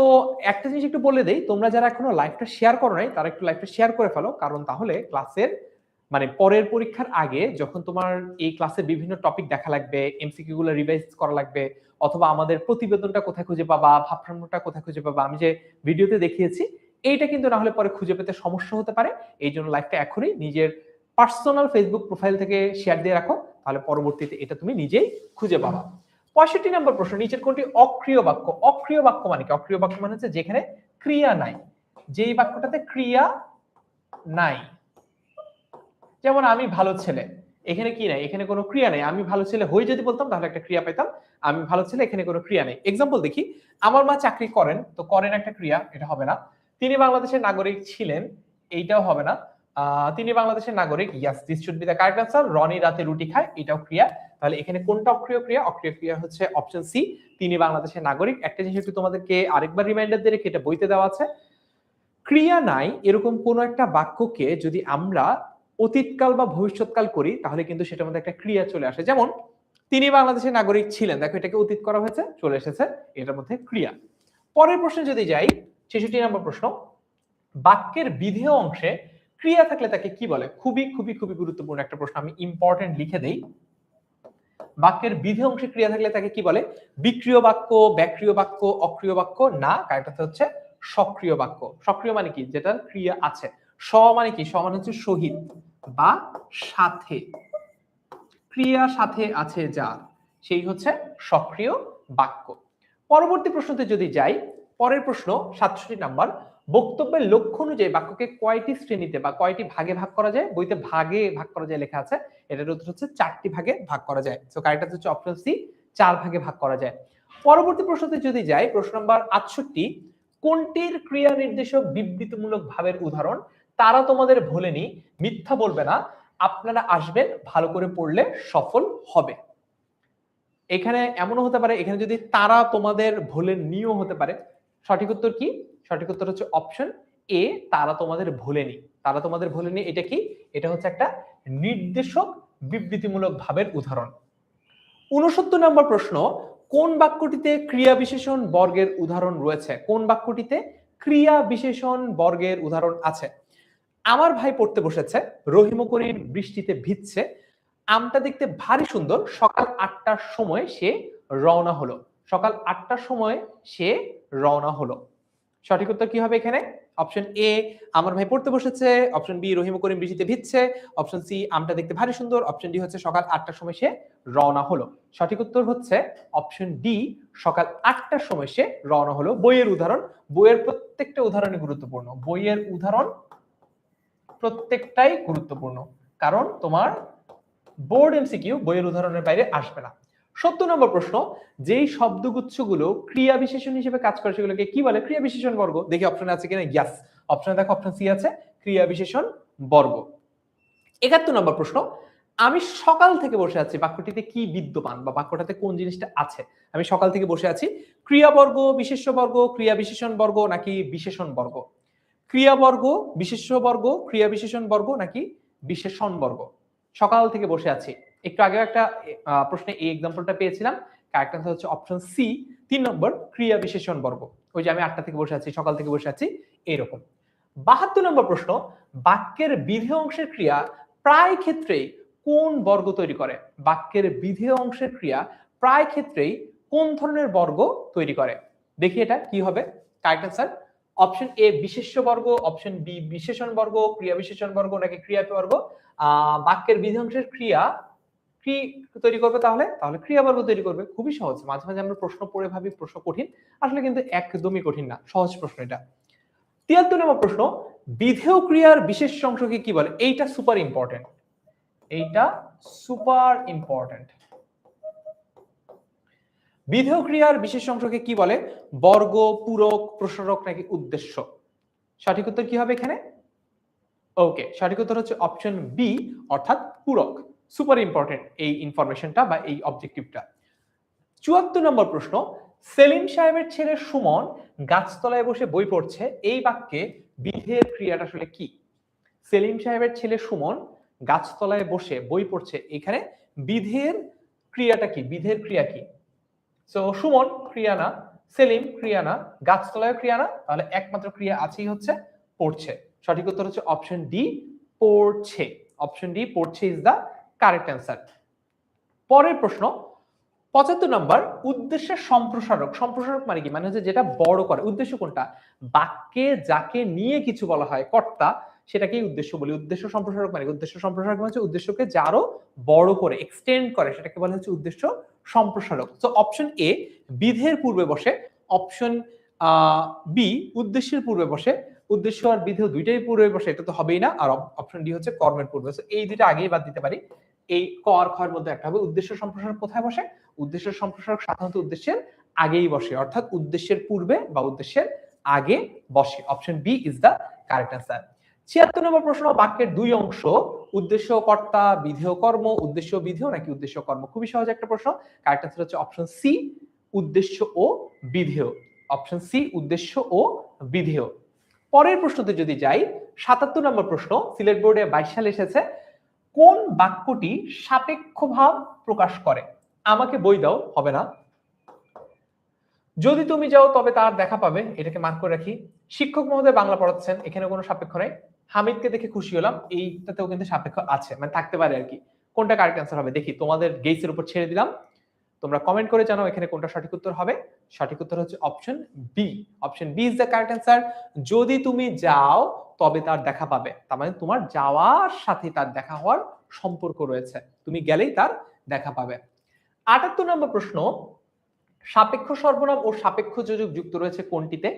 একটা জিনিস একটু বলে দেই, তোমরা যারা এখনো লাইভটা শেয়ার করো নাই তারা একটু লাইভটা শেয়ার করে ফেলো, কারণ তাহলে ক্লাসের মানে পরের পরীক্ষার আগে যখন তোমার এই ক্লাসে বিভিন্ন টপিক দেখা লাগবে, এমসিকিউ গুলো রিভাইজ করা লাগবে, অথবা আমাদের প্রতিবেদনটা কোথায় খুঁজে পাবা, ভাবপ্রাণটা কোথায় খুঁজে পাবা, আমি যে ভিডিওতে দেখিয়েছি এইটা কিন্তু না হলে পরে খুঁজে পেতে সমস্যা হতে পারে। এই জন্য লাইভটা এখনই নিজের পার্সোনাল ফেসবুক প্রোফাইল থেকে শেয়ার দিয়ে রাখো, তাহলে পরবর্তীতে এটা তুমি নিজেই খুঁজে পাবা। 65 নম্বর প্রশ্ন, নিচের কোনটি অক্রিয় বাক্য? অক্রিয় বাক্য মানে কি? অক্রিয় বাক্য মানে হচ্ছে যেখানে ক্রিয়া নাই, যেই বাক্যটাতে ক্রিয়া নাই। যেমন আমি ভালো ছেলে, এখানে কি নাই? এখানে কোনো ক্রিয়া নেই। আমি ভালো ছেলে হই যদি বলতাম তাহলে একটা ক্রিয়া পেতাম, আমি ভালো ছেলে, এখানে কোনো ক্রিয়া নেই। এক্সাম্পল দেখি, আমার মা চাকরি করেন, তো করেন একটা ক্রিয়া, এটা হবে না। তিনি বাংলাদেশের নাগরিক ছিলেন, এইটাও হবে না। তিনি বাংলাদেশের নাগরিক, yes this should be the correct answer. Roni রাতে রুটি খায়, এটাও ক্রিয়া। তাহলে এখানে কোনটা অক্রিয় ক্রিয়া? অক্রিয় ক্রিয়া হচ্ছে অপশন সি, তিনি বাংলাদেশের নাগরিক। একটা জিনিস একটু তোমাদেরকে আরেকবার রিমাইন্ডার দিয়ে রেখে, এটা বইতে দেওয়া আছে, ক্রিয়া নাই এরকম কোন একটা বাক্যকে যদি আমরা অতীতকাল বা ভবিষ্যৎকাল করি তাহলে কিন্তু সেটার মধ্যে একটা ক্রিয়া চলে আসে। যেমন তিনি বাংলাদেশের নাগরিক ছিলেন, দেখো এটাকে অতীত করা হয়েছে, চলে এসেছে এটার মধ্যে ক্রিয়া। পরের প্রশ্নে যদি যাই, 66 নম্বর প্রশ্ন, বাক্যের বিধেয় অংশে ক্রিয়া থাকলে তাকে কি বলে? খুবই খুবই খুবই গুরুত্বপূর্ণ একটা প্রশ্ন, আমি ইম্পর্টেন্ট লিখে দেই। বাক্যের বিধেয় অংশে ক্রিয়া থাকলে তাকে কি বলে? বিক্রিয় বাক্য, ব্যাক্রিয় বাক্য, অক্রিয় বাক্য না, কারেক্ট হচ্ছে সক্রিয় বাক্য। সক্রিয় মানে কি? যেটার ক্রিয়া আছে। স মানে কি? স মানে হচ্ছে সহিত বা সাথে, ক্রিয়া সাথে আছে যার, সেই হচ্ছে সক্রিয় বাক্য। পরবর্তী প্রশ্নতে যদি যাই, পরের প্রশ্ন 67 নাম্বার, বক্তব্যের লক্ষ্য অনুযায়ী বাক্যকে কয়টি শ্রেণীতে বা কয়টি ভাগে ভাগ করা যায়? বইতে ভাগে ভাগ করা যায় লেখা আছে, এটার উত্তর হচ্ছে 4টি ভাগে ভাগ করা যায়। সো কারেক্ট হচ্ছে অপশন সি, 4 ভাগে ভাগ করা যায়। পরবর্তী প্রশ্নতে যদি যাই, প্রশ্ন নাম্বার 68, কোনটির ক্রিয়া নির্দেশক বিবৃতিমূলক ভাবের উদাহরণ? তারা তোমাদের ভোলেনি, মিথ্যা বলবে না, আপনারা আসবেন, ভালো করে পড়লে সফল হবে। এখানে এমনও হতে পারে, এখানে যদি তারা তোমাদের ভোলেননিও হতে পারে। সঠিক উত্তর কি? সঠিক উত্তর হচ্ছে অপশন এ, তারা তোমাদের ভোলেনি। তারা তোমাদের ভোলেনি, এটা কি? এটা হচ্ছে একটা নির্দেশক বিবৃতিমূলক ভাবের উদাহরণ। 69 নম্বর প্রশ্ন, কোন বাক্যটিতে ক্রিয়া বিশেষণ বর্গের উদাহরণ রয়েছে? কোন বাক্যটিতে ক্রিয়া বিশেষণ বর্গের উদাহরণ আছে? আমার ভাই পড়তে বসেছে, রহিম ও করিম বৃষ্টিতে ভিজছে, আমটা দেখতে ভারী সুন্দর, সকাল 8টার সময় সে রওনা হলো। সকাল 8টার সময় সে রওনা হলো। সঠিক উত্তর কি হবে এখানে? অপশন এ, আমার ভাই পড়তে বসেছে, অপশন বি, রহিম ও করিম বৃষ্টিতে ভিজছে, অপশন সি, আমটা দেখতে ভারী সুন্দর, অপশন ডি হচ্ছে সকাল 8টার সময় সে রওনা হলো। সঠিক উত্তর হচ্ছে অপশন ডি, সকাল 8টার সময় সে রওনা হলো। বইয়ের উদাহরণ, বইয়ের প্রত্যেকটা উদাহরণই গুরুত্বপূর্ণ, বইয়ের উদাহরণ প্রত্যেকটাই গুরুত্বপূর্ণ, কারণ তোমার বোর্ড এমসিকিউ বইয়ের উদাহরণের বাইরে আসবে না। 70 নম্বর প্রশ্ন, যেই শব্দগুচ্ছগুলো ক্রিয়া বিশেষণ হিসেবে কাজ করে সেগুলোকে কি বলে? ক্রিয়া বিশেষণ বর্গ। দেখি অপশনে আছে কিনা। ইয়াস, অপশনে দেখো অপশন সি আছে, ক্রিয়া বিশেষণ বর্গ। 71 নম্বর প্রশ্ন, আমি সকাল থেকে বসে আছি, বাক্যটিতে কি বিদ্যমান বা বাক্যটাতে কোন জিনিসটা আছে? আমি সকাল থেকে বসে আছি, ক্রিয়া বর্গ, বিশেষ্য বর্গ, ক্রিয়া বিশেষণ বর্গ নাকি বিশেষণ বর্গ? ক্রিয়া বর্গ, বিশেষ্য বর্গ, ক্রিয়া বিশেষণ বর্গ নাকি বিশেষণ বর্গ। সকাল থেকে বসে আছি। একটু আগেও একটা প্রশ্নে এই এক্সাম্পলটা পেয়েছিলাম। কারেক্ট আনসার হচ্ছে অপশন সি 3 নম্বর ক্রিয়া বিশেষণ বর্গ। ওই যে আমি 8টা থেকে বসে আছি, সকাল থেকে বসে আছি, এরকম। 72 নম্বর প্রশ্ন, বাক্যের বিধেয় অংশের ক্রিয়া প্রায় ক্ষেত্রেই কোন বর্গ তৈরি করে? বাক্যের বিধেয় অংশের ক্রিয়া প্রায় ক্ষেত্রেই কোন ধরনের বর্গ তৈরি করে? দেখি এটা কি হবে। কারেক্ট আনসার অপশন এ বিশেষ্য বর্গ, অপশন বি বিশেষণ বর্গ, ক্রিয়া বিশেষণ বর্গ নাকি ক্রিয়া বর্গ? বাক্যের বিধেয় অংশের ক্রিয়া কি তৈরি করবে? তাহলে ক্রিয়া বর্গ তৈরি করবে। খুবই সহজ। মাঝে মাঝে আমরা প্রশ্ন পড়ে ভাবি প্রশ্ন কঠিন, আসলে কিন্তু একদমই কঠিন না, সহজ প্রশ্ন এটা। 73 নম্বর প্রশ্ন, বিধেয় ক্রিয়ার বিশেষ অংশকে কি বলে? এইটা সুপার ইম্পর্টেন্ট, এইটা সুপার ইম্পর্টেন্ট। বিধেয় ক্রিয়ার বিশেষ অংশকে কি বলে? বর্গ, পূরক, প্রসারক নাকি উদ্দেশ্য? সঠিক উত্তর কি হবে এখানে? ওকে, সঠিক উত্তর হচ্ছে অপশন বি, অর্থাৎ পূরক। সুপার ইম্পর্টেন্ট এই ইনফরমেশনটা বা এই অবজেক্টিভটা। 74 নম্বর প্রশ্ন, সেলিম সাহেবের ছেলে সুমন গাছতলায় বসে বই পড়ছে, এই বাক্যে বিধেয় ক্রিয়াটা আসলে কি? সেলিম সাহেবের ছেলে সুমন গাছতলায় বসে বই পড়ছে, এখানে বিধেয়ের ক্রিয়াটা কি? বিধেয়ের ক্রিয়া কি? সো সুমন ক্রিয়া না, সেলিম ক্রিয়া না, গাছতলায় ক্রিয়া না, তাহলে একমাত্র ক্রিয়া আছেই হচ্ছে পড়ছে। সঠিক উত্তর হচ্ছে অপশন ডি, পড়ছে। অপশন ডি, পড়ছে ইজ দা কারেক্ট অ্যান্সার। পরের প্রশ্ন 75 নম্বর, উদ্দেশ্যের সম্প্রসারক। সম্প্রসারক মানে কি? মানে হচ্ছে যেটা বড় করে। উদ্দেশ্য কোনটা? বাক্যে যাকে নিয়ে কিছু বলা হয়, কর্তা, সেটাকেই উদ্দেশ্য বলি। উদ্দেশ্য সম্প্রসারক মানে উদ্দেশ্য সম্প্রসারক মানে হচ্ছে উদ্দেশ্যকে যারও বড় করে এক্সটেন্ড করে, সেটাকে বলা হচ্ছে উদ্দেশ্য সম্প্রসারক। তো অপশন এ বিধের পূর্বে বসে, অপশন বি উদ্দেশ্যের পূর্বে বসে। উদ্দেশ্য আর বিধেয় দুইটাই পূর্বে বসে, এটা তো হবেই না। আর অপশন ডি হচ্ছে কর্মের পূর্বে। এই দুইটা আগেই বাদ দিতে পারি। এই ক আর খ এর মধ্যে একটা হবে। উদ্দেশ্য সম্প্রসারক কোথায় বসে? উদ্দেশ্যের সম্প্রসারক সাধারণত উদ্দেশ্যের আগেই বসে, অর্থাৎ উদ্দেশ্যের পূর্বে বা উদ্দেশ্যের আগে বসে। Option B is the correct answer. 76 নম্বর প্রশ্ন, বাক্যের দুই অংশ, উদ্দেশ্য কর্তা, বিধেয় কর্ম, উদ্দেশ্য বিধেয় নাকি উদ্দেশ্য কর্ম? খুবই সহজ একটা প্রশ্ন। কারেক্ট অ্যান্সার হচ্ছে অপশন সি, উদ্দেশ্য ও বিধেয়। অপশন সি, উদ্দেশ্য ও বিধেয়। পরের প্রশ্নতে যদি যাই, 77 নম্বর প্রশ্ন, সিলেট বোর্ডে 22 সালে এসেছে, কোন বাক্যটি সাপেক্ষ ভাব প্রকাশ করে? আমাকে বই দাও হবে না, যদি তুমি যাও তবে তার দেখা পাবে, এটাকে মার্ক করে রাখি। শিক্ষক মহোদয় বাংলা পড়াচ্ছেন, এখানে কোনো সাপেক্ষ নাই। হামিদকে দেখে খুশি হলাম, এইটাতেও কিন্তু সাপেক্ষ আছে, মানে থাকতে পারে আর কি। কোনটা কারেক্ট অ্যান্সার হবে দেখি, তোমাদের গেইসের উপর ছেড়ে দিলাম, তোমরা কমেন্ট করে জানাও এখানে কোনটা সঠিক উত্তর হবে। সঠিক উত্তর হচ্ছে option B. Option B is the correct answer. যদি তুমি যাও তবে তার দেখা পাবে, তার মানে তোমার যাওয়ার সাথে তার দেখা হওয়ার সম্পর্ক রয়েছে, তুমি গেলেই তার দেখা পাবে। 78 নম্বর প্রশ্ন, সাপেক্ষ সর্বনাম ও সাপেক্ষ যোজক যুক্ত রয়েছে কোনটিতে?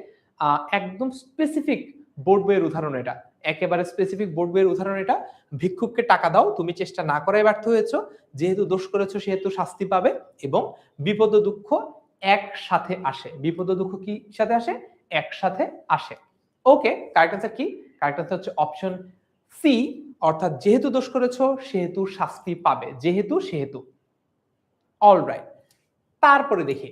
একদম স্পেসিফিক বোর্ড বইয়ের উদাহরণ এটা, একেবারে স্পেসিফিক বোর্ড বইয়ের উদাহরণ এটা। ভিক্ষুককে টাকা দাও, তুমি চেষ্টা না করায় ব্যর্থ হয়েছো, যেহেতু দোষ করেছো সেহেতু শাস্তি পাবে, এবং বিপদ ও দুঃখ একসাথে আসে। বিপদ ও দুঃখ কি সাথে আসে? একসাথে আসে। ওকে, কারেক্ট অ্যান্সার কি? কারেক্ট অ্যান্সার হচ্ছে অপশন সি, অর্থাৎ যেহেতু দোষ করেছো সেহেতু শাস্তি পাবে, যেহেতু সেহেতু। অলরাইট, তারপরে দেখি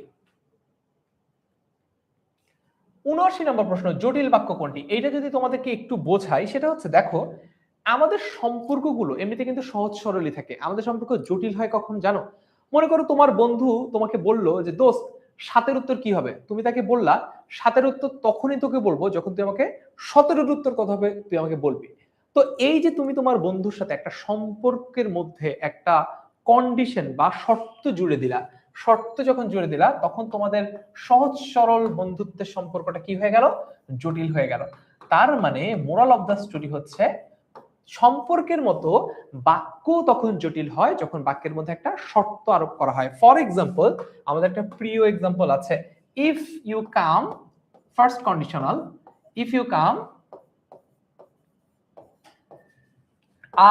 79 নম্বর প্রশ্ন, জটিল বাক্য কোনটি? এইটা যদি তোমাদেরকে একটু বোঝাই, সেটা হচ্ছে দেখো, আমাদের সম্পর্কগুলো এমনিতে কিন্তু সহজ সরলই থাকে, আমাদের সম্পর্ক জটিল হয় কখন জানো? মনে করো তোমার বন্ধু তোমাকে বললো যে দোস্ত 7 উত্তর কি হবে, তুমি তাকে বললা 7 উত্তর তখনই তোকে বলবো যখন তুই আমাকে 17 উত্তর কথা হবে তুই আমাকে বলবি। তো এই যে তুমি তোমার বন্ধুর সাথে একটা সম্পর্কের মধ্যে একটা কন্ডিশন বা শর্ত জুড়ে দিলা, শর্ত যখন জুড়ে দিলা তখন তোমাদের সহজ সরল বন্ধুত্বের সম্পর্কটা কি হয়ে গেল? জটিল হয়ে গেল। তার মানে মোরাল অফ দ্য স্টোরি হচ্ছে, সম্পর্কের মতো বাক্য তখন জটিল হয় যখন বাক্যের মধ্যে একটা শর্ত আরোপ করা হয়। ফর এক্সাম্পল, আমাদের একটা প্রিয় এক্সাম্পল আছে, if you come, first conditional, if you come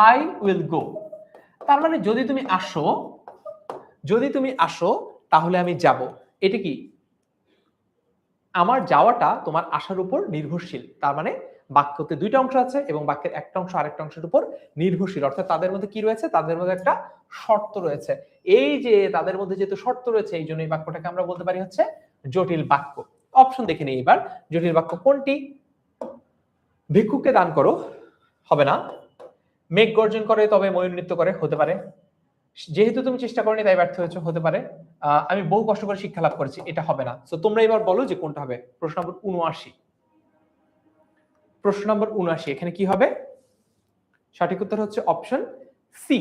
I will go. তার মানে যদি তুমি আসো, যদি তুমি আসো তাহলে আমি যাব। এটা কি? আমার যাওয়াটা তোমার আশার উপর নির্ভরশীল। তার মানে বাক্যতে দুইটা অংশ আছে এবং বাক্যের একটা অংশ আরেকটা অংশের উপর নির্ভরশীল, অর্থাৎ তাদের মধ্যে কি রয়েছে? তাদের মধ্যে একটা শর্ত রয়েছে। এই যে তাদের মধ্যে যেহেতু শর্ত রয়েছে, এই জন্য এই বাক্যটাকে আমরা বলতে পারি হচ্ছে জটিল বাক্য। অপশন দেখে নিই এবার, জটিল বাক্য কোনটি? ভিক্ষুককে দান করো হবে না, মেঘ গর্জন করে তবে ময়ূর নৃত্য করে, হতে পারে। যেহেতু তুমি চেষ্টা করনি তাই ব্যর্থ হয়েছো, হতে পারে। আমি বহু কষ্ট করে শিক্ষা লাভ করেছি, এটা হবে না। তো তোমরা এবার বলো যে কোনটা হবে। প্রশ্ন নম্বর ৭৯। প্রশ্ন নম্বর ৭৯, এখানে কি হবে? সঠিক উত্তর হচ্ছে অপশন সি।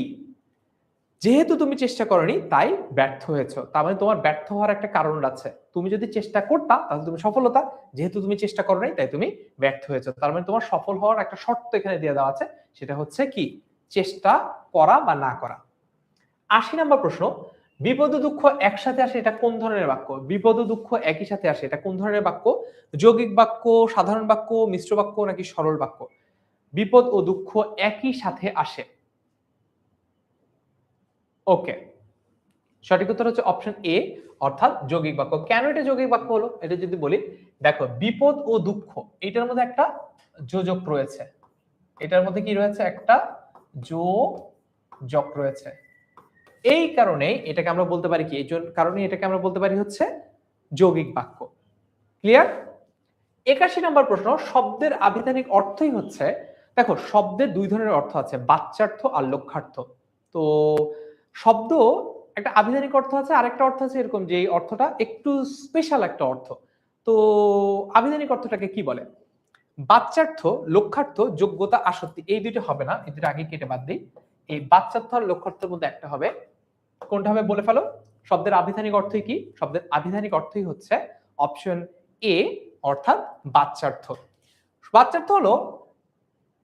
যেহেতু তুমি চেষ্টা করনি তাই ব্যর্থ হয়েছো। তার মানে তোমার ব্যর্থ হওয়ার একটা কারণ আছে। তুমি যদি চেষ্টা করতা তাহলে তুমি সফল হতা, যেহেতু তুমি চেষ্টা করো নাই তাই তুমি ব্যর্থ হয়েছো। তার মানে তোমার সফল হওয়ার একটা শর্ত এখানে দিয়ে দেওয়া আছে, সেটা হচ্ছে কি? চেষ্টা করা বা না করা। ৮০ নম্বর প্রশ্ন, বিপদ ও দুঃখ একসাথে আসে, এটা কোন ধরনের বাক্য? বিপদ ও দুঃখ একই সাথে আসে, এটা কোন ধরনের বাক্য? যৌগিক বাক্য, সাধারণ বাক্য, মিশ্র বাক্য নাকি সরল বাক্য? বিপদ ও দুঃখ একই সাথে আসে। ওকে, সঠিক উত্তর হচ্ছে অপশন এ, অর্থাৎ যৌগিক বাক্য। কেন এটা যৌগিক বাক্য হলো এটা যদি বলি, দেখো বিপদ ও দুঃখ এটার মধ্যে একটা যোজক রয়েছে, এটার মধ্যে কি রয়েছে? একটা যোজক রয়েছে। এই কারণে এটাকে আমরা বলতে পারি কি? এই কারণে এটাকে আমরা বলতে পারি হচ্ছে যৌগিক বাক্য। ক্লিয়ার? ৮১ নম্বর প্রশ্ন, শব্দের আভিধানিক অর্থই হচ্ছে, দেখো শব্দের দুই ধরনের অর্থ আছে, বাচ্যার্থ আর লক্ষ্যার্থ। তো শব্দ একটা আভিধানিক অর্থ আছে, আরেকটা অর্থ আছে এরকম যে এই অর্থটা একটু স্পেশাল একটা অর্থ। তো আভিধানিক অর্থটাকে কি বলে? বাচ্যার্থ, লক্ষ্যার্থ, যোগ্যতা, আসক্তি, এই দুইটা হবে না, এই দুটো আগে কেটে বাদ দিই। এই বাচ্যার্থ আর লক্ষ্যার্থের মধ্যে একটা হবে। কোনটা হবে বলে ফেলো। শব্দের আভিধানিক অর্থই কি? শব্দের আভিধানিক অর্থই হচ্ছে অপশন এ, অর্থাৎ বাচ্যার্থ। বাচ্যার্থ হলো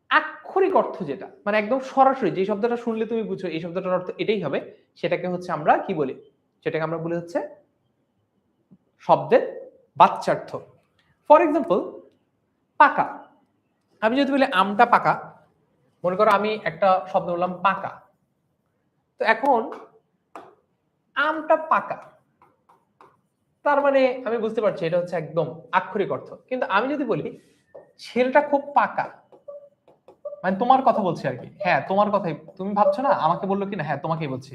আক্ষরিক অর্থ, যেটা মানে একদম সরাসরি যে শব্দটা শুনলে তুমি বুঝো এই শব্দটার অর্থ এটাই হবে, সেটাকে হচ্ছে আমরা কি বলি? সেটাকে আমরা বলি হচ্ছে শব্দের বাচ্যার্থ। ফর এক্সাম্পল, পাকা। আমি যদি বলি আমটা পাকা, মনে করো আমি একটা শব্দ বললাম পাকা, তো এখন আমটা পাকা, তার মানে আমি বুঝতে পারছি এটা হচ্ছে একদম আক্ষরিক অর্থ। কিন্তু আমি যদি বলি ছেলেটা খুব পাকা, মানে তোমার কথা বলছি আর কি, হ্যাঁ তোমার কথাই, তুমি ভাবছো না আমাকে বললো কিনা, হ্যাঁ তোমাকেই বলছি,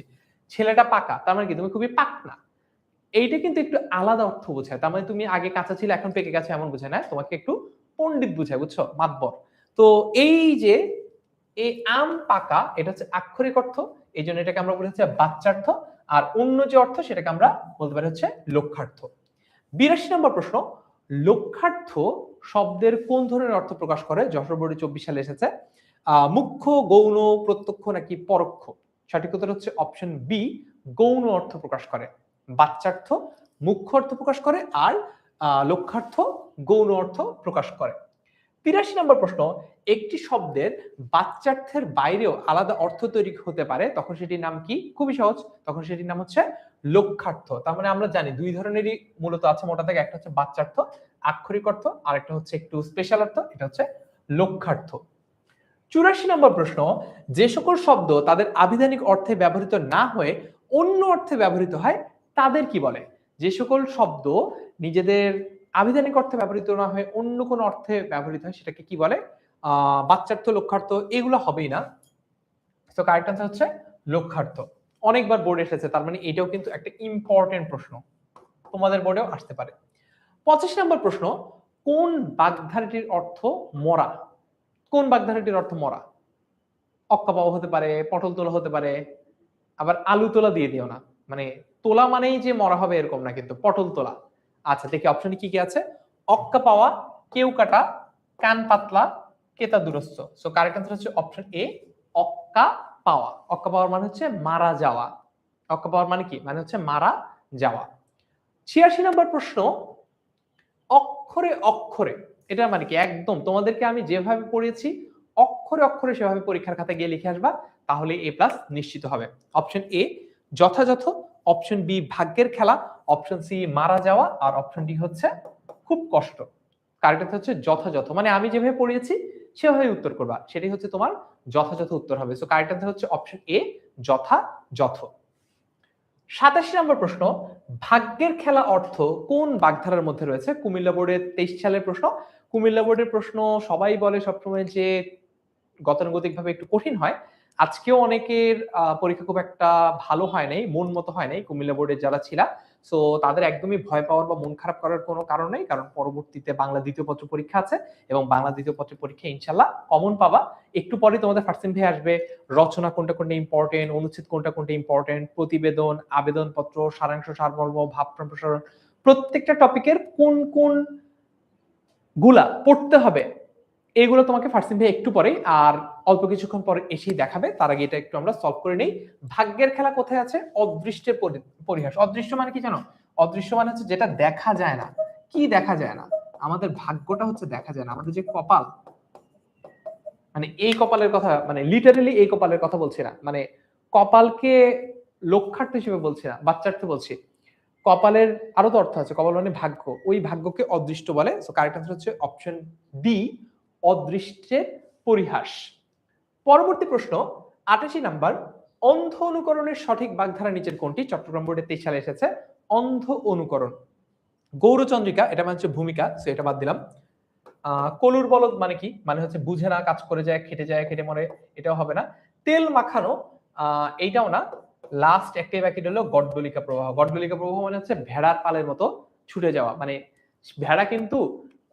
ছেলেটা পাকা তার মানে কি? তুমি খুবই পাকনা। এইটা কিন্তু একটু আলাদা অর্থ বোঝায়। তার মানে তুমি আগে কাঁচা ছিল এখন পেকে গেছে এমন বোঝায় না, তোমাকে একটু পণ্ডিত বোঝায়, বুঝছো? মাতবর। তো এই যে এই আম পাকা, এটা হচ্ছে আক্ষরিক অর্থ, এই জন্য এটাকে আমরা বলি হচ্ছে বাচ্যার্থ। আর অন্য যে অর্থ সেটাকে আমরা বলতে পারি হচ্ছে লক্ষ্যার্থ। ৮২ নম্বর প্রশ্ন, লক্ষ্যার্থ শব্দের কোন ধরনের অর্থ প্রকাশ করে? যশোর বোর্ডে ২৪ সালে এসেছে। মুখ্য, গৌণ, প্রত্যক্ষ নাকি পরোক্ষ? সঠিক উত্তর হচ্ছে অপশন বি, গৌণ অর্থ প্রকাশ করে। বাচ্যার্থ মুখ্য অর্থ প্রকাশ করে, আর লক্ষ্যার্থ গৌণ অর্থ প্রকাশ করে। ৮৩ নম্বর প্রশ্ন, একটি শব্দের বাচ্যার্থের বাইরেও আলাদা অর্থ তৈরি হতে পারে, তখন সেটির নাম কি? খুবই সহজ, তখন সেটির নাম হচ্ছে লক্ষ্যার্থ। তার মানে আমরা জানি দুই ধরনেরই মূলত আছে মোটা থেকে, একটা হচ্ছে বাচ্যার্থ আক্ষরিক অর্থ, আর একটা হচ্ছে একটু স্পেশাল অর্থ, এটা হচ্ছে লক্ষ্যার্থ। ৮৪ নম্বর প্রশ্ন, যে সকল শব্দ তাদের আভিধানিক অর্থে ব্যবহৃত না হয়ে অন্য অর্থে ব্যবহৃত হয় তাদের কি বলে? যে সকল শব্দ নিজেদের আভিধানিক অর্থে ব্যবহৃত না হয়ে অন্য কোন অর্থে ব্যবহৃত হয় সেটাকে কি বলে? বাচ্যার্থ, লক্ষ্যার্থ এগুলো হবেই না। তো কারেক্ট আনসার হচ্ছে লক্ষ্যার্থ। অনেকবার বোর্ডে এসেছে, তার মানে এটাও কিন্তু একটা ইম্পর্টেন্ট প্রশ্ন, তোমাদের বোর্ডেও আসতে পারে। ২৫ নম্বর প্রশ্ন, কোন বাগধারাটির অর্থ মরা? কোন বাগধারাটির অর্থ মরা? অক্কা পাওয়া হতে পারে, পটল তোলা হতে পারে, আবার আলু তোলা দিয়ে দিও না, মানে তোলা মানেই যে মরা হবে এরকম না, কিন্তু পটল তোলা। আচ্ছা দেখি অপশনে কি কি আছে। অক্কা পাওয়া, কেউ কাটা, কান পাতলা, কেতা দুরস্ত। সো কারেক্ট আনসার হচ্ছে অপশন এ, অক্কা পাওয়া। অক্কা পাওয়ার মানে হচ্ছে মারা যাওয়া। অক্কা পাওয়ার মানে কি? মানে হচ্ছে মারা যাওয়া। ৮৬ নম্বর প্রশ্ন, অক্ষরে অক্ষরে এটা মানে কি? একদম তোমাদেরকে আমি যেভাবে পড়িয়েছি অক্ষরে অক্ষরে সেভাবে পরীক্ষার খাতায় গিয়ে লিখে আসবা, তাহলে এ প্লাস নিশ্চিত হবে। অপশন এ যথাযথ, অপশন বি ভাগ্যের খেলা, অপশন সি মারা যাওয়া, আর অপশন ডি হচ্ছে খুব কষ্ট। কারেক্ট হচ্ছে যথাযথ, মানে আমি যেভাবে পড়িয়েছি সেভাবে উত্তর করবা, সেটাই হচ্ছে তোমার যথাযথ উত্তর হবে। সো কারেক্ট আনসার হচ্ছে অপশন এ, যথাযথ। ২৭ নম্বর প্রশ্ন, ভাগ্যের খেলা অর্থ কোন বাগধারার মধ্যে রয়েছে? কুমিল্লা বোর্ডের ২৩ সালের প্রশ্ন। কুমিল্লা বোর্ডের প্রশ্ন সবাই বলে সবসময় যে গতানুগতিক ভাবে একটু কঠিন হয়। আজকেও অনেকের পরীক্ষা খুব একটা ভালো হয় নাই, মন মতো হয় নাই কুমিল্লা বোর্ডের যারা ছিল। সো তাদের একদমই ভয় পাওয়ার বা মন খারাপ করার কোনো কারণ নেই, কারণ পরবর্তীতে বাংলা দ্বিতীয় পত্র পরীক্ষা আছে এবং বাংলা দ্বিতীয় পত্রের পরীক্ষা ইনশাল্লাহ কমন পাবা। একটু পরে তোমাদের ফার্স্ট সেম ভাই আসবে রচনা কোনটা কোনটা ইম্পর্টেন্ট, অনুচ্ছেদ কোনটা কোনটা ইম্পর্টেন্ট, প্রতিবেদন, আবেদনপত্র, সারাংশ, সারমর্ম, ভাব সম্প্রসারণ, প্রত্যেকটা টপিকের কোন কোন গুলা পড়তে হবে এগুলো তোমাকে ফার্স্ট সেম ভাই একটু পরে আর অল্প কিছুক্ষণ পরে এসেই দেখাবে। তার আগে এটা একটু আমরা সলভ করে নেই। ভাগ্যের খেলা কোথায় আছে? অদৃষ্টের পরিহাস। অদৃশ্য মানে কি জানো? অদৃশ্য মানে হচ্ছে যেটা দেখা যায় না। কি দেখা যায় না? আমাদের ভাগ্যটা হচ্ছে দেখা যায় না। আমাদের যে কপাল, মানে এই কপালের কথা, মানে লিটারালি এই কপালের কথা বলছি না, মানে কপালকে লক্ষ্যার্থ হিসেবে বলছি না, বাচ্চার্থে বলছি। কপালের আরো তো অর্থ আছে, কপাল মানে ভাগ্য, ওই ভাগ্যকে অদৃষ্ট বলে। সো কারেক্ট আনসার হচ্ছে অপশন ডি, অদৃষ্টের পরিহাস। পরবর্তী প্রশ্ন ৮৮ নাম্বার, অন্ধ অনুকরণের সঠিক বাগধারা নিচের কোনটি? চট্টগ্রাম বোর্ডে 23 সালে এসেছে অন্ধ অনুকরণ। গৌরচন্দ্রিকা এটা মানে হচ্ছে ভূমিকা, সো এটা বাদ দিলাম। কলুর বলদ মানে কি? মানে হচ্ছে বুঝে না, কাজ করে যায়, খেটে মরে, এটাও হবে না। তেল মাখানো এইটাও না। লাস্ট একটাই বাকি হলো গড্ডলিকা প্রবাহ। গড্ডলিকা প্রবাহ মানে হচ্ছে ভেড়ার পালের মতো ছুটে যাওয়া, মানে ভেড়া কিন্তু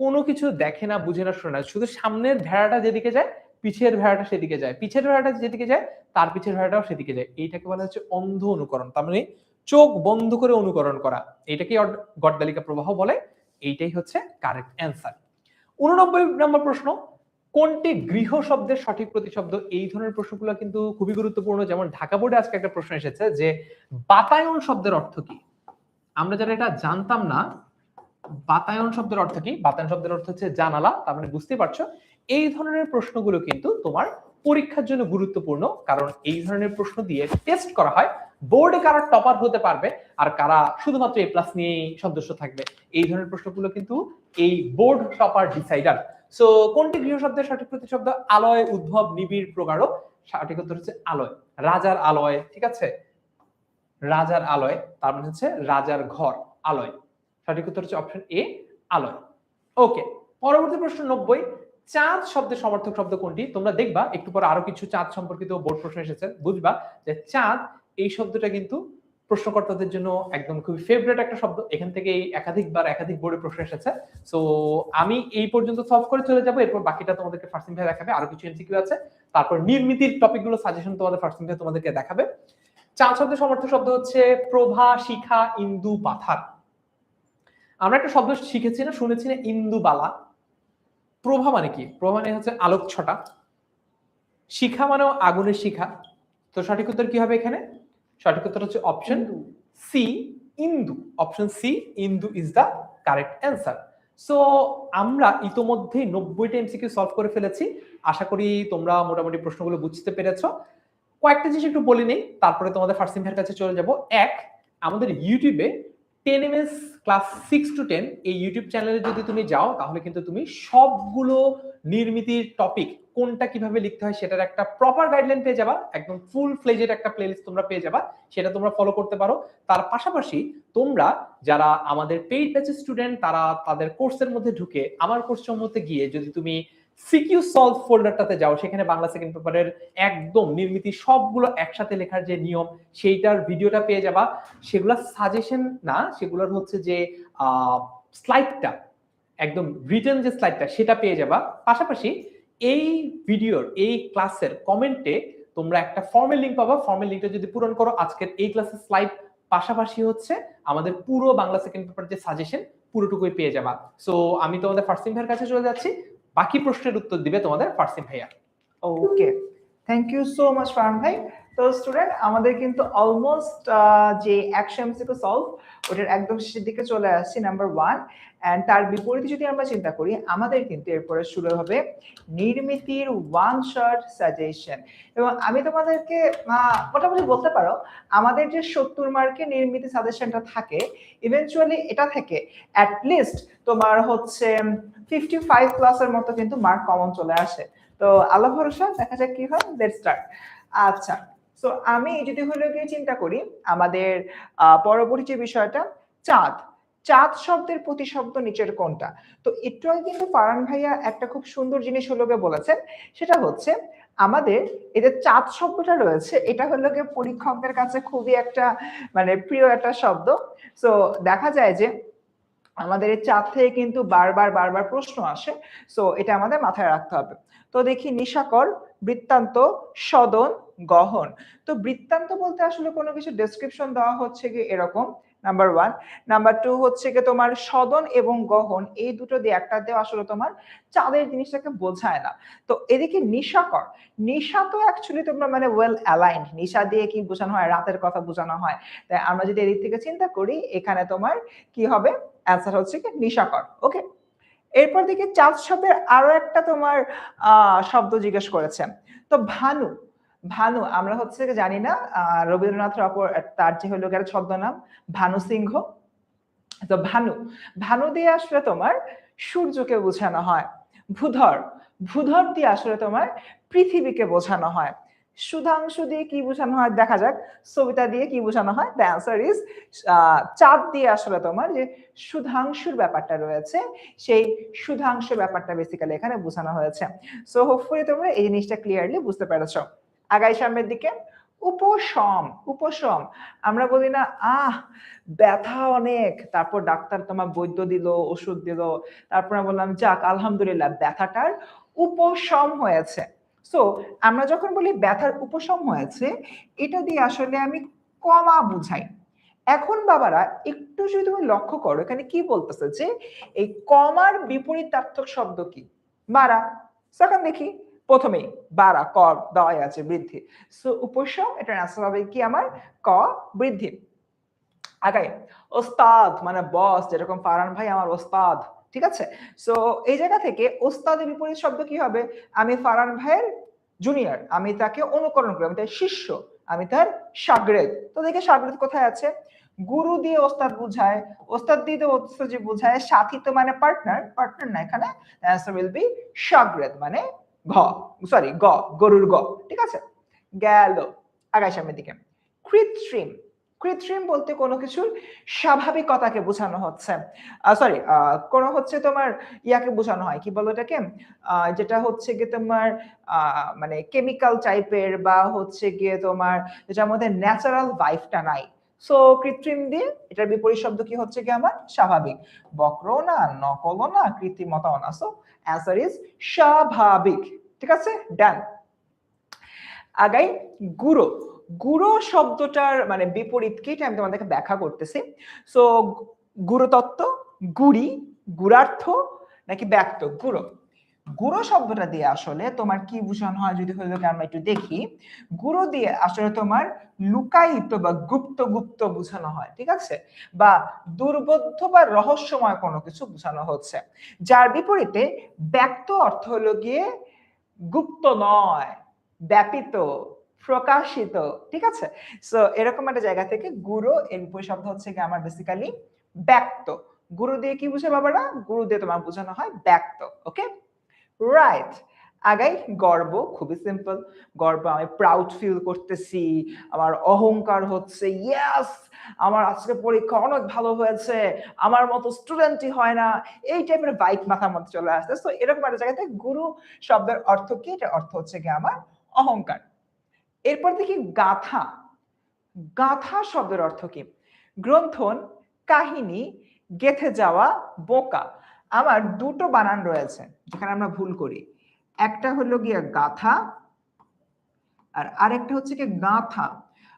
কোনো কিছু দেখে না, বুঝে না, শোনে না, শুধু সামনের ভেড়াটা যেদিকে যায় পিছের ভেড়াটা সেদিকে যায়, পিছের ভেড়াটা যেদিকে যায় তার পিছের ভেড়াটাও সেদিকে যায়। এইটাকে বলা হচ্ছে অন্ধ অনুকরণ, তার মানে চোখ বন্ধ করে অনুকরণ করা, এটাকে গড্ডলিকা প্রবাহ বলে। এইটাই হচ্ছে কারেক্ট অ্যান্সার। 89 নম্বর প্রশ্ন, কোনটি গৃহ শব্দের সঠিক প্রতিশব্দ? এই ধরনের প্রশ্নগুলো কিন্তু খুবই গুরুত্বপূর্ণ। যেমন ঢাকা বোর্ডে আজকে একটা প্রশ্ন এসেছে যে বাতায়ন শব্দের অর্থ কি? আমরা যারা এটা জানতাম না বাতায়ন শব্দের অর্থ কি, বাতায়ন শব্দের অর্থ হচ্ছে জানালা, তার মানে বুঝতে পারছো এই ধরনের প্রশ্নগুলো কিন্তু তোমার পরীক্ষার জন্য গুরুত্বপূর্ণ, কারণ এই ধরনের প্রশ্ন দিয়ে টেস্ট করা হয় বোর্ডে কারা টপার হতে পারবে আর কারা শুধুমাত্র এ প্লাস নিয়ে সন্তুষ্ট থাকবে। এই ধরনের প্রশ্নগুলো কিন্তু এই বোর্ড টপার ডিসাইডার। সো কোনটি গৃহ শব্দের সঠিক প্রতিশব্দ? আলয়, উদ্ভব, নিবিড়, প্রগাঢ়। সঠিক উত্তর হচ্ছে আলয়, রাজার আলয়। ঠিক আছে, রাজার আলয়, তার মানে হচ্ছে রাজার ঘর, আলয়। সঠিক উত্তর হচ্ছে অপশন এ, আলয়। ওকে, পরবর্তী প্রশ্ন 90, চাঁদ শব্দের সমার্থক শব্দ কোনটি? তোমরা দেখবা একটু পরে আরো কিছু চাঁদ সম্পর্কিত বোর্ড প্রশ্ন এসেছে, বুঝবা যে চাঁদ এই শব্দটা কিন্তু প্রশ্নকর্তাদের জন্য একদম খুবই ফেভারিট একটা শব্দ। এখান থেকে একাধিকবার একাধিক বোর্ডে প্রশ্ন এসেছে। সো আমি এই পর্যন্ত সলভ করে চলে যাব, এরপর বাকিটা তোমাদেরকে ফার্স্ট সেম ভাই দেখাবে, আরো কিছু এমসিকিউ আছে, তারপর নির্মিতির টপিকগুলো সাজেশন তোমাদের ফার্স্ট সেম ভাই তোমাদেরকে দেখাবে। চাঁদ শব্দের সমার্থক শব্দ হচ্ছে প্রভা, শিখা, ইন্দু, পাথার। আমরা একটা শব্দ শিখেছি না, শুনেছি না, ইন্দুবালা। প্রভা মানে কি? প্রভা মানে হচ্ছে আলোক ছটা। শিখা মানেও আগুনের শিখা। তো সঠিক উত্তর কি হবে এখানে? সঠিক উত্তর হচ্ছে option C, Indu. Option C, Indu is the correct answer. So আমরা ইতোমধ্যে 90টা এমসিকিউ সলভ করে ফেলেছি। আশা করি তোমরা মোটামুটি প্রশ্নগুলো বুঝতে পেরেছো। কয়েকটা জিনিস একটু বলে নেই, তারপরে তোমাদের ফার্স্ট সেম ভাইয়ের কাছে চলে যাব। এক, আমাদের ইউটিউবে 10ms ক্লাস 6 to 10 এই ইউটিউব চ্যানেলে যদি তুমি যাও তাহলে কিন্তু তুমি সবগুলো নির্মিতির টপিক কোনটা কিভাবে লিখতে হয় সেটার একটা প্রপার গাইডলাইন পেয়ে যাবা, একদম ফুল ফ্লেজেড একটা প্লেলিস্ট তোমরা পেয়ে যাবা, সেটা তোমরা ফলো করতে পারো। তার পাশাপাশি তোমরা যারা আমাদের পেইড ব্যাচের স্টুডেন্ট তারা তাদের কোর্সের মধ্যে ঢুকে আমার কোর্সের মধ্যে গিয়ে যদি তুমি সিকিউ সলভ ফোল্ডারটাতে যাও, সেখানে বাংলা সেকেন্ড পেপারের একদম নির্মিতি সবগুলো একসাথে লেখার যে নিয়ম সেইটার ভিডিওটা পেয়ে যাবা। সেগুলা সাজেশন না, সেগুলোর হচ্ছে যে স্লাইডটা, একদম রিটেন যে স্লাইডটা সেটা পেয়ে যাবা। পাশাপাশি এই ভিডিওর এই ক্লাসের কমেন্টে তোমরা একটা ফর্মের লিংক পাবা, ফর্মের লিংকটা যদি পূরণ করো আজকের এই ক্লাসের স্লাইড পাশাপাশি হচ্ছে আমাদের পুরো বাংলা সেকেন্ড পেপার যে সাজেশন পুরোটুকুই পেয়ে যাবা। সো আমি তোমাদের ফার্স্ট সেম ভাইয়ের কাছে চলে যাচ্ছি, বাকি প্রশ্নের উত্তর দিবে তোমাদের ফার্স্ট সেম ভাইয়া। Okay, thank you so much Farhan ভাই। তো স্টুডেন্ট আমাদের কিন্তু অলমোস্ট যে 100 এমসিকিউ সলভ ওটার একদম শেষের দিকে চলে আসছি, নাম্বার 1। এন্ড তার বিপরীতে যদি আমরা চিন্তা করি আমাদের কিন্তু এরপরে শুরু হবে নির্মিতির ওয়ান শট সাজেশন। এবং আমি তোমাদেরকে মোটামুটি বলতে পারো আমাদের যে 70 মার্কের নির্মিতি সাজেশনটা থাকে ইভেনচুয়ালি এটা থেকে অ্যাটলিস্ট তোমার হচ্ছে 55 প্লাসের মতো কিন্তু মার্ক কমন চলে আসে। তো আল্লাহ ভরসা, দেখা যাক কি হয়। Let's start. আচ্ছা, সো আমি যদি হলো গিয়ে চিন্তা করি আমাদের পরবর্তী যে বিষয়টা চাঁদ, চাঁদ শব্দের প্রতিশব্দ নিচের কোনটা? তো একটু আগে কিন্তু ফারহান ভাইয়া একটা খুব সুন্দর জিনিস হলো গিয়ে বলেছেন, সেটা হচ্ছে আমাদের এই যে চাঁদ শব্দটা রয়েছে এটা হলো গিয়ে পরীক্ষকদের কাছে খুবই একটা মানে প্রিয় একটা শব্দ। সো দেখা যায় যে আমাদের এই চাঁদ থেকে কিন্তু বারবার বারবার প্রশ্ন আসে। সো এটা আমাদের মাথায় রাখতে হবে। তো দেখি নিশাকর, বৃত্তান্ত, সদন, গহন। তো বৃত্তান্ত বলতে আসলে কোনো কিছু ডেসক্রিপশন দেওয়া হচ্ছে কি এরকম, নাম্বার 1। নাম্বার 2 হচ্ছে কি তোমার সদন এবং গহন এই দুটো দিয়ে একটা দিয়ে আসলে তোমার চাঁদের জিনিসটাকে বোঝায় না। তো এদিকে নিশাকর, নিশা তো অ্যাকচুয়ালি তোমরা মানে ওয়েল অ্যালাইন্ড, নিশা দিয়ে কি বোঝানো হয়, রাতের কথা বোঝানো হয়। তাই আমরা যদি এদিক থেকে চিন্তা করি এখানে তোমার কি হবে, অ্যান্সার হচ্ছে কি নিশাকর। ওকে, এরপর দেখি চাঁদ শব্দের আরো একটা তোমার শব্দ জিজ্ঞেস করেছে। তো ভানু, ভানু আমরা হচ্ছে জানি না রবীন্দ্রনাথ তার যে হলো গিয়ে ছদ্মনাম ভানু সিংহ। তো ভানু, ভানু দিয়ে আসলে তোমার সূর্যকে বোঝানো হয়। ভূধর, ভূধর দিয়ে আসলে তোমার পৃথিবীকে বোঝানো হয়। সুধাংশু দিয়ে কি বোঝানো হয় দেখা যাক, সবিতা দিয়ে কি বোঝানো হয়, দ্য অ্যান্সার ইজ চাঁদ দিয়ে আসলে তোমার যে সুধাংশুর ব্যাপারটা রয়েছে সেই সুধাংশুর ব্যাপারটা বেসিক্যালি এখানে বোঝানো হয়েছে। সো হোপফুলি তোমরা এই জিনিসটা ক্লিয়ারলি বুঝতে পেরেছো। আগাই সামনের দিকে, উপশম, উপশম আমরা বলি না ব্যথা অনেক, তারপর ডাক্তার তোমার বৈদ্য দিল, ওষুধ দিল, তারপর বললাম যাক আলহামদুলিল্লাহ ব্যথাটার উপশম হয়েছে। সো আমরা যখন বলি ব্যথার উপশম হয়েছে এটা দিয়ে আসলে আমি কমা বুঝাই। এখন বাবারা একটু যদি তুমি লক্ষ্য করো এখানে কি বলতেছে যে এই কমার বিপরীতার্থক শব্দ কি, বাড়া। তখন দেখি প্রথমেই বাড়া, ক দেওয়াই আছে বৃদ্ধি। সো উপশম এটার অ্যান্সার হবে কি আমার ক, বৃদ্ধি। আগাই, ওস্তাদ মানে বস, যেরকম ফারহান ভাই আমার ওস্তাদ, ঠিক আছে। সো এই জায়গা থেকে ওস্তাদের বিপরীত শব্দ কি হবে, আমি ফারহান ভাইয়ের জুনিয়র, আমি তাকে অনুকরণ করি, আমি তার শিষ্য, আমি তার শাগরেদ। তো দেখে শাগরেদ কোথায় আছে, গুরু দিয়ে ওস্তাদ বুঝায়, ওস্তাদ দিয়ে ওস্তাদ যে বুঝায়, সাথী তো মানে পার্টনার, পার্টনার না এখানে, অ্যান্সার উইল বি শাগরেদ মানে গ, গরুর গ, ঠিক আছে। গেল, আগাই সামনের দিকে। কৃত্রিম, কৃত্রিম বলতে কোনো কিছুর স্বাভাবিকতাকে বোঝানো হচ্ছে, সরি কোনো হচ্ছে তোমার ইয়াকে বোঝানো হয়, কি বলো এটাকে, যেটা হচ্ছে গিয়ে তোমার মানে কেমিক্যাল টাইপের বা হচ্ছে গিয়ে তোমার যেটার মধ্যে ন্যাচারাল ভাইবটা নাই। সো কৃত্রিম দিয়ে এটার বিপরীত শব্দ কি হচ্ছে কি আমার স্বাভাবিক, বক্র না, নকল না, কৃত্রিমতাও না। সো অ্যান্সার ইজ স্বাভাবিক, ঠিক আছে, ডান। আগাই, গুরু, গুরু শব্দটার মানে বিপরীত কি আমি তোমাদেরকে ব্যাখ্যা করতেছি। সো গুরুতত্ত্ব, গুড়ি, গুড়ার্থ নাকি ব্যক্ত, গুরু, গুরু শব্দটা দিয়ে আসলে তোমার কি বোঝানো হয় যদি হলো আমরা একটু দেখি, গুরু দিয়ে আসলে তোমার লুকায়িত বা গুপ্ত গুপ্ত বোঝানো হয়, ঠিক আছে, বা দুর্বোধ্য বা রহস্যময় কোনো কিছু বোঝানো হচ্ছে। যার বিপরীতে ব্যক্ত অর্থ হলো গিয়ে গুপ্ত নয়, ব্যাপিত, প্রকাশিত, ঠিক আছে। সো এরকম একটা জায়গা থেকে গুরু এর বিপরীত শব্দ হচ্ছে কি আমার বেসিক্যালি ব্যক্ত। গুরু দিয়ে কি বুঝে বাবারা, গুরু দিয়ে তোমার বোঝানো হয় ব্যক্ত। ওকে, রাইট। আগাই, গর্ব, খুবই সিম্পল, গর্ব আমি প্রাউড ফিল করতেছি, আমার অহংকার হচ্ছে, ইয়েস আমার আজকে পরীক্ষা অনেক ভালো হয়েছে, আমার মতো স্টুডেন্টই হয় না, এই টাইপের বাইক মাথার মধ্যে চলে আসছে। তো এরকম একটা জায়গাতে গুরু শব্দের অর্থ কি, এটা অর্থ হচ্ছে কি আমার অহংকার। এরপর দেখি গাথা, গাথা শব্দের অর্থ কি, গ্রন্থন, কাহিনী, গেথে যাওয়া, বোকা। আমার দুটো বানান রয়েছে যেখানে আমরা ভুল করি, একটা হলো গিয়ে গাথা আর আরেকটা হচ্ছে কি গাথা,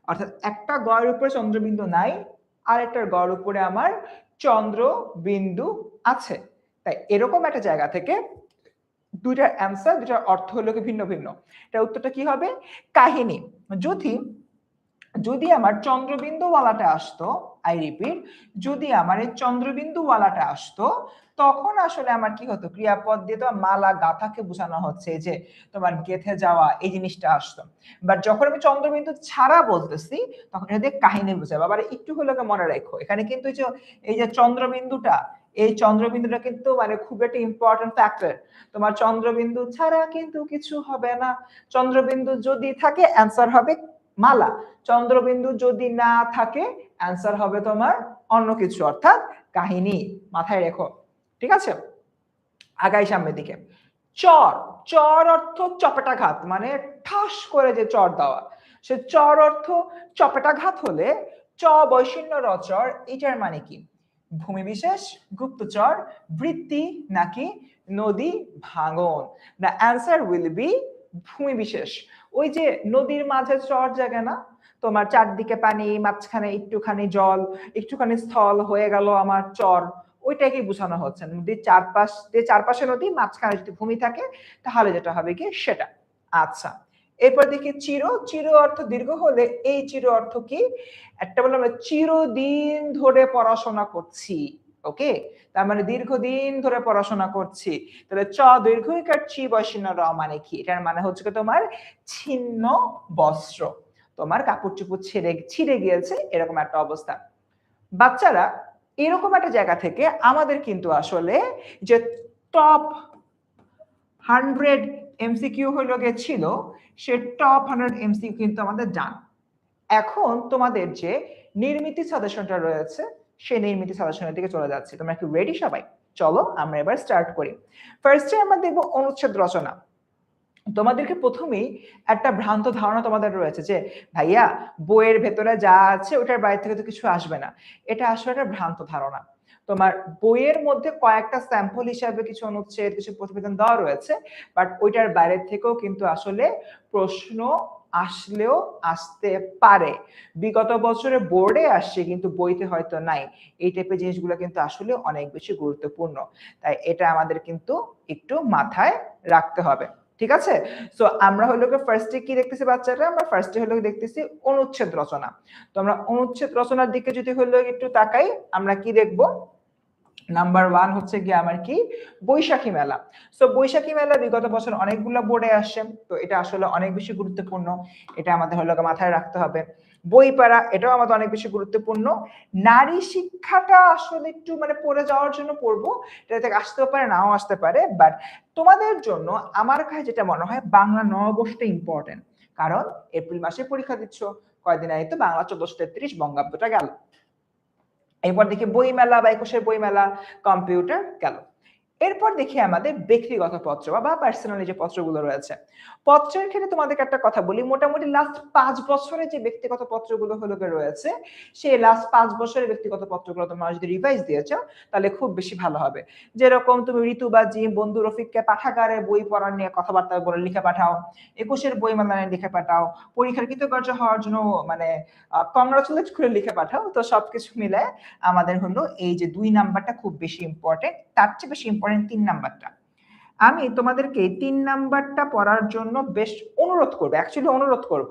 অর্থাৎ একটা গয়ের উপরে চন্দ্রবিন্দু নাই আর একটার গয়ের উপরে আমার চন্দ্রবিন্দু আছে। তাই এরকম একটা জায়গা থেকে দুইটার অ্যান্সার, দুইটার অর্থ হলো কি ভিন্ন ভিন্ন। এটা উত্তরটা কি হবে, কাহিনী। যদি যদি আমার চন্দ্রবিন্দুওয়ালাটা আসতো, আই রিপিট, যদি আমার এই চন্দ্রবিন্দুওয়ালাটা আসতো তখন আসলে আমার কি হতো, ক্রিয়াপদ দিয়ে তো মালা গাথাকে বোঝানো হচ্ছে যে তোমার গেথে যাওয়া এই জিনিসটা আসতো। বাট যখন আমি চন্দ্রবিন্দু ছাড়া বলতেছি তখন এটা দিয়ে কাহিনী বোঝাবো। আবার একটু হলো মনে রাখো এখানে কিন্তু এই যে চন্দ্রবিন্দুটা, এই চন্দ্রবিন্দুটা কিন্তু মানে খুব একটা ইম্পর্টেন্ট ফ্যাক্টর। তোমার চন্দ্রবিন্দু ছাড়া কিন্তু কিছু হবে না, চন্দ্রবিন্দু যদি থাকে অ্যান্সার হবে মালা, চন্দ্রবিন্দু যদি না থাকে অ্যান্সার হবে তোমার অন্য কিছু, অর্থাৎ কাহিনী, মাথায় রেখো, ঠিক আছে। আগাই সামনের দিকে, চর, চর অর্থ চপেটাঘাত, মানে ঠাস করে যে চর দেওয়া, সে চর অর্থ চপেটাঘাত হলে চ বৈশিন্য রচর, এটার মানে কি? ভূমি বিশেষ, গুপ্তচর, বৃত্তি নাকি নদী ভাঙন? দ্য অ্যান্সার উইল বি ভূমি বিশেষ। ওই যে নদীর মাঝে চর জায়গা না, তোমার চারদিকে পানি, মাঝখানে একটুখানি জল, একটুখানি স্থল হয়ে গেল আমার চর, ওইটাকে বোঝানো হচ্ছে। নদীর চারপাশে নদী, মাঝখানে যদি ভূমি থাকে তাহলে যেটা হবে কি সেটা। আচ্ছা, এরপর দেখি চির, চির অর্থ দীর্ঘ হলে এই চির অর্থ কি? একটা বললাম চিরদিন ধরে পড়াশোনা করছি, ওকে, তার মানে দীর্ঘদিন ধরে পড়াশোনা করছি। তাহলে চ দীর্ঘইকার চি বয়সিন্ন র মানে কি? এটার মানে হচ্ছে তোমার ছিন্ন বস্ত্র, তোমার কাপড় চোপড় ছিঁড়ে গিয়েছে, এরকম একটা অবস্থা। বাচ্চারা, এরকম একটা জায়গা থেকে আমাদের কিন্তু আসলে যে টপ 100 এমসিকিউ হলো ছিল, সে টপ 100 এমসিকিউ কিন্তু আমাদের ডান। এখন তোমাদের যে নির্মিতি সাজেশনটা রয়েছে, সেই নির্মিতি সাজেশনের দিকে চলে যাচ্ছে। তোমরা কি রেডি সবাই? চলো আমরা এবার স্টার্ট করি। ফার্স্টে আমরা দেখবো অনুচ্ছেদ রচনা। তোমাদেরকে প্রথমেই একটা ভ্রান্ত ধারণা তোমাদের রয়েছে যে ভাইয়া বইয়ের ভেতরে যা আছে ওটার বাইরে থেকে তো কিছু আসবে না। এটা আসলে একটা ভ্রান্ত ধারণা। তোমার বইয়ের মধ্যে কয়েকটা স্যাম্পল হিসাবে কিছু অনুচ্ছেদ, কিছু প্রতিবেদন দেওয়া রয়েছে, বাট ওইটার বাইরে থেকেও কিন্তু আসলে প্রশ্ন আসলেও আসতে পারে। বিগত বছরে বোর্ডে আসছে কিন্তু বইতে হয়তো নাই। এই টাইপের জিনিসগুলো কিন্তু আসলে অনেক বেশি গুরুত্বপূর্ণ, তাই এটা আমাদের কিন্তু একটু মাথায় রাখতে হবে। ঠিক আছে? সো আমরা হলো ফার্স্টে কি দেখতেছি বাচ্চারা? আমরা ফার্স্টে হলো দেখতেছি অনুচ্ছেদ রচনা। তো আমরা অনুচ্ছেদ রচনার দিকে যদি হলো একটু তাকাই, আমরা কি দেখব? নাম্বার 1 হচ্ছে গিয়ে আমার কি? বৈশাখী মেলা। সো বৈশাখী মেলা বিগত বছর অনেকগুলো বোর্ডে আসছে, তো এটা আসলে অনেক বেশি গুরুত্বপূর্ণ, এটা আমাদের হলো মাথায় রাখতে হবে। বই পড়া, এটাও আমাদের অনেক বেশি গুরুত্বপূর্ণ। নারী শিক্ষাটা আসলে একটু মানে পড়ে যাওয়ার জন্য পড়বো, এটা থেকে আসতেও পারে নাও আসতে পারে, বাট তোমাদের জন্য আমার কাছে যেটা মনে হয় বাংলা নববর্ষটা ইম্পর্টেন্ট, কারণ এপ্রিল মাসে পরীক্ষা দিচ্ছ, কয়দিন আগে তো বাংলা 1433 বঙ্গাব্দটা গেল। এরপর দেখি বই মেলা বা 21 বই মেলা, কম্পিউটার গেল। এরপর দেখি আমাদের ব্যক্তিগত পত্র বা পার্সোনালি যে পত্রগুলো রয়েছে। পত্রের ক্ষেত্রে তোমাদেরকে একটা কথা বলি, মোটামুটি লাস্ট 5 বছরে যে ব্যক্তিগত পত্রগুলো হলো রয়েছে, সেই লাস্ট 5 বছরের ব্যক্তিগত পত্রগুলো তোমরা যদি রিভাইজ দিয়েছ তাহলে খুব বেশি ভালো হবে। যেরকম তুমি ঋতুবাজি, বন্ধু রফিককে পাঠাগারে বই পড়ার নিয়ে কথাবার্তা বলে লিখে পাঠাও, 21 বই মেলা নিয়ে লিখে পাঠাও, পরীক্ষার কৃতকার্য হওয়ার জন্য মানে কংগ্রাচুলেট করে লিখে পাঠাও। তো সবকিছু মিলে আমাদের হলো এই যে 2 নাম্বারটা খুব বেশি ইম্পর্টেন্ট, তার চেয়ে বেশি ইম্পর্টেন্ট 3 নাম্বারটা। আমি তোমাদেরকে 3 নাম্বারটা পড়ার জন্য বেশ অনুরোধ করব, অ্যাকচুয়ালি অনুরোধ করব,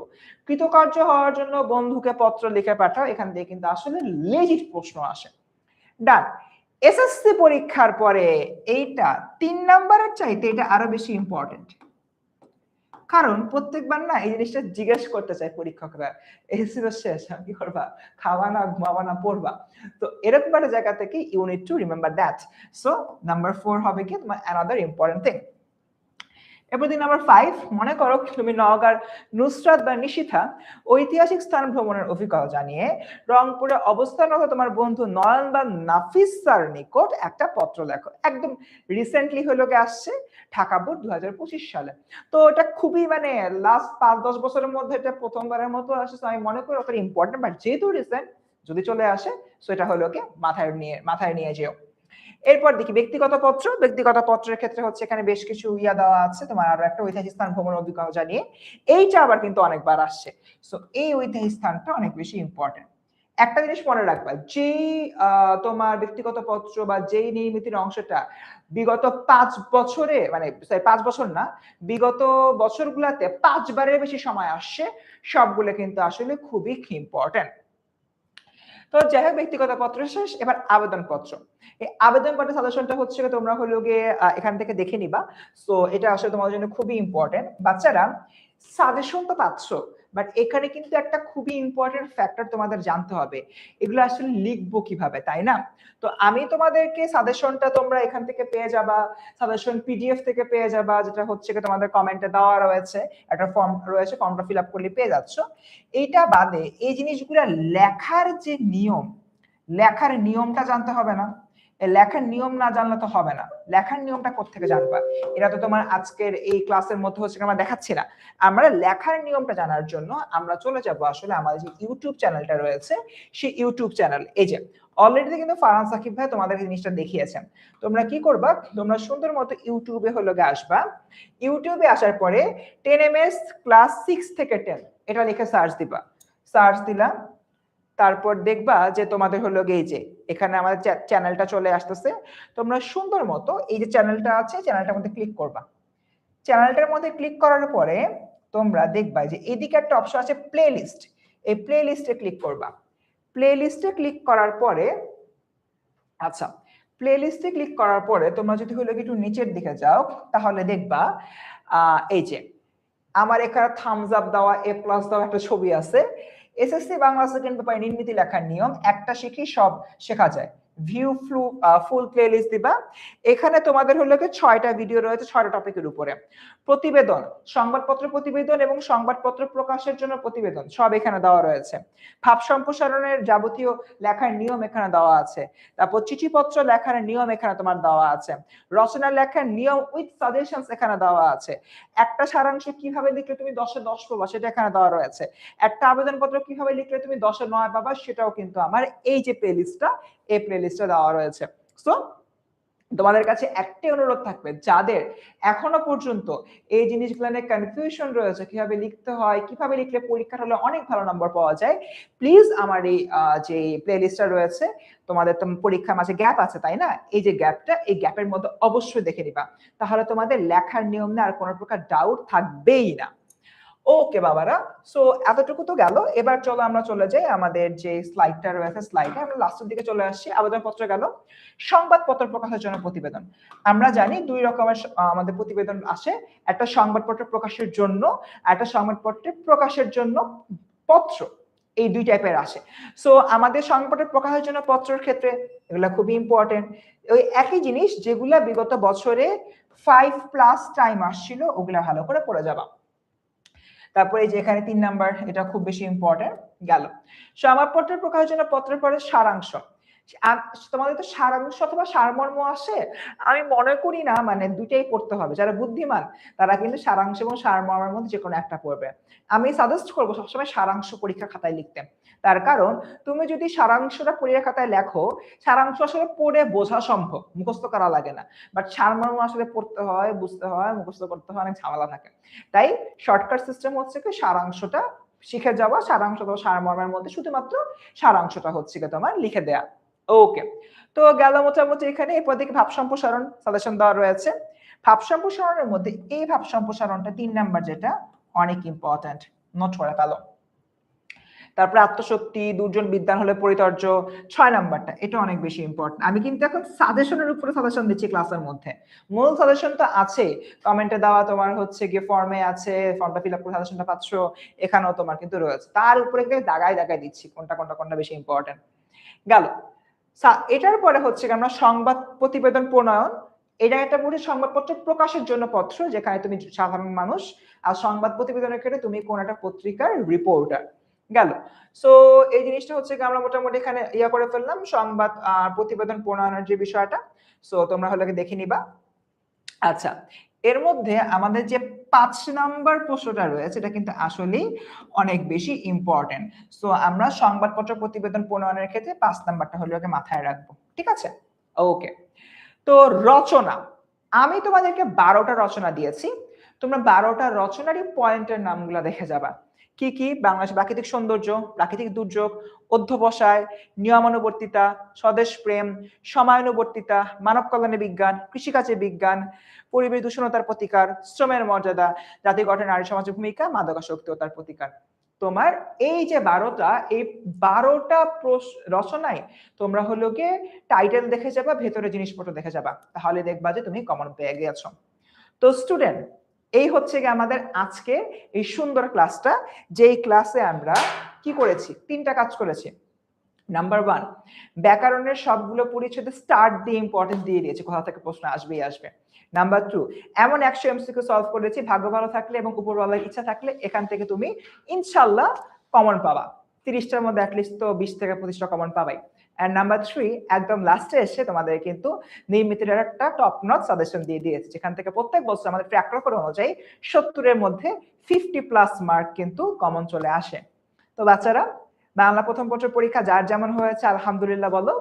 কৃতকার্য হওয়ার জন্য বন্ধুকে পত্র লিখে পাঠাও। এখান থেকে কিন্তু আসলে লেজিট প্রশ্ন আসে। ডান। এসএসসি পরীক্ষার পরে এইটা 3 নাম্বারের চাইতে এটা আরো বেশি ইম্পর্টেন্ট, কারণ প্রত্যেকবার না এই জিনিসটা জিজ্ঞেস করতে চায় পরীক্ষকরা, এসএসসি তো শেষ, কি করবা, খাওয়া না, ঘুমাবা না, পড়বা। তো এরকম একটা জায়গা থেকে you need to remember that. So number 4 হবে কি তোমার অ্যানাদার ইম্পর্টেন্ট থিং। এরপর দিন নাম্বার 5, মনে করো তুমি নওগাঁর নুসরাত বা নিশিথা ঐতিহাসিক স্থান ভ্রমণের অভিজ্ঞতা জানিয়ে রংপুরে অবস্থানরত তোমার বন্ধু নয়ন বা নাফিসার নিকট একটা পত্র লেখো। একদম রিসেন্টলি হলো আসছে, ঢাকা বোর্ড 2025 সালে। তো এটা খুবই মানে লাস্ট 5-10 বছরের মধ্যে এটা প্রথমবারের মতো আসছে, আমি মনে করি অত ইম্পর্টেন্ট, বাট যেহেতু রিসেন্ট যদি চলে আসে সো এটা হলো কি মাথায় নিয়ে যেও। এরপর দেখি ব্যক্তিগত পত্র। ব্যক্তিগত পত্রের ক্ষেত্রে হচ্ছে এখানে বেশ কিছু দেওয়া আছে, তোমার আরো একটা ঐতিহাসিক স্থান ভ্রমণ অভিজ্ঞতা জানিয়ে, এইটা আবার কিন্তু অনেকবার আসছে। সো এই ঐতিহাসিক স্থানটা অনেক বেশি ইম্পর্টেন্ট। একটা জিনিস মনে রাখবা, যেই তোমার ব্যক্তিগত পত্র বা যেই নির্মিতির অংশটা বিগত 5 বছরে মানে 5 বছর না, বিগত বছরগুলোতে 5 বারের বেশি সময় আসছে, সবগুলো কিন্তু আসলে খুবই ইম্পর্টেন্ট। তো যাই হোক, ব্যক্তিগত পত্র শেষ, এবার আবেদনপত্র। এই আবেদনপত্রের সাজেশনটা হচ্ছে তোমরা হলো গিয়ে এখান থেকে দেখে নিবা। সো এটা আসলে তোমাদের জন্য খুবই ইম্পর্টেন্ট। বাচ্চারা সাজেশন তো পাচ্ছ, বাট এখানে কিন্তু একটা খুবই ইম্পর্টেন্ট ফ্যাক্টর তোমাদের জানতে হবে, এগুলো আসলে লিখবো কিভাবে, তাই না? তো আমি তোমাদেরকে সাজেশনটা তোমরা এখান থেকে পেয়ে যাবা, সাজেশন পিডিএফ থেকে পেয়ে যাবা, যেটা হচ্ছে তোমাদের কমেন্টে দেওয়া রয়েছে, একটা ফর্ম রয়েছে, ফর্মটা ফিল আপ করলে পেয়ে যাচ্ছ। এইটা বাদে এই জিনিসগুলো লেখার যে নিয়ম, লেখার নিয়মটা জানতে হবে না? এই লেখার নিয়ম না জানলে তো হবে না। লেখার নিয়মটা কোত্থেকে জানবা? এটা তো তোমার আজকের এই ক্লাসের মধ্যে হচ্ছে আমরা দেখাচ্ছি না। আমরা লেখার নিয়মটা জানার জন্য আমরা চলে যাব আসলে আমাদের যে ইউটিউব চ্যানেলটা রয়েছে সেই ইউটিউব চ্যানেল। এই যে অলরেডি কিন্তু ফারহান সাকিব ভাই তোমাদের জিনিসটা দেখিয়েছেন। তোমরা কি করবা, তোমরা সুন্দর মতো ইউটিউবে হলো গিয়ে আসবা। ইউটিউবে আসার পরে 10ms ক্লাস 6 থেকে 10 এটা লিখে সার্চ দিবা। সার্চ দিলা, তারপর দেখবা যে তোমাদের হলো গিয়ে এই যে এখানে আমাদের চ্যানেলটা চলে আসতেছে। তোমরা সুন্দর মতো এই যে চ্যানেলটা আছে চ্যানেলটার মধ্যে ক্লিক করবা। চ্যানেলটার মধ্যে ক্লিক করার পরে তোমরা দেখবা যে এদিকে একটা অপশন আছে প্লেলিস্ট। এই প্লেলিস্টে ক্লিক করবা। প্লেলিস্টে ক্লিক করার পরে আচ্ছা, প্লেলিস্টে ক্লিক করার পরে তোমরা যদি হলো একটু নিচের দিকে যাও তাহলে দেখবা এই যে আমার এখানে থামস আপ দেওয়া এ প্লাস দেওয়া একটা ছবি আছে। এসএসসি বাংলা সেকেন্ড পেপার নির্মিতি লেখার নিয়ম একটা শিখি সব শেখা যায়। ভিউ ফুল প্লেলিস্ট দিবা। এখানে তোমাদের হলো কি 6টা ভিডিও রয়েছে 6টা টপিকের উপরে। প্রতিবেদন, সংবাদপত্র প্রতিবেদন এবং সংবাদপত্র প্রকাশের জন্য প্রতিবেদন সব এখানে দেওয়া রয়েছে। ভাব সম্প্রসারণের যাবতীয় লেখার নিয়ম এখানে দেওয়া আছে। তারপর চিঠিপত্র লেখার নিয়ম এখানে তোমার দেওয়া আছে। রচনা লেখার নিয়ম উইথ সাজেশনস এখানে দেওয়া আছে। একটা সারাংশ কিভাবে লিখলে তুমি 10-এ 10 পাবা সেটা এখানে দেওয়া রয়েছে। একটা আবেদনপত্র কিভাবে লিখলে তুমি 10-এ 9 পাবা সেটাও কিন্তু আমার এই যে প্লেলিস্টটা এই প্লেলিস্টে দেওয়া রয়েছে। সো তোমাদের কাছে একটাই অনুরোধ থাকবে, যাদের এখনো পর্যন্ত এই জিনিসগুলো নিয়ে কনফিউশন রয়েছে কিভাবে লিখতে হয়, কিভাবে লিখলে পরীক্ষার হলে অনেক ভালো নম্বর পাওয়া যায়, প্লিজ আমার এই যে প্লেলিস্টটা রয়েছে, তোমাদের তো পরীক্ষার মাঝে গ্যাপ আছে তাই না, এই যে গ্যাপটা এই গ্যাপের মধ্যে অবশ্যই দেখে নিবা। তাহলে তোমাদের লেখার নিয়ম নিয়ে আর কোনো প্রকার ডাউট থাকবেই না। ওকে বাবারা, সো এতটুকু তো গেল। এবার চলো আমরা চলে যাই আমাদের যে স্লাইডটা রয়েছে, স্লাইডে আমরা লাস্টের দিকে চলে আসছি। আবেদনপত্র গেল, সংবাদপত্র প্রকাশের জন্য প্রতিবেদন। আমরা জানি দুই রকমের আমাদের প্রতিবেদন আসে, একটা সংবাদপত্র প্রকাশের জন্য আর একটা সংবাদপত্রে প্রকাশের জন্য পত্র, এই দুই টাইপের আসে। সো আমাদের সংবাদপত্র প্রকাশের জন্য পত্রের ক্ষেত্রে এগুলা খুবই ইম্পর্টেন্ট। ওই একই জিনিস যেগুলা বিগত বছরে 5+ টাইম আসছিল ওগুলা ভালো করে পড়ে যাবা। তারপরে এই যে এখানে 3 নাম্বার, এটা খুব বেশি ইম্পর্টেন্ট গেল। সংবাদপত্রের প্রকাশের জন্য পত্রের পরে সারাংশ। তোমাদের তো সারাংশ অথবা সারমর্ম আসে, আমি মনে করি না মানে দুইটাই পড়তে হবে। যারা বুদ্ধিমান তারা কিন্তু সারাংশ এবং সারমর্মের মধ্যে যে কোনো একটা পড়বে। আমি সাজেস্ট করবো সবসময় সারাংশ পরীক্ষা খাতায় লিখতে। তার কারণ তুমি যদি সারাংশটা পরীক্ষা খাতায় লেখো, সারাংশ আসলে পড়ে বোঝা সম্ভব, মুখস্থ করা লাগে না। বাট সারমর্ম আসলে পড়তে হয়, বুঝতে হয়, মুখস্থ করতে হয়, অনেক ঝামেলা থাকে। তাই শর্টকাট সিস্টেম হচ্ছে কি সারাংশটা শিখে যাওয়া, সারাংশ বা সারমর্মের মধ্যে শুধুমাত্র সারাংশটা হচ্ছে কি তোমার লিখে দেয়া। ওকে, তো গেল মোটামুটি এখানে। এরপর দেখি ভাব সম্প্রসারণ সাজেশন দেওয়া রয়েছে। ভাব সম্প্রসারণের মধ্যে এই ভাব সম্প্রসারণটা 3 নাম্বার, যেটা অনেক ইম্পর্টেন্ট, নোট করে ফেলো। তারপরে আত্মশক্তি, দুর্জন বিদ্যান হলে পরিচর্য 6 নাম্বারটা, এটা অনেক বেশি ইম্পর্টেন্ট। আমি কিন্তু এখন সাজেশনের উপরে সাজেশন দিচ্ছি ক্লাসের মধ্যে। মূল সাজেশন তো আছে কমেন্টে দেওয়া, তোমার হচ্ছে গিয়ে ফর্মে আছে, ফর্মটা ফিল আপ করে সাজেশনটা পাচ্ছ, এখানেও তোমার কিন্তু রয়েছে। তার উপরে দাগায় দাগায় দিচ্ছি কোনটা বেশি ইম্পর্টেন্ট গেল। এটার পরে হচ্ছে আমরা সংবাদ প্রতিবেদন প্রণয়ন। এটা একটা পুরো সংবাদপত্র প্রকাশের জন্য পত্র, যেখানে তুমি সাধারণ মানুষ, আর সংবাদ প্রতিবেদনের ক্ষেত্রে তুমি কোন একটা পত্রিকার রিপোর্টার গেল। সো এই জিনিসটা হচ্ছে আমরা মোটামুটি এখানে ইয়া করে ফেললাম সংবাদ প্রতিবেদন প্রণয়নের যে বিষয়টা। সো তোমরা হলে দেখে নিবা। আচ্ছা, এর মধ্যে আমাদের যে 5 নাম্বার প্রশ্নটা রয়েছে এটা কিন্তু আসলেই অনেক বেশি ইম্পর্টেন্ট। সো আমরা সংবাদপত্র প্রতিবেদন প্রণয়নের ক্ষেত্রে 5 নাম্বারটা হলো মাথায় রাখবো, ঠিক আছে? ওকে, তো রচনা, আমি তোমাদেরকে 12টা রচনা দিয়েছি। তোমরা 12টা রচনারই পয়েন্টের নামগুলো দেখে যাবা। কি কি? বাংলাদেশ প্রাকৃতিক সৌন্দর্য, প্রাকৃতিক দুর্যোগ, অধ্যবসায়, নিয়মানুবর্তিতা, স্বদেশ প্রেম, সময়ানুবর্তিতা, মানব কল্যাণে বিজ্ঞান, কৃষিকাজে বিজ্ঞান, পরিবেশ দূষণতার প্রতিকার, শ্রমের মর্যাদা, জাতি গঠনে নারী সমাজের ভূমিকা, মাদকাসক্তি ও তার প্রতিকার। তোমার এই যে 12টা, এই 12টা রচনায় তোমরা হলো গিয়ে টাইটেল দেখে যাবা, ভেতরে জিনিসপত্র দেখে যাবা, তাহলে দেখবা যে তুমি কমন পেয়ে গেছো। তো স্টুডেন্ট, এই হচ্ছে গিয়ে আমাদের আজকে এই সুন্দর ক্লাসটা, যেই ক্লাসে আমরা কি করেছি, 3টা কাজ করেছি। নাম্বার 1, ব্যাকরণের সবগুলো পরিচ্ছেদে স্টার্ট দিয়ে ইম্পর্টেন্স দিয়ে দিয়েছি, কোথা থেকে প্রশ্ন আসবেই আসবে। নাম্বার 2, এমন 100 এমসিকিউ সলভ করেছি, ভাগ্য ভালো থাকলে এবং উপরওয়ালার ইচ্ছা থাকলে এখান থেকে তুমি ইনশাআল্লাহ কমন পাবা। 30টার মধ্যে অ্যাটলিস্ট তো 20 থেকে 25টা কমন পাবাই। এন্ড নাম্বার 3 একদম লাস্টে এসে তোমাদের কিন্তু নির্মিতির একটা টপ নচ সাজেশন দিয়ে দিয়েছে, যেখান থেকে প্রত্যেক বছর আমাদের ট্র্যাক রেকর্ড অনুযায়ী 70-এর মধ্যে 50+ মার্ক কিন্তু কমন চলে আসে। তো বাচ্চারা, বাংলা প্রথম পত্রের পরীক্ষা যার যেমন হয়েছে আলহামদুলিল্লাহ বলো।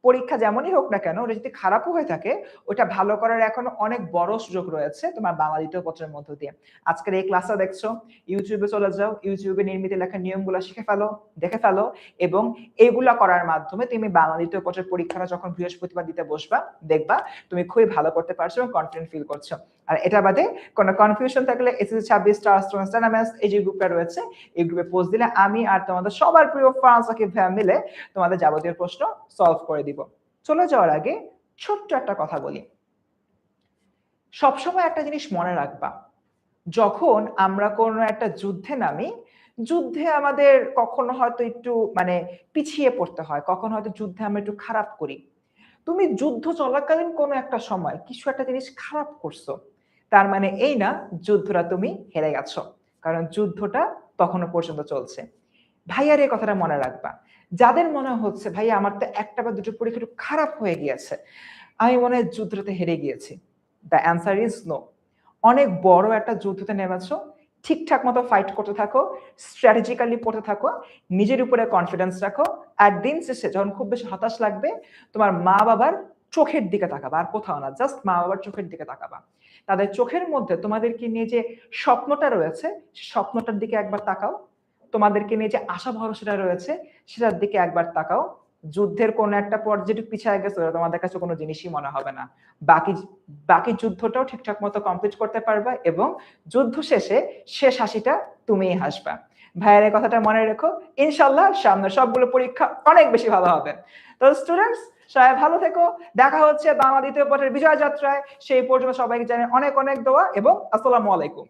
পরীক্ষা যেমনই হোক না কেন, ওটা যদি খারাপও হয়ে থাকে, ওটা ভালো করার এখনো অনেক বড় সুযোগ রয়েছে তোমার বাংলা দ্বিতীয় পত্রের মধ্য দিয়ে। আজকের এই ক্লাসটা দেখছো, ইউটিউবে চলে যাও, ইউটিউবে নির্মিত লেখার নিয়মগুলো শিখে ফেলো, দেখে ফেলো, এবং এইগুলা করার মাধ্যমে তুমি বাংলা দ্বিতীয় পত্রের পরীক্ষাটা যখন বৃহস্পতিবার দিতে বসবা, দেখবা তুমি খুবই ভালো করতে পারছো এবং কনফিডেন্ট ফিল করছো। আর এটা বাদে কোনো কনফিউশন থাকলে এসএসসি 26 স্টার স্টুডেন্টস ডায়নামিক্স এই যে গ্রুপটা রয়েছে, এই গ্রুপে পোস্ট দিলে আমি আর তোমাদের সবার প্রিয় ফারাজ সাকিব ভাইয়া মিলে তোমাদের যাবতীয় প্রশ্ন সলভ করে দিব। চলে যাওয়ার আগে ছোট্ট একটা কথা বলি। সবসময় একটা জিনিস মনে রাখবা, যখন আমরা কোনো একটা যুদ্ধে নামি, যুদ্ধে আমাদের কখনো হয়তো একটু মানে পিছিয়ে পড়তে হয়, কখনো হয়তো যুদ্ধে আমরা একটু খারাপ করি। তুমি যুদ্ধ চলাকালীন কোনো একটা সময় কিছু একটা জিনিস খারাপ করছো, তার মানে এই না যুদ্ধটা তুমি হেরে গেছো, কারণ যুদ্ধটা তখনো পর্যন্ত চলছে। ভাইয়ার এই কথাটা মনে রাখবা। যাদের মনে হচ্ছে ভাইয়া আমার তো একটা বা দুটো পরীক্ষা একটু খারাপ হয়ে গিয়েছে, আমি মনে হয় যুদ্ধটাতে হেরে গিয়েছি, দ্য অ্যান্সার ইজ নো। অনেক বড় একটা যুদ্ধতে নেমেছো, ঠিকঠাক মতো ফাইট করতে থাকো, স্ট্র্যাটেজিক্যালি পড়তে থাকো, নিজের উপরে কনফিডেন্স রাখো। আর দিন শেষে যখন খুব বেশি হতাশ লাগবে, তোমার মা বাবার চোখের দিকে তাকাবা, আর কোথাও না, জাস্ট মা বাবার চোখের দিকে তাকাবা। তাদের চোখের মধ্যে তোমাদেরকে নিয়ে যে স্বপ্নটা রয়েছে, স্বপ্নটার দিকে একবার তাকাও। তোমাদেরকে নিয়ে যে আশা ভরসাটা রয়েছে, সেটার দিকে একবার তাকাও। যুদ্ধের কোন একটা পর্যায়ে পিছিয়ে গেছে, তোমাদের কাছে কোনো জিনিসই মনে হবে না। বাকি বাকি যুদ্ধটাও ঠিকঠাক মতো কমপ্লিট করতে পারবা, এবং যুদ্ধ শেষে শেষ হাসিটা তুমিই হাসবা। ভাইয়ের এই কথাটা মনে রেখো, ইনশাল্লাহ সামনে সবগুলো পরীক্ষা অনেক বেশি ভালো হবে। তো স্টুডেন্টস, সবাই ভালো থেকো, দেখা হচ্ছে বাংলা দ্বিতীয় পত্রের বিজয় যাত্রায়। সেই পর্যন্ত সবাইকে জানাই অনেক অনেক দোয়া এবং আসসালামু আলাইকুম।